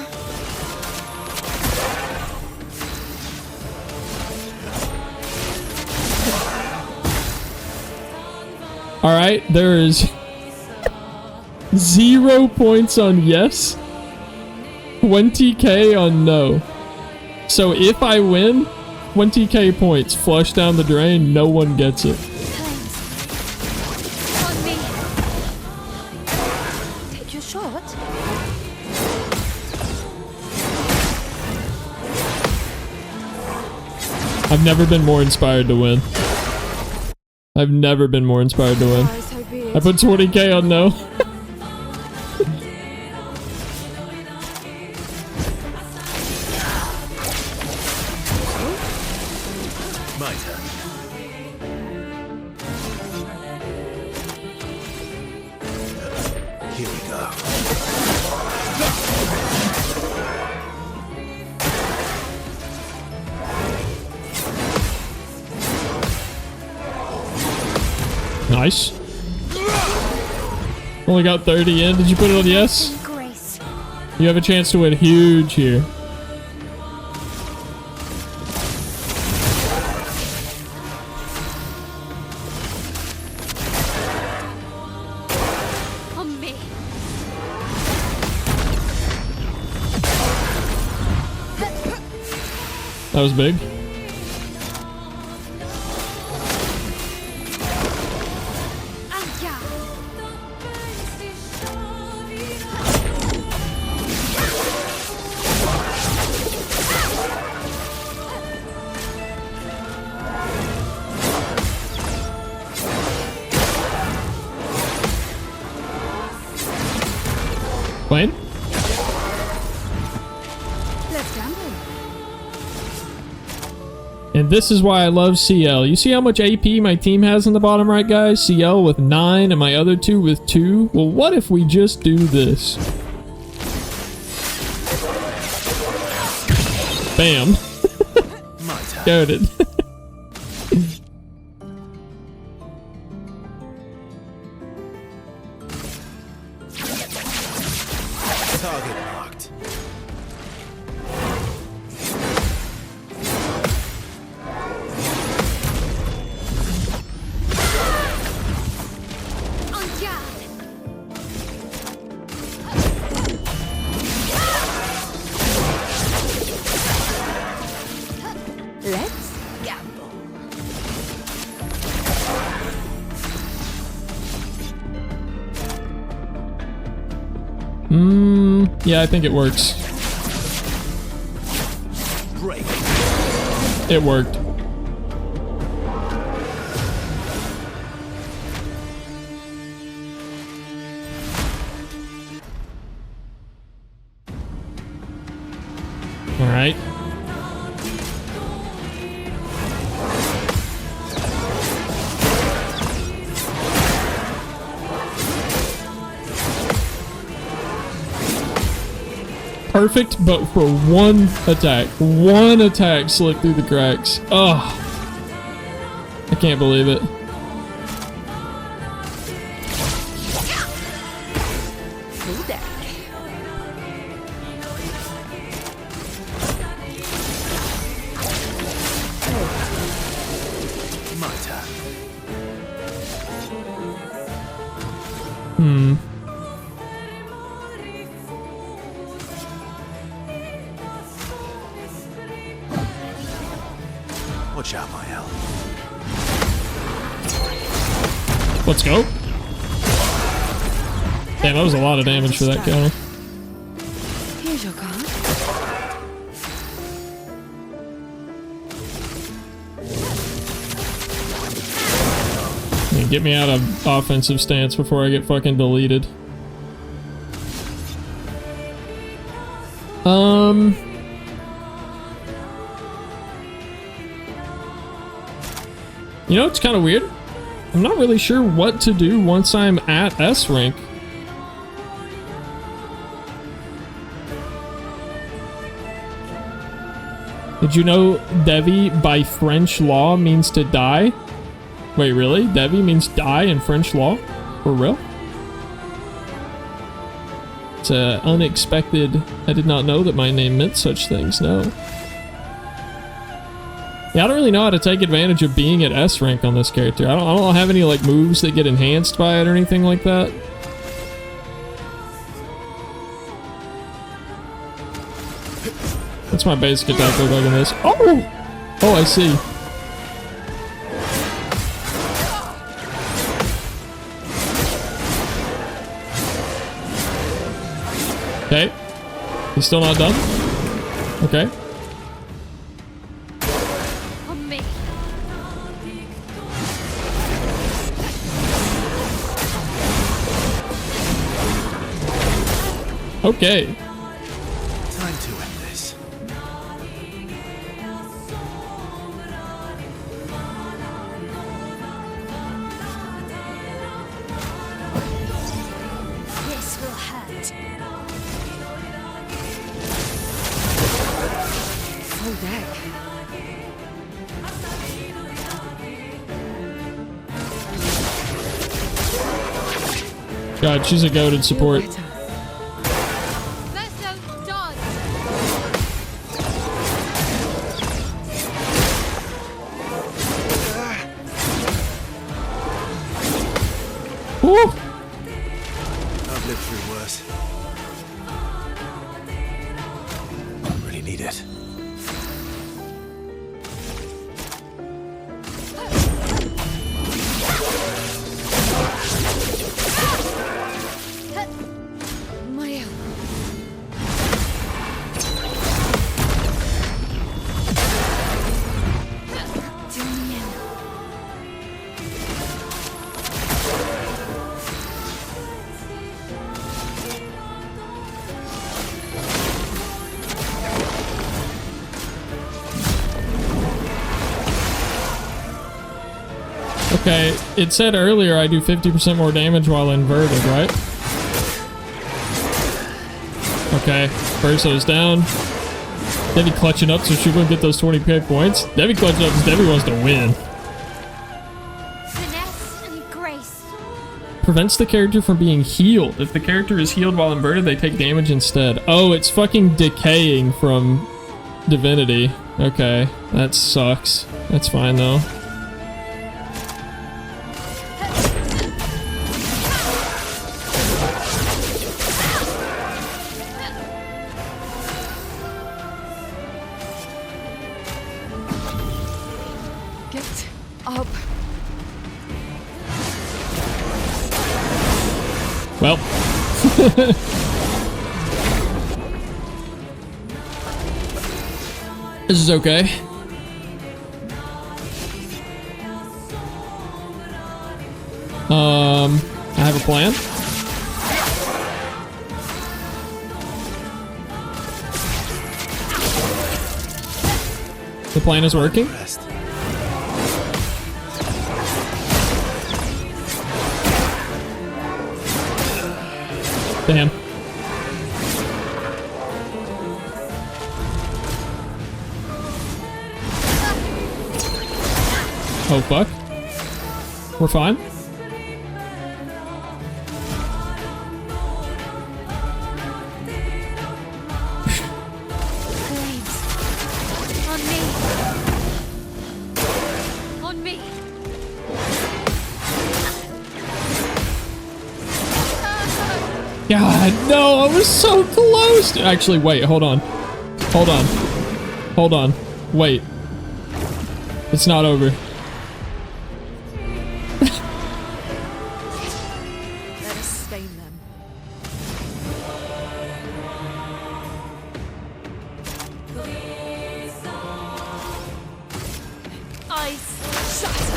Speaker 1: Alright, there is 0 points on yes, 20k on no. So if I win, 20k points flush down the drain, no one gets it.
Speaker 5: On me.
Speaker 4: Take your shot.
Speaker 1: I've never been more inspired to win. I've never been more inspired to win. I put 20k on no.
Speaker 3: My turn. Here we go.
Speaker 1: Nice. Only got 30 in. Did you put it on yes?
Speaker 5: Grace.
Speaker 1: You have a chance to win huge here.
Speaker 5: On me.
Speaker 1: That was big. Plane?
Speaker 4: Let's gamble.
Speaker 1: And this is why I love CL. You see how much AP my team has in the bottom right, guys? CL with 9 and my other two with 2. Well, what if we just do this? Bam. Goated.
Speaker 3: Target marked.
Speaker 5: On guard.
Speaker 4: Let's gamble.
Speaker 1: Yeah, I think it works.
Speaker 3: Break.
Speaker 1: It worked. All right. perfect, but for one attack. One attack slipped through the cracks. Ugh. I can't believe it.
Speaker 3: Watch out, Mael.
Speaker 1: Let's go. Damn, that was a lot of damage for that counter.
Speaker 4: Here's your card.
Speaker 1: Get me out of offensive stance before I get fucking deleted. You know, it's kind of weird. I'm not really sure what to do once I'm at S rank. Did you know Devi by French law means to die? Wait, really? Devi means die in French law? For real? It's unexpected. I did not know that my name meant such things, no. Yeah, I don't really know how to take advantage of being at S rank on this character. I don't have any like moves that get enhanced by it or anything like that. What's my basic attack look like in this? Oh! Oh, I see. Okay. He's still not done? Okay.
Speaker 5: On me.
Speaker 1: Okay.
Speaker 3: Time to end this.
Speaker 5: This will hurt.
Speaker 4: Full deck.
Speaker 1: God, she's a goated support.
Speaker 5: Verso, dodge.
Speaker 1: Woo!
Speaker 3: I've lived through worse. I really need it.
Speaker 5: Mael.
Speaker 1: Okay, it said earlier I do 50% more damage while inverted, right? Okay, Verso's down. Devi clutching up so she wouldn't get those 20k points. Devi clutching up because Devi wants to win.
Speaker 5: Finesse and grace.
Speaker 1: Prevents the character from being healed. If the character is healed while inverted, they take damage instead. Oh, it's fucking decaying from divinity. Okay, that sucks. That's fine though.
Speaker 4: Get up.
Speaker 1: Well. This is okay. I have a plan. The plan is working. Damn. Oh, fuck. We're fine.
Speaker 5: On me.
Speaker 1: God, no, I was so close. Actually, wait, hold on. Hold on. Hold on. Wait. It's not over.
Speaker 6: Let us stain them. Ice shatter.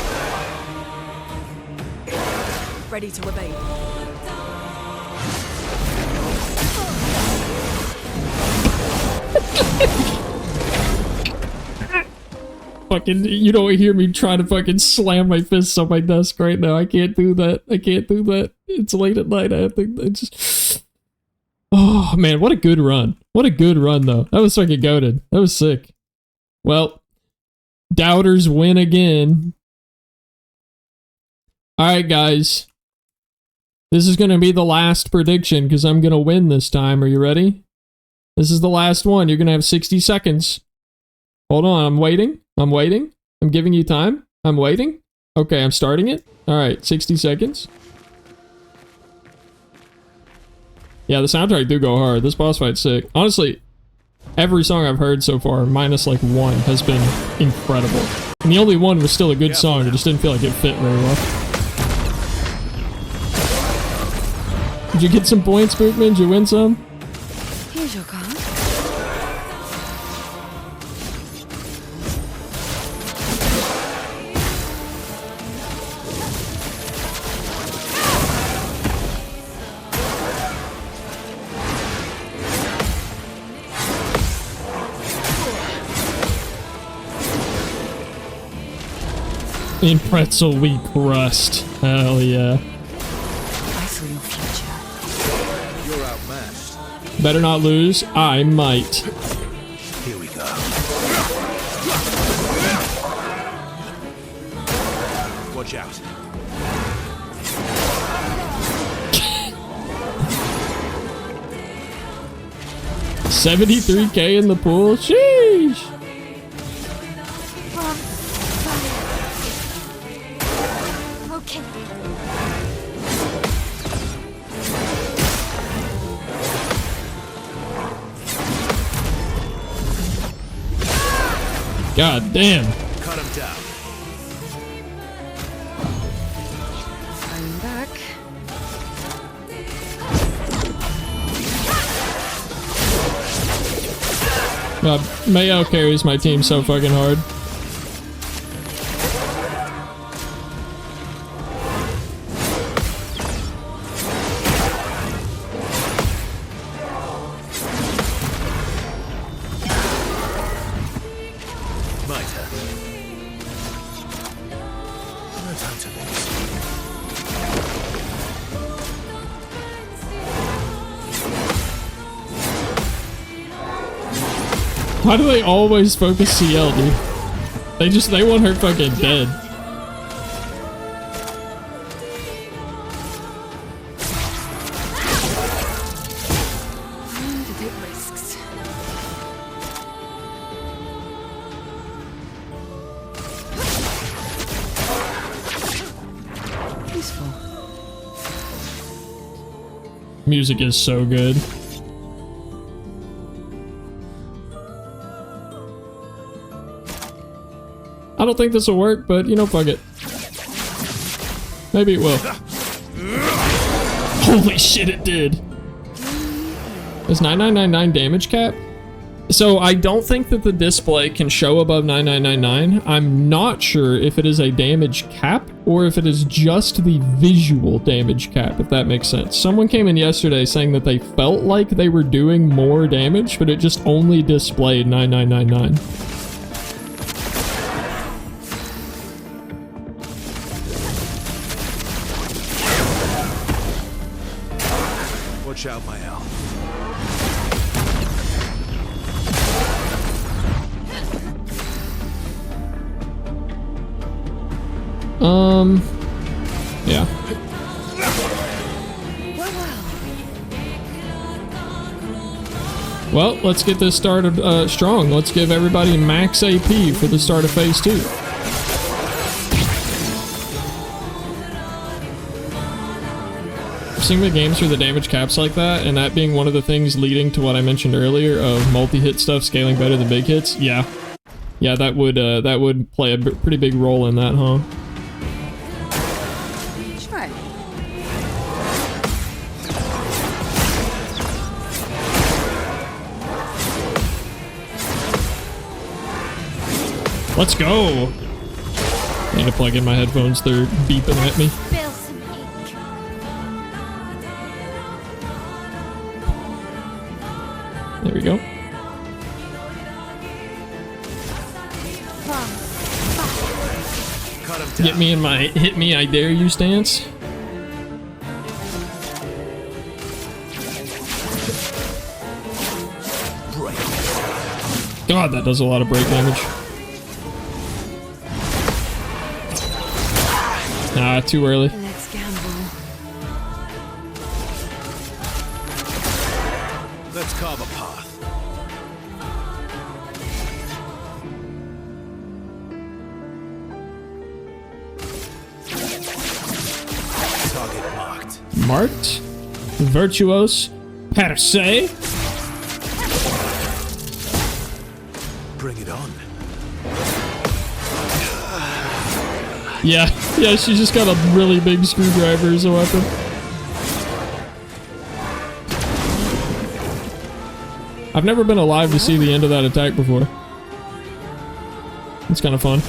Speaker 6: Ready to obey.
Speaker 1: Fucking, you don't hear me trying to fucking slam my fists on my desk right now. I can't do that. I can't do that. It's late at night. I have to, I just... Oh, man, what a good run. What a good run, though. That was fucking goated. That was sick. Well, doubters win again. Alright, guys. This is going to be the last prediction, because I'm going to win this time. Are you ready? This is the last one. You're going to have 60 seconds. Hold on, I'm waiting. I'm waiting. I'm giving you time. I'm waiting. Okay, I'm starting it. Alright, 60 seconds. Yeah, the soundtrack do go hard. This boss fight's sick. Honestly, every song I've heard so far, minus like one, has been incredible. And the only one was still a good song. It just didn't feel like it fit very well. Did you get some points, Bookman? Did you win some?
Speaker 4: Here's your card.
Speaker 1: In pretzel we crust. Hell yeah.
Speaker 7: I saw your future.
Speaker 3: You're outmatched.
Speaker 1: Better not lose. I might.
Speaker 3: Here we go. Watch out.
Speaker 1: $73K in the pool? Sheesh!
Speaker 5: Okay.
Speaker 1: God damn.
Speaker 3: Cut him down.
Speaker 4: I'm back.
Speaker 1: Mayo carries my team so fucking hard.
Speaker 3: My turn. No time to lose.
Speaker 1: Why do they always focus CL, dude? They want her fucking dead.
Speaker 6: Wounded at risks.
Speaker 4: Peaceful.
Speaker 1: Music is so good. I don't think this will work, but you know, fuck it. Maybe it will. Holy shit, it did. Is 9999 damage cap? So I don't think that the display can show above 9999. I'm not sure if it is a damage cap or if it is just the visual damage cap, if that makes sense. Someone came in yesterday saying that they felt like they were doing more damage, but it just only displayed 9999.
Speaker 3: Watch out, my Al.
Speaker 1: Yeah. Well, let's get this started strong. Let's give everybody max AP for the start of phase 2. Seeing the games for the damage caps like that, and that being one of the things leading to what I mentioned earlier of multi-hit stuff scaling better than big hits, yeah. Yeah, that would play a pretty big role in that, huh?
Speaker 4: Sure.
Speaker 1: Let's go! I need to plug in my headphones, they're beeping at me.
Speaker 5: Spill some ink.
Speaker 1: There we go.
Speaker 3: Cut him down.
Speaker 1: Get me in my hit me, I dare you stance. God, that does a lot of break damage. Ah, too early.
Speaker 6: Let's gamble.
Speaker 3: Let's carve a path. Target marked.
Speaker 1: Marked. Virtuos. Per se.
Speaker 3: Bring it on.
Speaker 1: Yeah, she's just got a really big screwdriver as a weapon. I've never been alive to see the end of that attack before. It's kind of fun.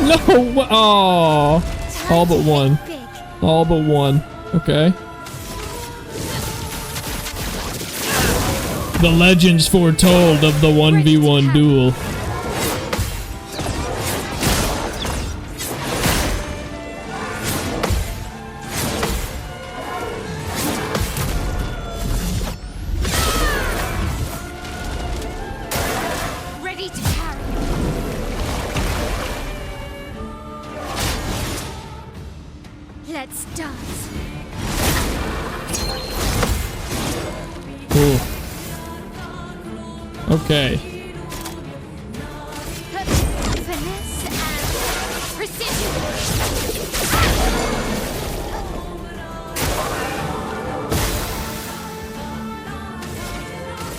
Speaker 1: No! Oh, all but one. All but one. Okay. The legends foretold of the 1v1 duel.
Speaker 5: Ready to carry. Let's dance.
Speaker 1: Cool. Okay.
Speaker 5: Finesse and precision.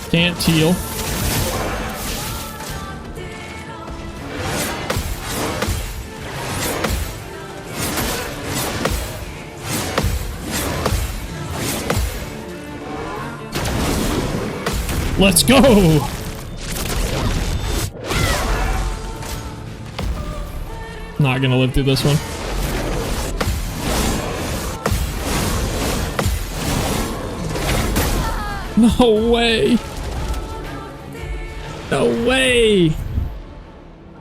Speaker 1: Can't heal. Let's go! Not gonna live through this one. No way! No way!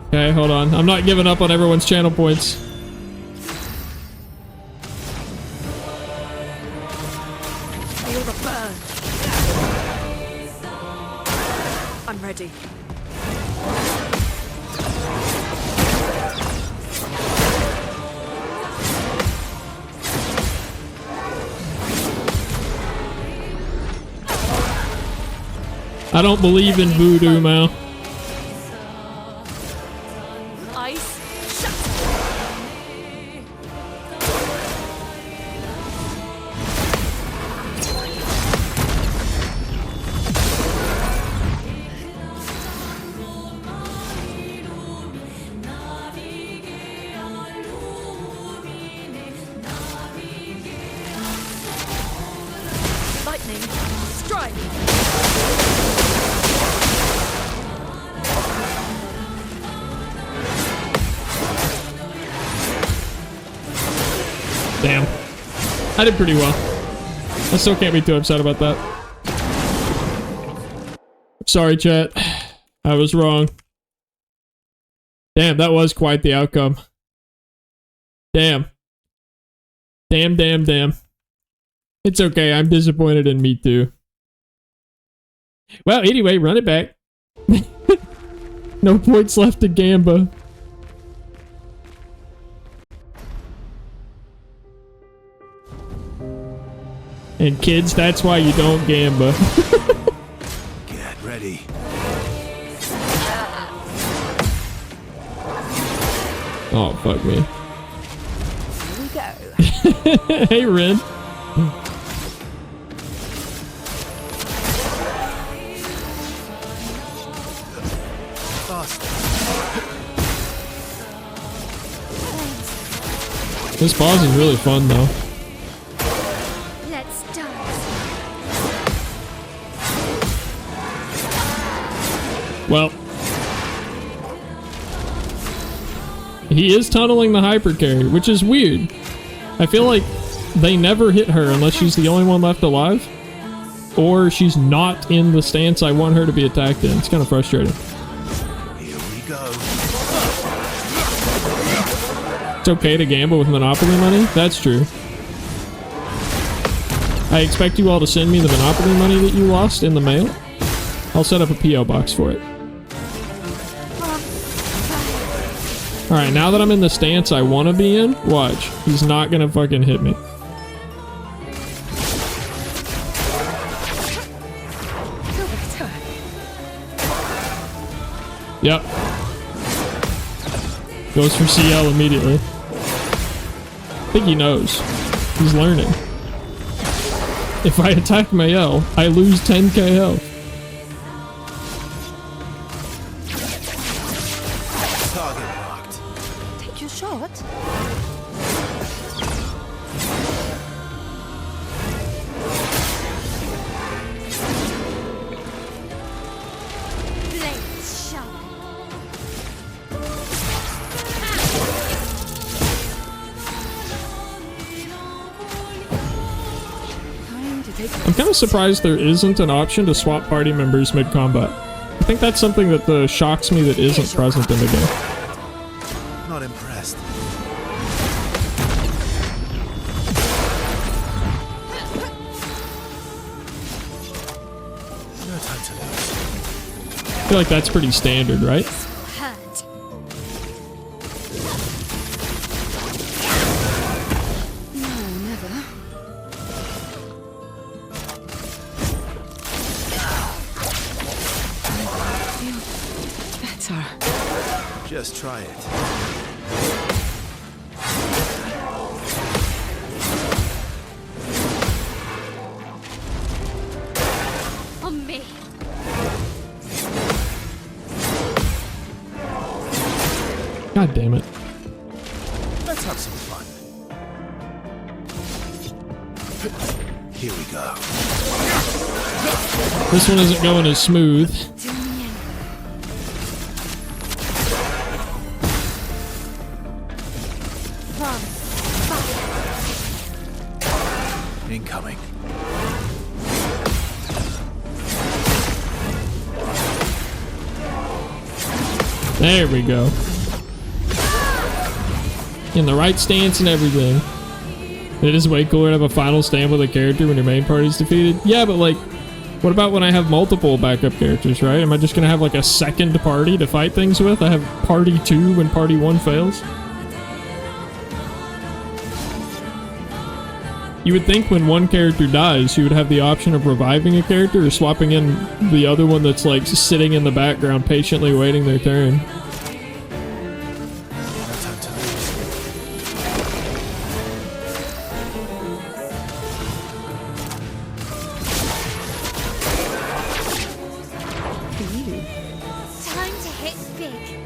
Speaker 1: Okay, hold on. I'm not giving up on everyone's channel points.
Speaker 6: Feel the burn. I'm ready.
Speaker 1: I don't believe in voodoo, Mao.
Speaker 6: Ice. Shut. Lightning. Strike.
Speaker 1: Damn. I did pretty well. I still can't be too upset about that. Sorry, chat. I was wrong. Damn, that was quite the outcome. Damn. Damn. It's okay. I'm disappointed in me too. Well, anyway, run it back. No points left to Gamba. And kids, that's why you don't Gamba.
Speaker 3: Get ready.
Speaker 1: Oh, fuck me.
Speaker 4: Here we go.
Speaker 1: Hey, Ren. This boss is really fun, though.
Speaker 5: Let's dance.
Speaker 1: Well, he is tunneling the hyper carry, which is weird. I feel like they never hit her unless she's the only one left alive, or she's not in the stance I want her to be attacked in. It's kind of frustrating.
Speaker 3: Here we go.
Speaker 1: It's okay to gamble with Monopoly money? That's true. I expect you all to send me the Monopoly money that you lost in the mail. I'll set up a P.O. box for it. Alright, now that I'm in the stance I want to be in, watch. He's not gonna fucking hit me. Yep. Goes for CL immediately. I think he knows. He's learning. If I attack Mayel, I lose 10k health.
Speaker 3: Target marked.
Speaker 4: Take your shot.
Speaker 5: Blades sharp.
Speaker 1: I'm kind of surprised there isn't an option to swap party members mid-combat. I think that's something that shocks me that isn't present in the game.
Speaker 3: Not impressed. No time to lose.
Speaker 1: I feel like that's pretty standard, right?
Speaker 5: Hurt.
Speaker 4: No, never. Better.
Speaker 3: Just try it.
Speaker 5: On me.
Speaker 1: God damn it.
Speaker 3: Let's have some fun. Here we go.
Speaker 1: This one isn't going as smooth.
Speaker 3: Incoming.
Speaker 1: There we go. In the right stance and everything. It is way cooler to have a final stand with a character when your main party's defeated. Yeah, but like, what about when I have multiple backup characters, right? Am I just gonna have like a second party to fight things with? I have party 2 when party 1 fails? You would think when one character dies, you would have the option of reviving a character or swapping in the other one that's like sitting in the background patiently waiting their turn.
Speaker 5: Time to hit big.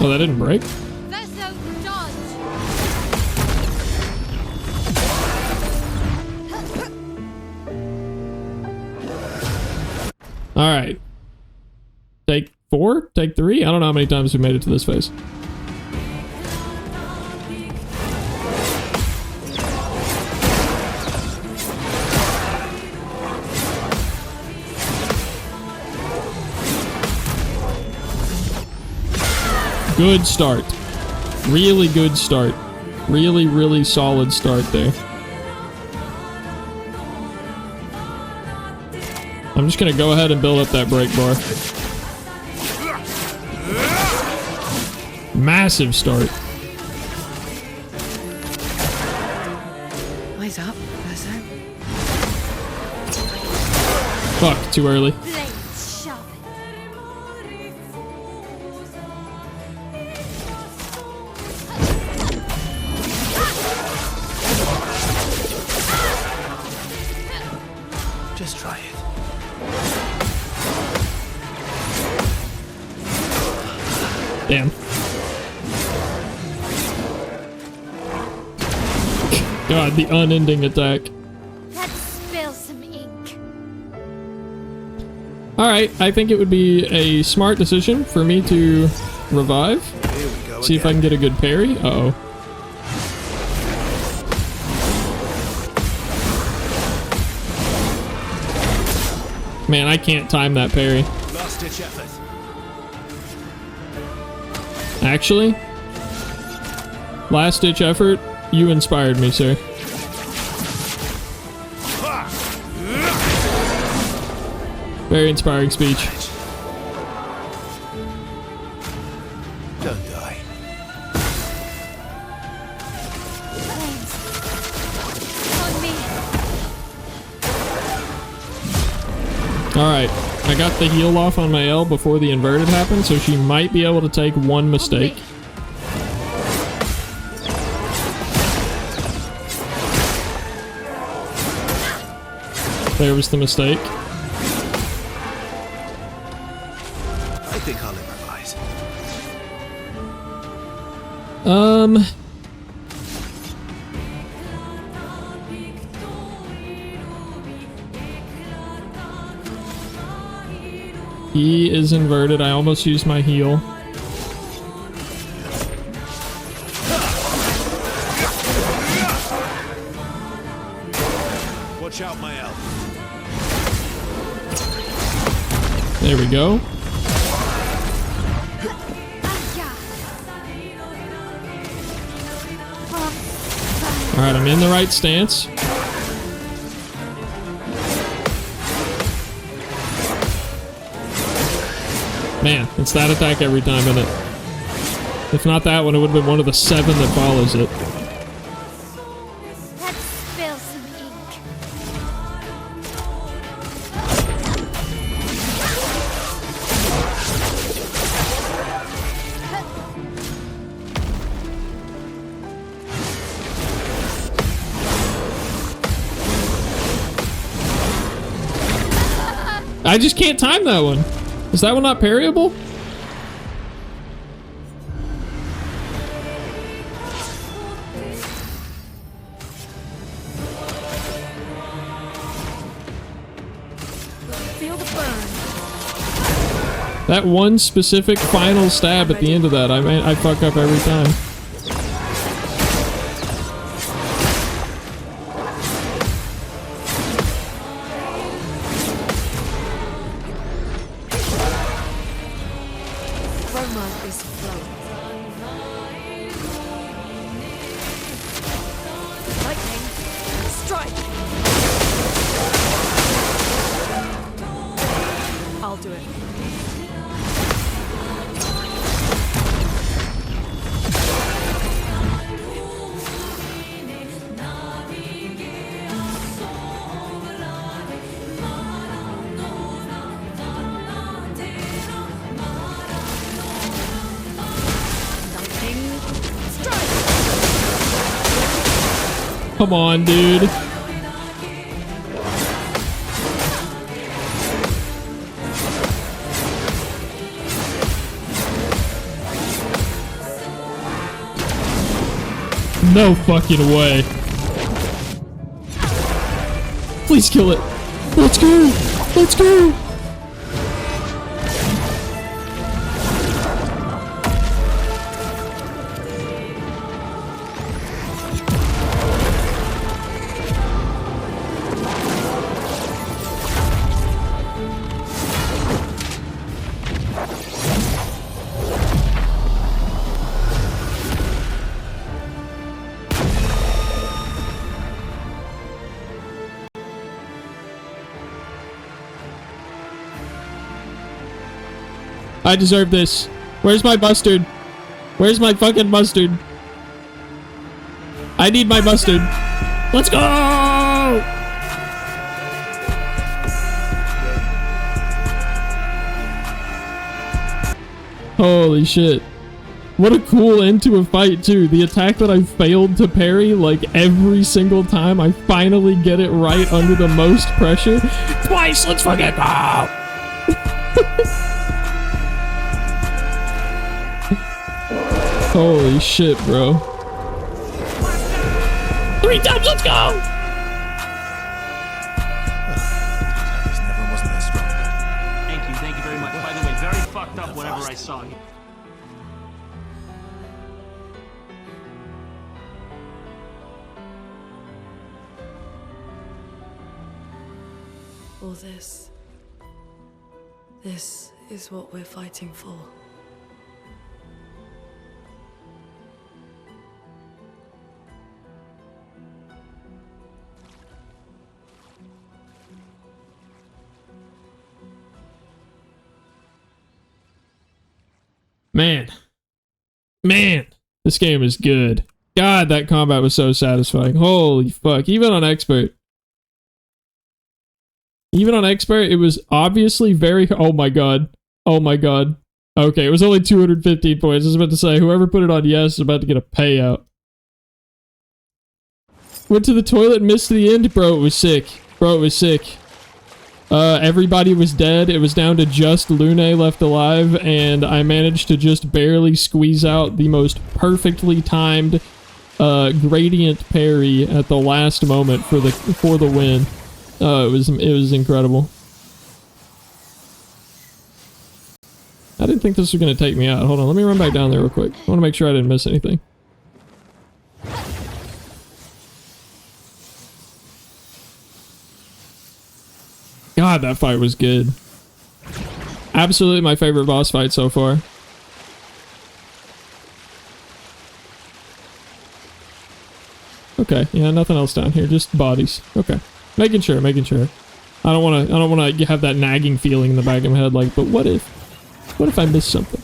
Speaker 1: Oh, that didn't break?
Speaker 5: Verso dodge.
Speaker 1: Alright. Take 4? Take 3? I don't know how many times we made it to this phase. Good start. Really good start. Really, really solid start there. I'm just gonna go ahead and build up that break bar. Massive start.
Speaker 6: Eyes up, Verso.
Speaker 1: Fuck, too early.
Speaker 5: Blades sharp.
Speaker 3: Just try it.
Speaker 1: Damn. God, the unending attack.
Speaker 5: Let's spill some ink.
Speaker 1: Alright, I think it would be a smart decision for me to revive.
Speaker 3: Here we go.
Speaker 1: See if I can get a good parry. Uh-oh. Man, I can't time that parry.
Speaker 3: Last ditch effort.
Speaker 1: Actually, last ditch effort, you inspired me, sir. Very inspiring speech.
Speaker 3: Don't die.
Speaker 5: On me.
Speaker 1: Alright, I got the heal off on my L before the inverted happened, so she might be able to take one mistake. There was the mistake.
Speaker 3: I think I'll improvise.
Speaker 1: He is inverted. I almost used my heal.
Speaker 3: Watch out, my elf.
Speaker 1: There we go. Alright, I'm in the right stance. Man, it's that attack every time, isn't it? If not that one, it would have been one of the 7 that follows it.
Speaker 5: Let's spill some ink.
Speaker 1: I just can't time that one. Is that one not parryable?
Speaker 6: Feel the burn.
Speaker 1: That one specific final stab at the end of that, I fuck up every time.
Speaker 6: Roma is flowing. Lightning. Strike. I'll do it.
Speaker 1: Come on, dude. No fucking way. Please kill it. Let's go. Let's go. I deserve this. Where's my mustard? Where's my fucking mustard? I need my mustard. Let's go! Holy shit. What a cool end to a fight, too. The attack that I failed to parry, like, every single time, I finally get it right under the most pressure. Twice! Let's fucking go! Holy shit, bro. 3 times, let's go!
Speaker 11: Thank you very much. By the way, very fucked up whatever I saw.
Speaker 6: All this is what we're fighting for.
Speaker 1: Man, this game is good. God, that combat was so satisfying. Holy fuck. Even on expert, it was obviously very... Oh my god. Okay, it was only 215 points. I was about to say, whoever put it on yes is about to get a payout. Went to the toilet and missed the end. Bro, it was sick. Everybody was dead. It was down to just Lune left alive, and I managed to just barely squeeze out the most perfectly timed gradient parry at the last moment for the win. It was incredible. I didn't think this was gonna take me out. Hold on, let me run back down there real quick. I want to make sure I didn't miss anything. God, that fight was good. Absolutely my favorite boss fight so far. Okay, yeah, nothing else down here, just bodies. Okay, making sure. I don't want to have that nagging feeling in the back of my head, like, but what if I missed something?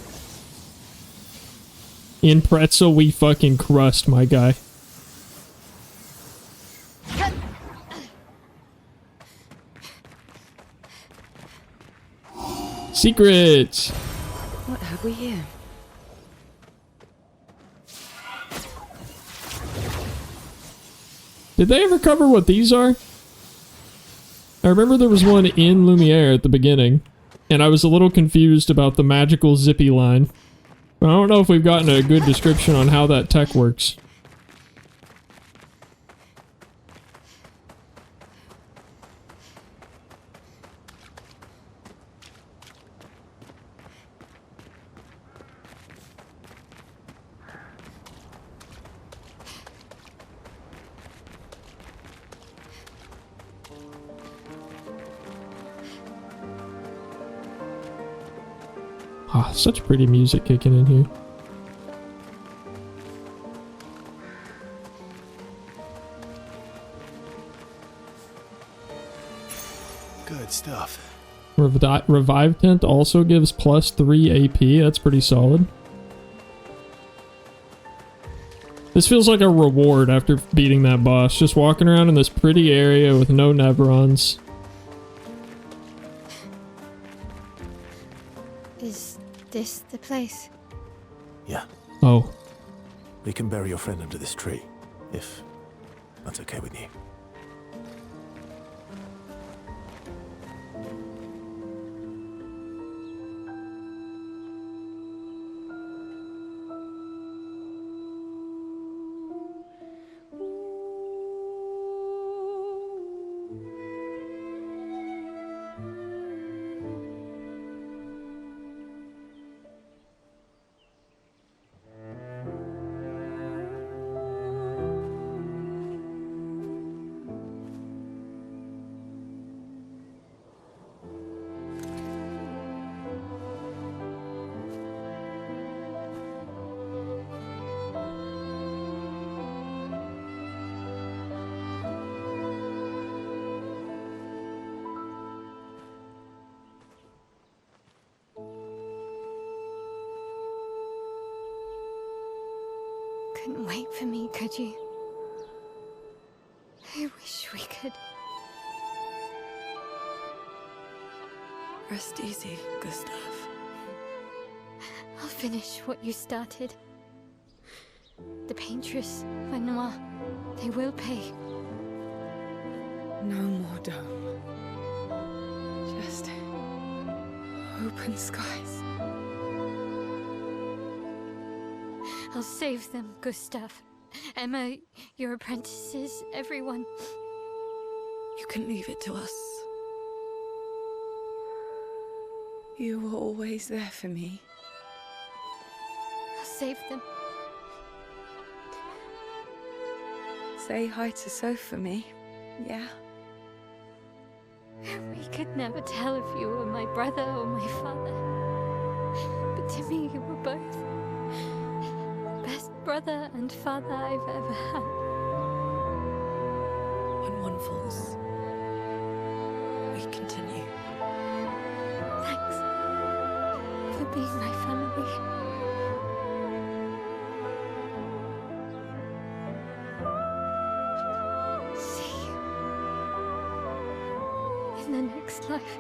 Speaker 1: In pretzel, we fucking crust, my guy. Secrets!
Speaker 4: What have we here?
Speaker 1: Did they ever cover what these are? I remember there was one in Lumiere at the beginning, and I was a little confused about the magical zippy line. I don't know if we've gotten a good description on how that tech works. Ah, such pretty music kicking in here.
Speaker 3: Good stuff.
Speaker 1: Revive Tent also gives +3 AP. That's pretty solid. This feels like a reward after beating that boss. Just walking around in this pretty area with no Neverons.
Speaker 5: Is this the place?
Speaker 3: Yeah.
Speaker 1: Oh.
Speaker 3: We can bury your friend under this tree, if that's okay with you.
Speaker 5: couldn't wait for me, could you? I wish we could.
Speaker 6: Rest easy, Gustav.
Speaker 5: I'll finish what you started. The Paintress, Renoir, they will pay.
Speaker 4: No more dome. Just open skies.
Speaker 5: I'll save them, Gustav. Emma, your apprentices, everyone.
Speaker 6: You can leave it to us.
Speaker 4: You were always there for me.
Speaker 5: I'll save them.
Speaker 4: Say hi to Soph for me, yeah?
Speaker 5: We could never tell if you were my brother or my father. But to me, you were both. Best brother and father I've ever had.
Speaker 6: When one falls, we continue.
Speaker 5: Thanks for being my family. See you in the next life.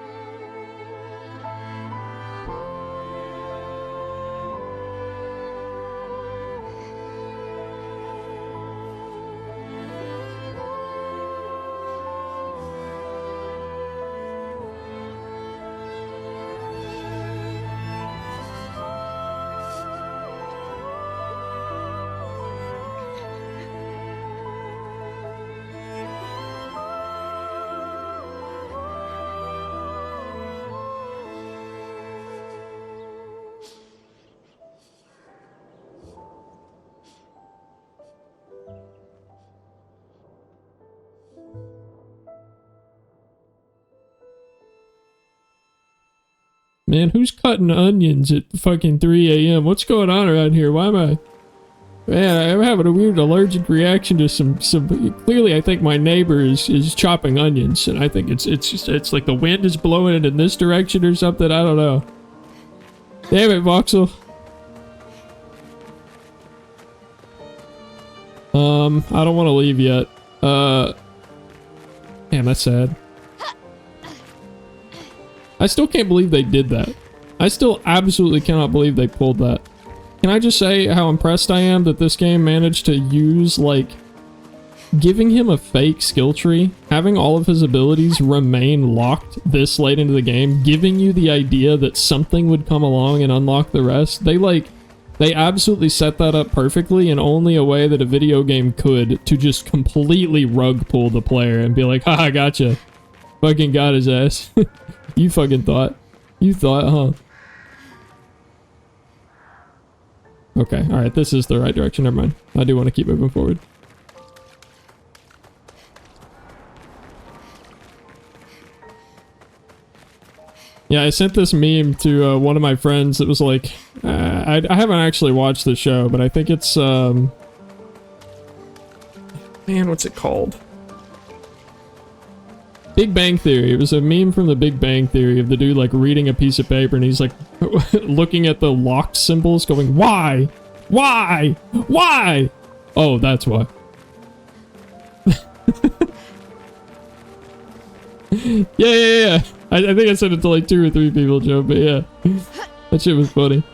Speaker 1: Man, who's cutting onions at fucking 3 a.m.? What's going on around here? Why am I... Man, I'm having a weird allergic reaction to some... Clearly, I think my neighbor is chopping onions, and I think it's like the wind is blowing it in this direction or something. I don't know. Damn it, Voxel. I don't want to leave yet. Damn, that's sad. I still can't believe they did that. I still absolutely cannot believe they pulled that. Can I just say how impressed I am that this game managed to use, like, giving him a fake skill tree, having all of his abilities remain locked this late into the game, giving you the idea that something would come along and unlock the rest. They absolutely set that up perfectly in only a way that a video game could, to just completely rug pull the player and be like, haha, gotcha. Fucking got his ass. You fucking thought. You thought, huh? Okay, alright, this is the right direction, never mind. I do want to keep moving forward. Yeah, I sent this meme to one of my friends that was like... I haven't actually watched the show, but I think it's... Man, what's it called? Big Bang Theory. It was a meme from the Big Bang Theory of the dude like reading a piece of paper and he's like looking at the locked symbols going, why? Why? Why? Oh, that's why. Yeah. I think I sent it to like 2 or 3 people, Joe, but yeah. That shit was funny.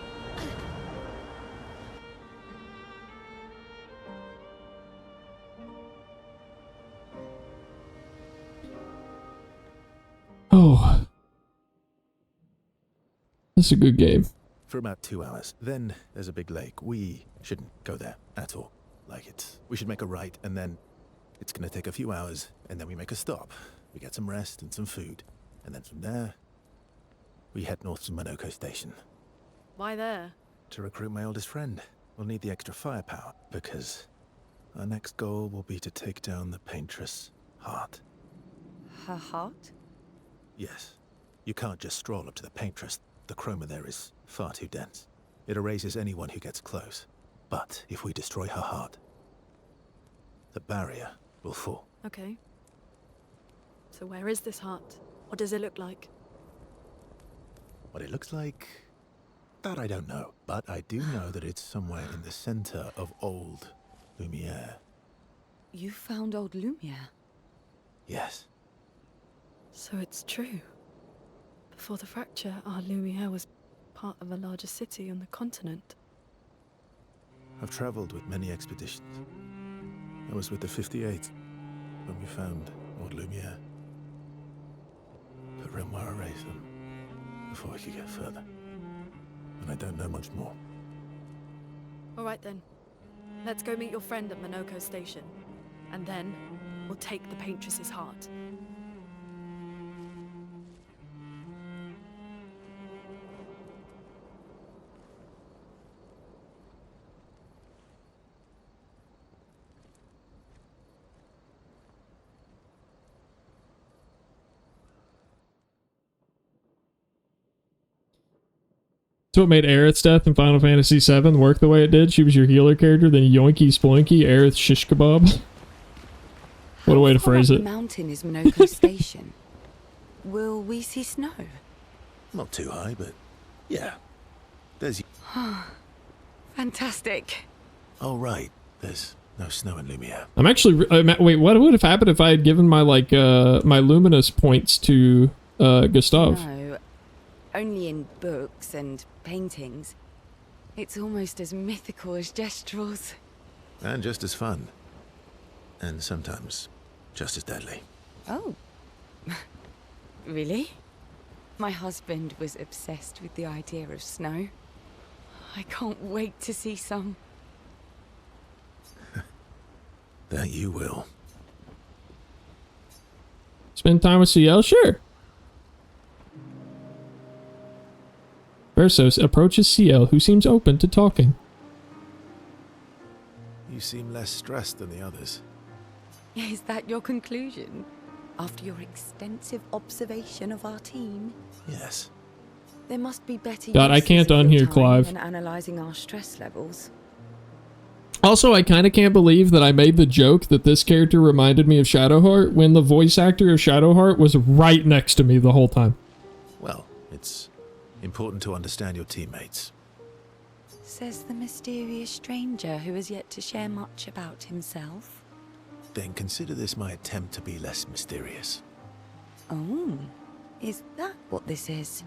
Speaker 1: Oh. This is a good game.
Speaker 3: For about 2 hours. Then there's a big lake. We shouldn't go there at all. We should make a right, and then it's gonna take a few hours, and then we make a stop. We get some rest and some food. And then from there, we head north to Monoko Station.
Speaker 6: Why there?
Speaker 3: To recruit my oldest friend. We'll need the extra firepower, because our next goal will be to take down the Paintress' heart.
Speaker 4: Her heart?
Speaker 3: Yes. You can't just stroll up to the Paintress. The chroma there is far too dense. It erases anyone who gets close. But if we destroy her heart, the barrier will fall.
Speaker 6: Okay. So where is this heart? What does it look like?
Speaker 3: What it looks like, that I don't know. But I do know that it's somewhere in the center of old Lumiere.
Speaker 4: You found old Lumiere?
Speaker 3: Yes.
Speaker 6: So it's true. Before the fracture, our Lumiere was part of a larger city on the continent.
Speaker 3: I've traveled with many expeditions. I was with the 58th when we found old Lumiere. But Renoir erased them before we could get further. And I don't know much more.
Speaker 6: All right then. Let's go meet your friend at Monoko Station. And then, we'll take the Paintress's heart.
Speaker 1: That's what made Aerith's death in Final Fantasy VII work the way it did. She was your healer character, then yoinky sploinky, Aerith shish kebab. What a way to phrase it.
Speaker 4: The mountain is Monoko Station. Will we see snow?
Speaker 3: Not too high, but yeah. There's...
Speaker 4: Fantastic.
Speaker 3: Oh, right. There's no snow in Lumiere.
Speaker 1: I'm actually... wait, what would have happened if I had given my, like, my luminous points to, Gustav?
Speaker 4: No. Only in books and paintings. It's almost as mythical as Gestrels.
Speaker 3: And just as fun. And sometimes just as deadly.
Speaker 4: Oh. Really? My husband was obsessed with the idea of snow. I can't wait to see some.
Speaker 3: That you will.
Speaker 1: Spend time with CL? Sure. Versos approaches CL, who seems open to talking.
Speaker 3: You seem less stressed than the others.
Speaker 4: Is that your conclusion? After your extensive observation of our team?
Speaker 3: Yes.
Speaker 4: There must be better
Speaker 1: God, I can't unhear Clive.
Speaker 4: than analyzing our stress levels.
Speaker 1: Also, I kind of can't believe that I made the joke that this character reminded me of Shadowheart when the voice actor of Shadowheart was right next to me the whole time.
Speaker 3: Well, it's important to understand your teammates.
Speaker 4: Says the mysterious stranger who has yet to share much about himself.
Speaker 3: Then consider this my attempt to be less mysterious.
Speaker 4: Oh, is that what this is?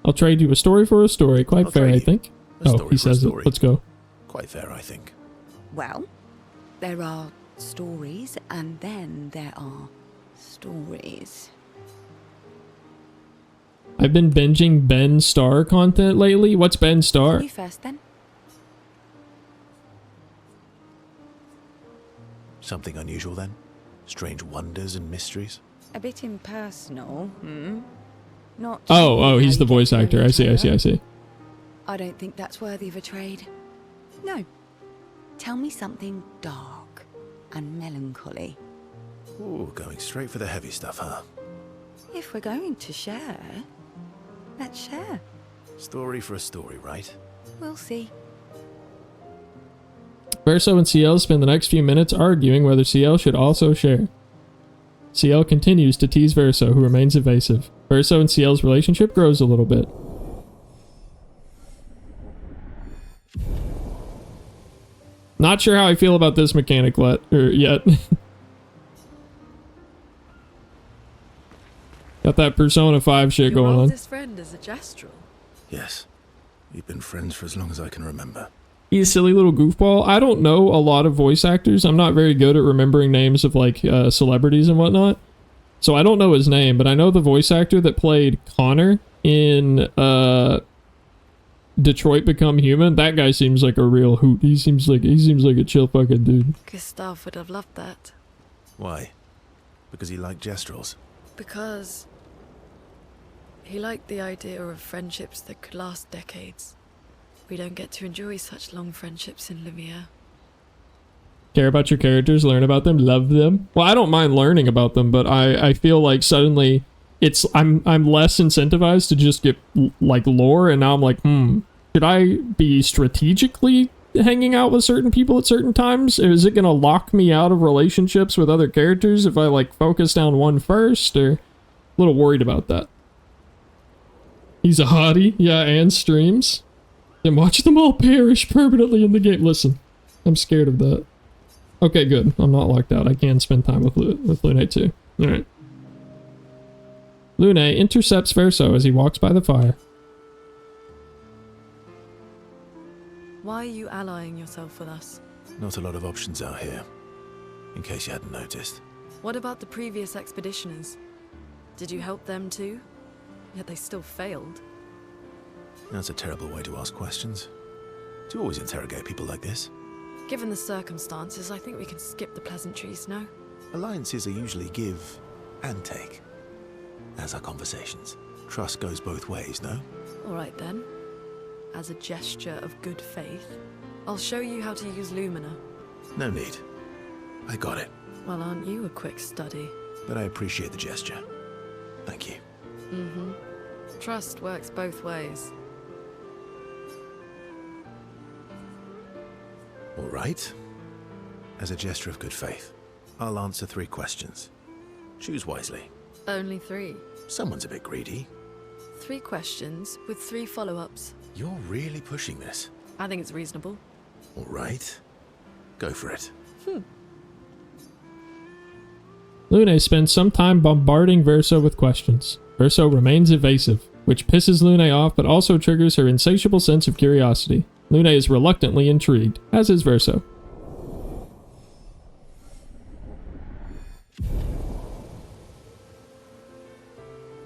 Speaker 1: I'll trade you a story for a story. Quite fair, I think. Oh, he says it. Let's go.
Speaker 3: Quite fair, I think.
Speaker 4: Well, there are stories, and then there are stories.
Speaker 1: I've been binging Ben Starr content lately. What's Ben Starr?
Speaker 4: You first, then.
Speaker 3: Something unusual, then? Strange wonders and mysteries?
Speaker 4: A bit impersonal, Not...
Speaker 1: Oh, he's the voice actor. I see.
Speaker 4: I don't think that's worthy of a trade. No. Tell me something dark and melancholy.
Speaker 3: Ooh, going straight for the heavy stuff, huh?
Speaker 4: If we're going to share, let's share.
Speaker 3: Story for a story, right?
Speaker 4: We'll see.
Speaker 1: Verso and CL spend the next few minutes arguing whether CL should also share. CL continues to tease Verso, who remains evasive. Verso and CL's relationship grows a little bit. Not sure how I feel about this mechanic yet. Got that Persona 5 shit going on.
Speaker 6: Your oldest friend is a Gestral.
Speaker 3: Yes. We've been friends for as long as I can remember.
Speaker 1: He's a silly little goofball. I don't know a lot of voice actors. I'm not very good at remembering names of, like, celebrities and whatnot. So I don't know his name, but I know the voice actor that played Connor in Detroit Become Human. That guy seems like a real hoot. He seems like a chill fucking dude.
Speaker 6: Gustav would have loved that.
Speaker 3: Why? Because he liked Gestrels?
Speaker 6: Because he liked the idea of friendships that could last decades. We don't get to enjoy such long friendships in Lumiere.
Speaker 1: Care about your characters, learn about them, love them. Well, I don't mind learning about them, but I feel like suddenly I'm less incentivized to just get like lore, and now I'm like, should I be strategically hanging out with certain people at certain times? Is it gonna lock me out of relationships with other characters if I like focus down one first? Or a little worried about that. He's a hottie, yeah, and streams. And watch them all perish permanently in the game. Listen, I'm scared of that. Okay, good. I'm not locked out. I can spend time with Lune too. Alright. Lune intercepts Verso as he walks by the fire.
Speaker 6: Why are you allying yourself with us?
Speaker 3: Not a lot of options out here, in case you hadn't noticed.
Speaker 6: What about the previous expeditioners? Did you help them too? Yet they still failed.
Speaker 3: That's a terrible way to ask questions. Do you always interrogate people like this?
Speaker 6: Given the circumstances, I think we can skip the pleasantries, no?
Speaker 3: Alliances are usually give and take, as are conversations. Trust goes both ways, no?
Speaker 6: Alright then. As a gesture of good faith, I'll show you how to use Lumina.
Speaker 3: No need. I got it.
Speaker 6: Well, aren't you a quick study?
Speaker 3: But I appreciate the gesture. Thank you.
Speaker 6: Mm-hmm. Trust works both ways.
Speaker 3: All right. As a gesture of good faith, I'll answer 3 questions. Choose wisely.
Speaker 6: Only 3.
Speaker 3: Someone's a bit greedy.
Speaker 6: 3 questions with 3 follow-ups.
Speaker 3: You're really pushing this.
Speaker 6: I think it's reasonable.
Speaker 3: All right. Go for it.
Speaker 1: Lune spends some time bombarding Verso with questions. Verso remains evasive, which pisses Lune off but also triggers her insatiable sense of curiosity. Lune is reluctantly intrigued, as is Verso.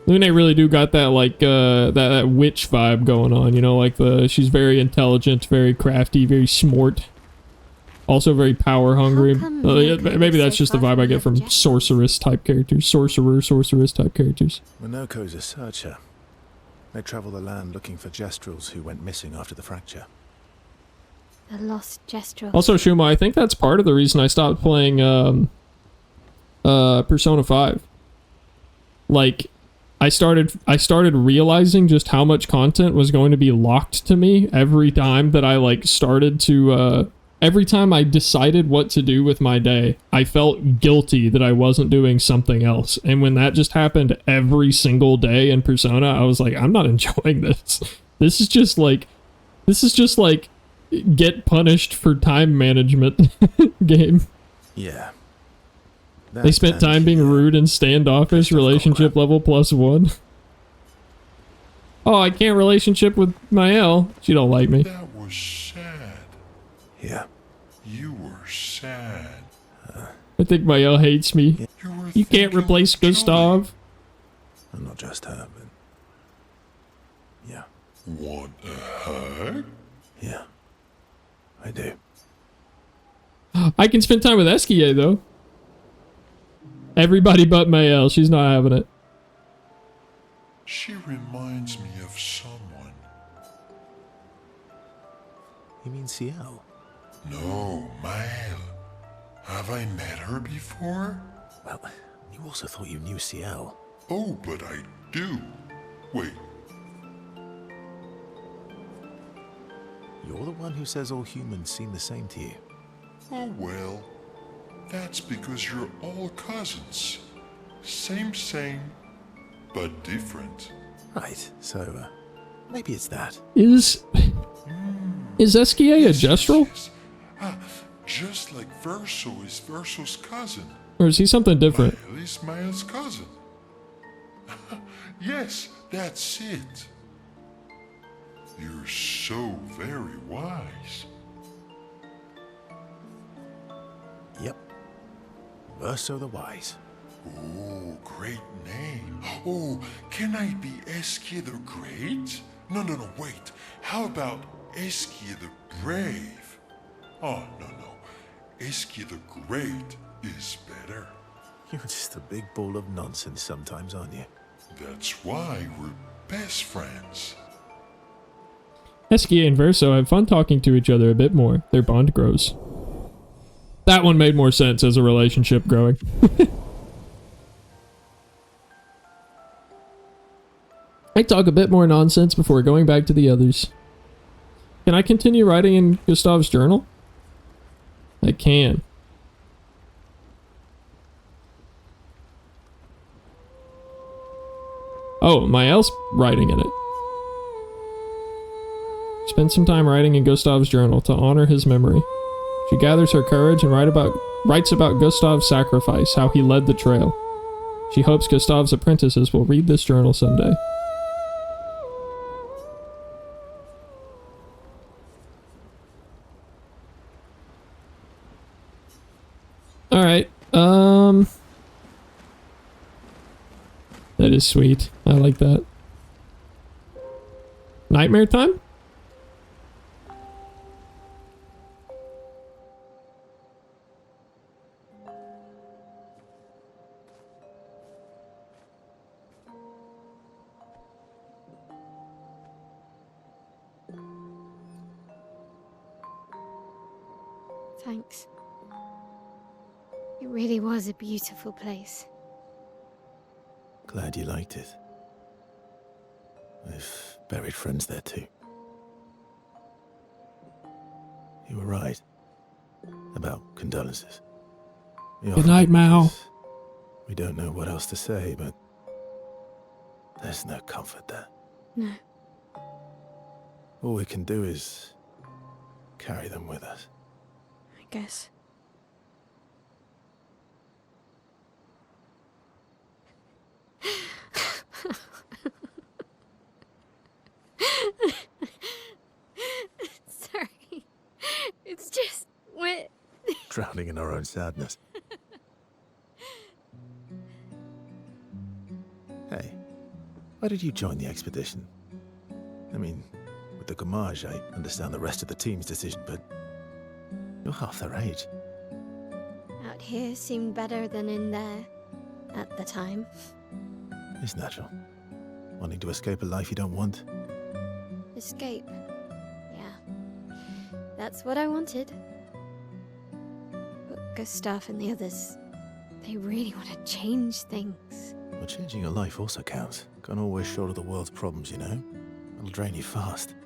Speaker 1: Lune really do got that, like, that witch vibe going on, you know, like she's very intelligent, very crafty, very smart. Also very power hungry. Maybe that's just the vibe I get from sorceress type characters. Sorceress type characters.
Speaker 3: Minoko's a searcher. They travel the land looking for Jestrels who went missing after the fracture.
Speaker 5: The lost Jestrel.
Speaker 1: Also, Shuma, I think that's part of the reason I stopped playing Persona 5. Like, I started realizing just how much content was going to be locked to me every time that I, like, started to, every time I decided what to do with my day, I felt guilty that I wasn't doing something else. And when that just happened every single day in Persona, I was like, I'm not enjoying this. This is just like get punished for time management game.
Speaker 3: Yeah.
Speaker 1: They spent time being rude and standoffish, relationship level +1. Oh, I can't relationship with Mael. She don't like me.
Speaker 12: That was sad.
Speaker 3: Yeah.
Speaker 12: You were sad.
Speaker 1: I think Mael hates me. You can't replace Gustav.
Speaker 3: I'm not just her, but... Yeah.
Speaker 12: Want a hug?
Speaker 3: Yeah. I do.
Speaker 1: I can spend time with Eskia, though. Everybody but Mael. She's not having it.
Speaker 12: She reminds me of someone.
Speaker 3: You mean Ciel?
Speaker 12: No, Mael. Have I met her before?
Speaker 3: Well, you also thought you knew Ciel.
Speaker 12: Oh, but I do. Wait.
Speaker 3: You're the one who says all humans seem the same to you.
Speaker 12: Oh, well. That's because you're all cousins. Same, but different.
Speaker 3: Right, so, maybe it's that.
Speaker 1: Is Eskia a Jestrel?
Speaker 12: Yes. Just like Verso is Verso's cousin.
Speaker 1: Or is he something different?
Speaker 12: Mael is Mael's cousin. Yes, that's it. You're so very wise.
Speaker 3: Yep. Verso the Wise.
Speaker 12: Oh, great name. Oh, can I be Eskia the Great? No, wait. How about Eskia the Brave? Oh, no. Eskia the Great is better.
Speaker 3: You're just a big ball of nonsense sometimes, aren't you?
Speaker 12: That's why we're best friends.
Speaker 1: Eskia and Verso have fun talking to each other a bit more. Their bond grows. That one made more sense as a relationship growing. I talk a bit more nonsense before going back to the others. Can I continue writing in Gustav's journal? I can. Oh, Mael's writing in it. spends some time writing in Gustav's journal to honor his memory. She gathers her courage and writes about Gustav's sacrifice, how he led the trail. She hopes Gustav's apprentices will read this journal someday. Alright, that is sweet. I like that. Nightmare time?
Speaker 5: Thanks. It really was a beautiful place.
Speaker 3: Glad you liked it. I've buried friends there too. You were right about condolences.
Speaker 1: Good night, Mal.
Speaker 3: We don't know what else to say, but there's no comfort there.
Speaker 5: No.
Speaker 3: All we can do is carry them with us.
Speaker 5: I guess. Sorry. It's just wet.
Speaker 3: Drowning in our own sadness. Hey, why did you join the expedition? I mean, with the Gamage, I understand the rest of the team's decision, but you're half their age.
Speaker 5: Out here seemed better than in there at the time.
Speaker 3: It's natural. Wanting to escape a life you don't want.
Speaker 5: Escape. Yeah. That's what I wanted. But Gustav and the others, they really want to change things.
Speaker 3: Well, changing your life also counts. Can't always shoulder the world's problems, you know? It'll drain you fast.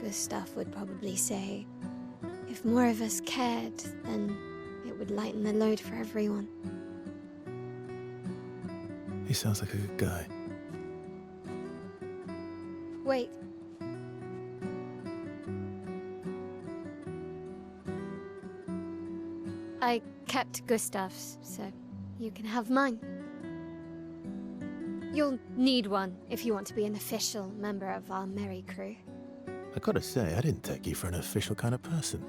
Speaker 5: Gustav would probably say, if more of us cared, then it would lighten the load for everyone.
Speaker 3: He sounds like a good guy.
Speaker 5: Wait. I kept Gustav's, so you can have mine. You'll need one if you want to be an official member of our merry crew.
Speaker 3: I gotta say, I didn't take you for an official kind of person.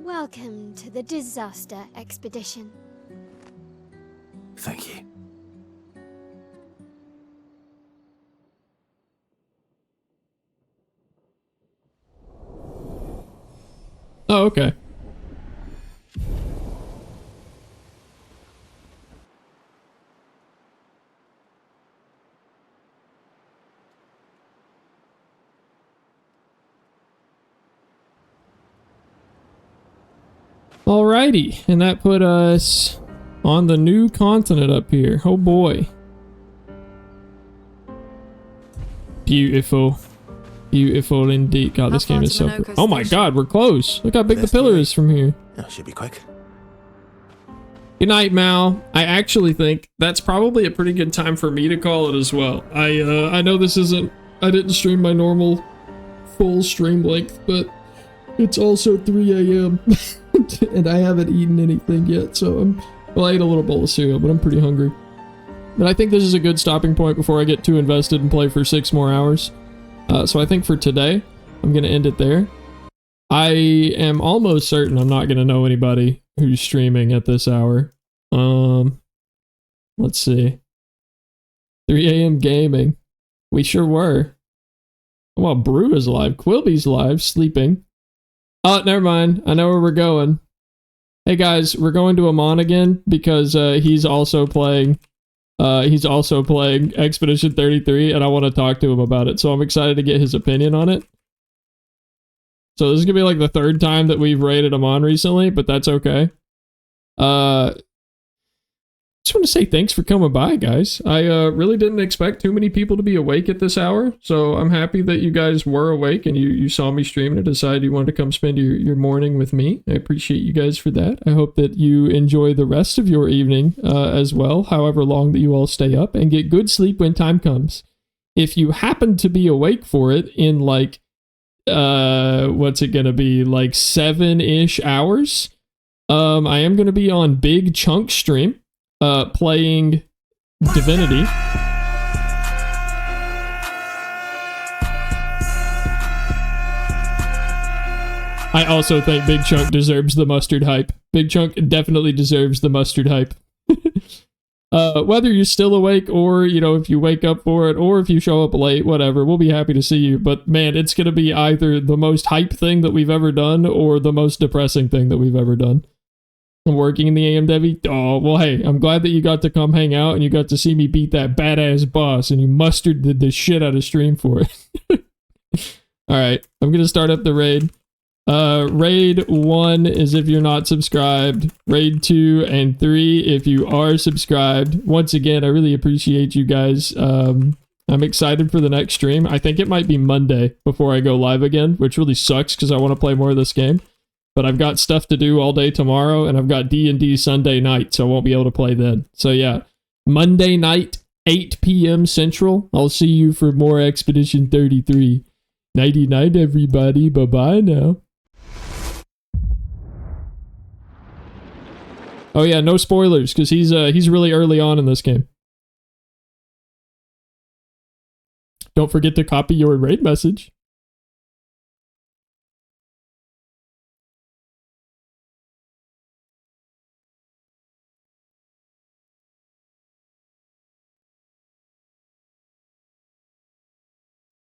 Speaker 5: Welcome to the disaster expedition.
Speaker 3: Thank you.
Speaker 1: Oh, okay. Alrighty, and that put us on the new continent up here. Oh boy. Beautiful. Beautiful indeed. God, this game is so cool. Oh my god, we're close. Look how big the pillar is from here.
Speaker 3: Oh, should be quick.
Speaker 1: Good night, Mal. I actually think that's probably a pretty good time for me to call it as well. I know this isn't... I didn't stream my normal full stream length, but it's also 3 a.m. and I haven't eaten anything yet, so well, I ate a little bowl of cereal, but I'm pretty hungry. But I think this is a good stopping point before I get too invested and play for 6 more hours. So I think for today, I'm going to end it there. I am almost certain I'm not going to know anybody who's streaming at this hour. Let's see. 3 a.m. gaming. We sure were. Well, Brew is live. Quilby's live, sleeping. Oh, never mind. I know where we're going. Hey guys, we're going to Amon again because he's also playing Expedition 33 and I want to talk to him about it. So I'm excited to get his opinion on it. So this is going to be like the 3rd time that we've raided Amon recently, but that's okay. So just want to say thanks for coming by, guys. I really didn't expect too many people to be awake at this hour, so I'm happy that you guys were awake and you saw me streaming and decided you wanted to come spend your morning with me. I appreciate you guys for that. I hope that you enjoy the rest of your evening as well, however long that you all stay up, and get good sleep when time comes. If you happen to be awake for it in like, what's it gonna be, like 7-ish hours, I am gonna be on Big Chunk stream. Playing Divinity. I also think Big Chunk deserves the mustard hype. Big Chunk definitely deserves the mustard hype. Whether you're still awake or, you know, if you wake up for it or if you show up late, whatever, we'll be happy to see you. But man, it's going to be either the most hype thing that we've ever done or the most depressing thing that we've ever done. Working in the AMW. Oh, well, hey, I'm glad that you got to come hang out and you got to see me beat that badass boss and you mustered the shit out of stream for it. Alright, I'm gonna start up the raid. Raid 1 is if you're not subscribed. Raid 2 and 3 if you are subscribed. Once again, I really appreciate you guys. I'm excited for the next stream. I think it might be Monday before I go live again, which really sucks because I want to play more of this game. But I've got stuff to do all day tomorrow, and I've got D&D Sunday night, so I won't be able to play then. So yeah, Monday night, 8 p.m. Central. I'll see you for more Expedition 33. Nighty-night, everybody. Bye-bye now. Oh yeah, no spoilers, because he's really early on in this game. Don't forget to copy your raid message.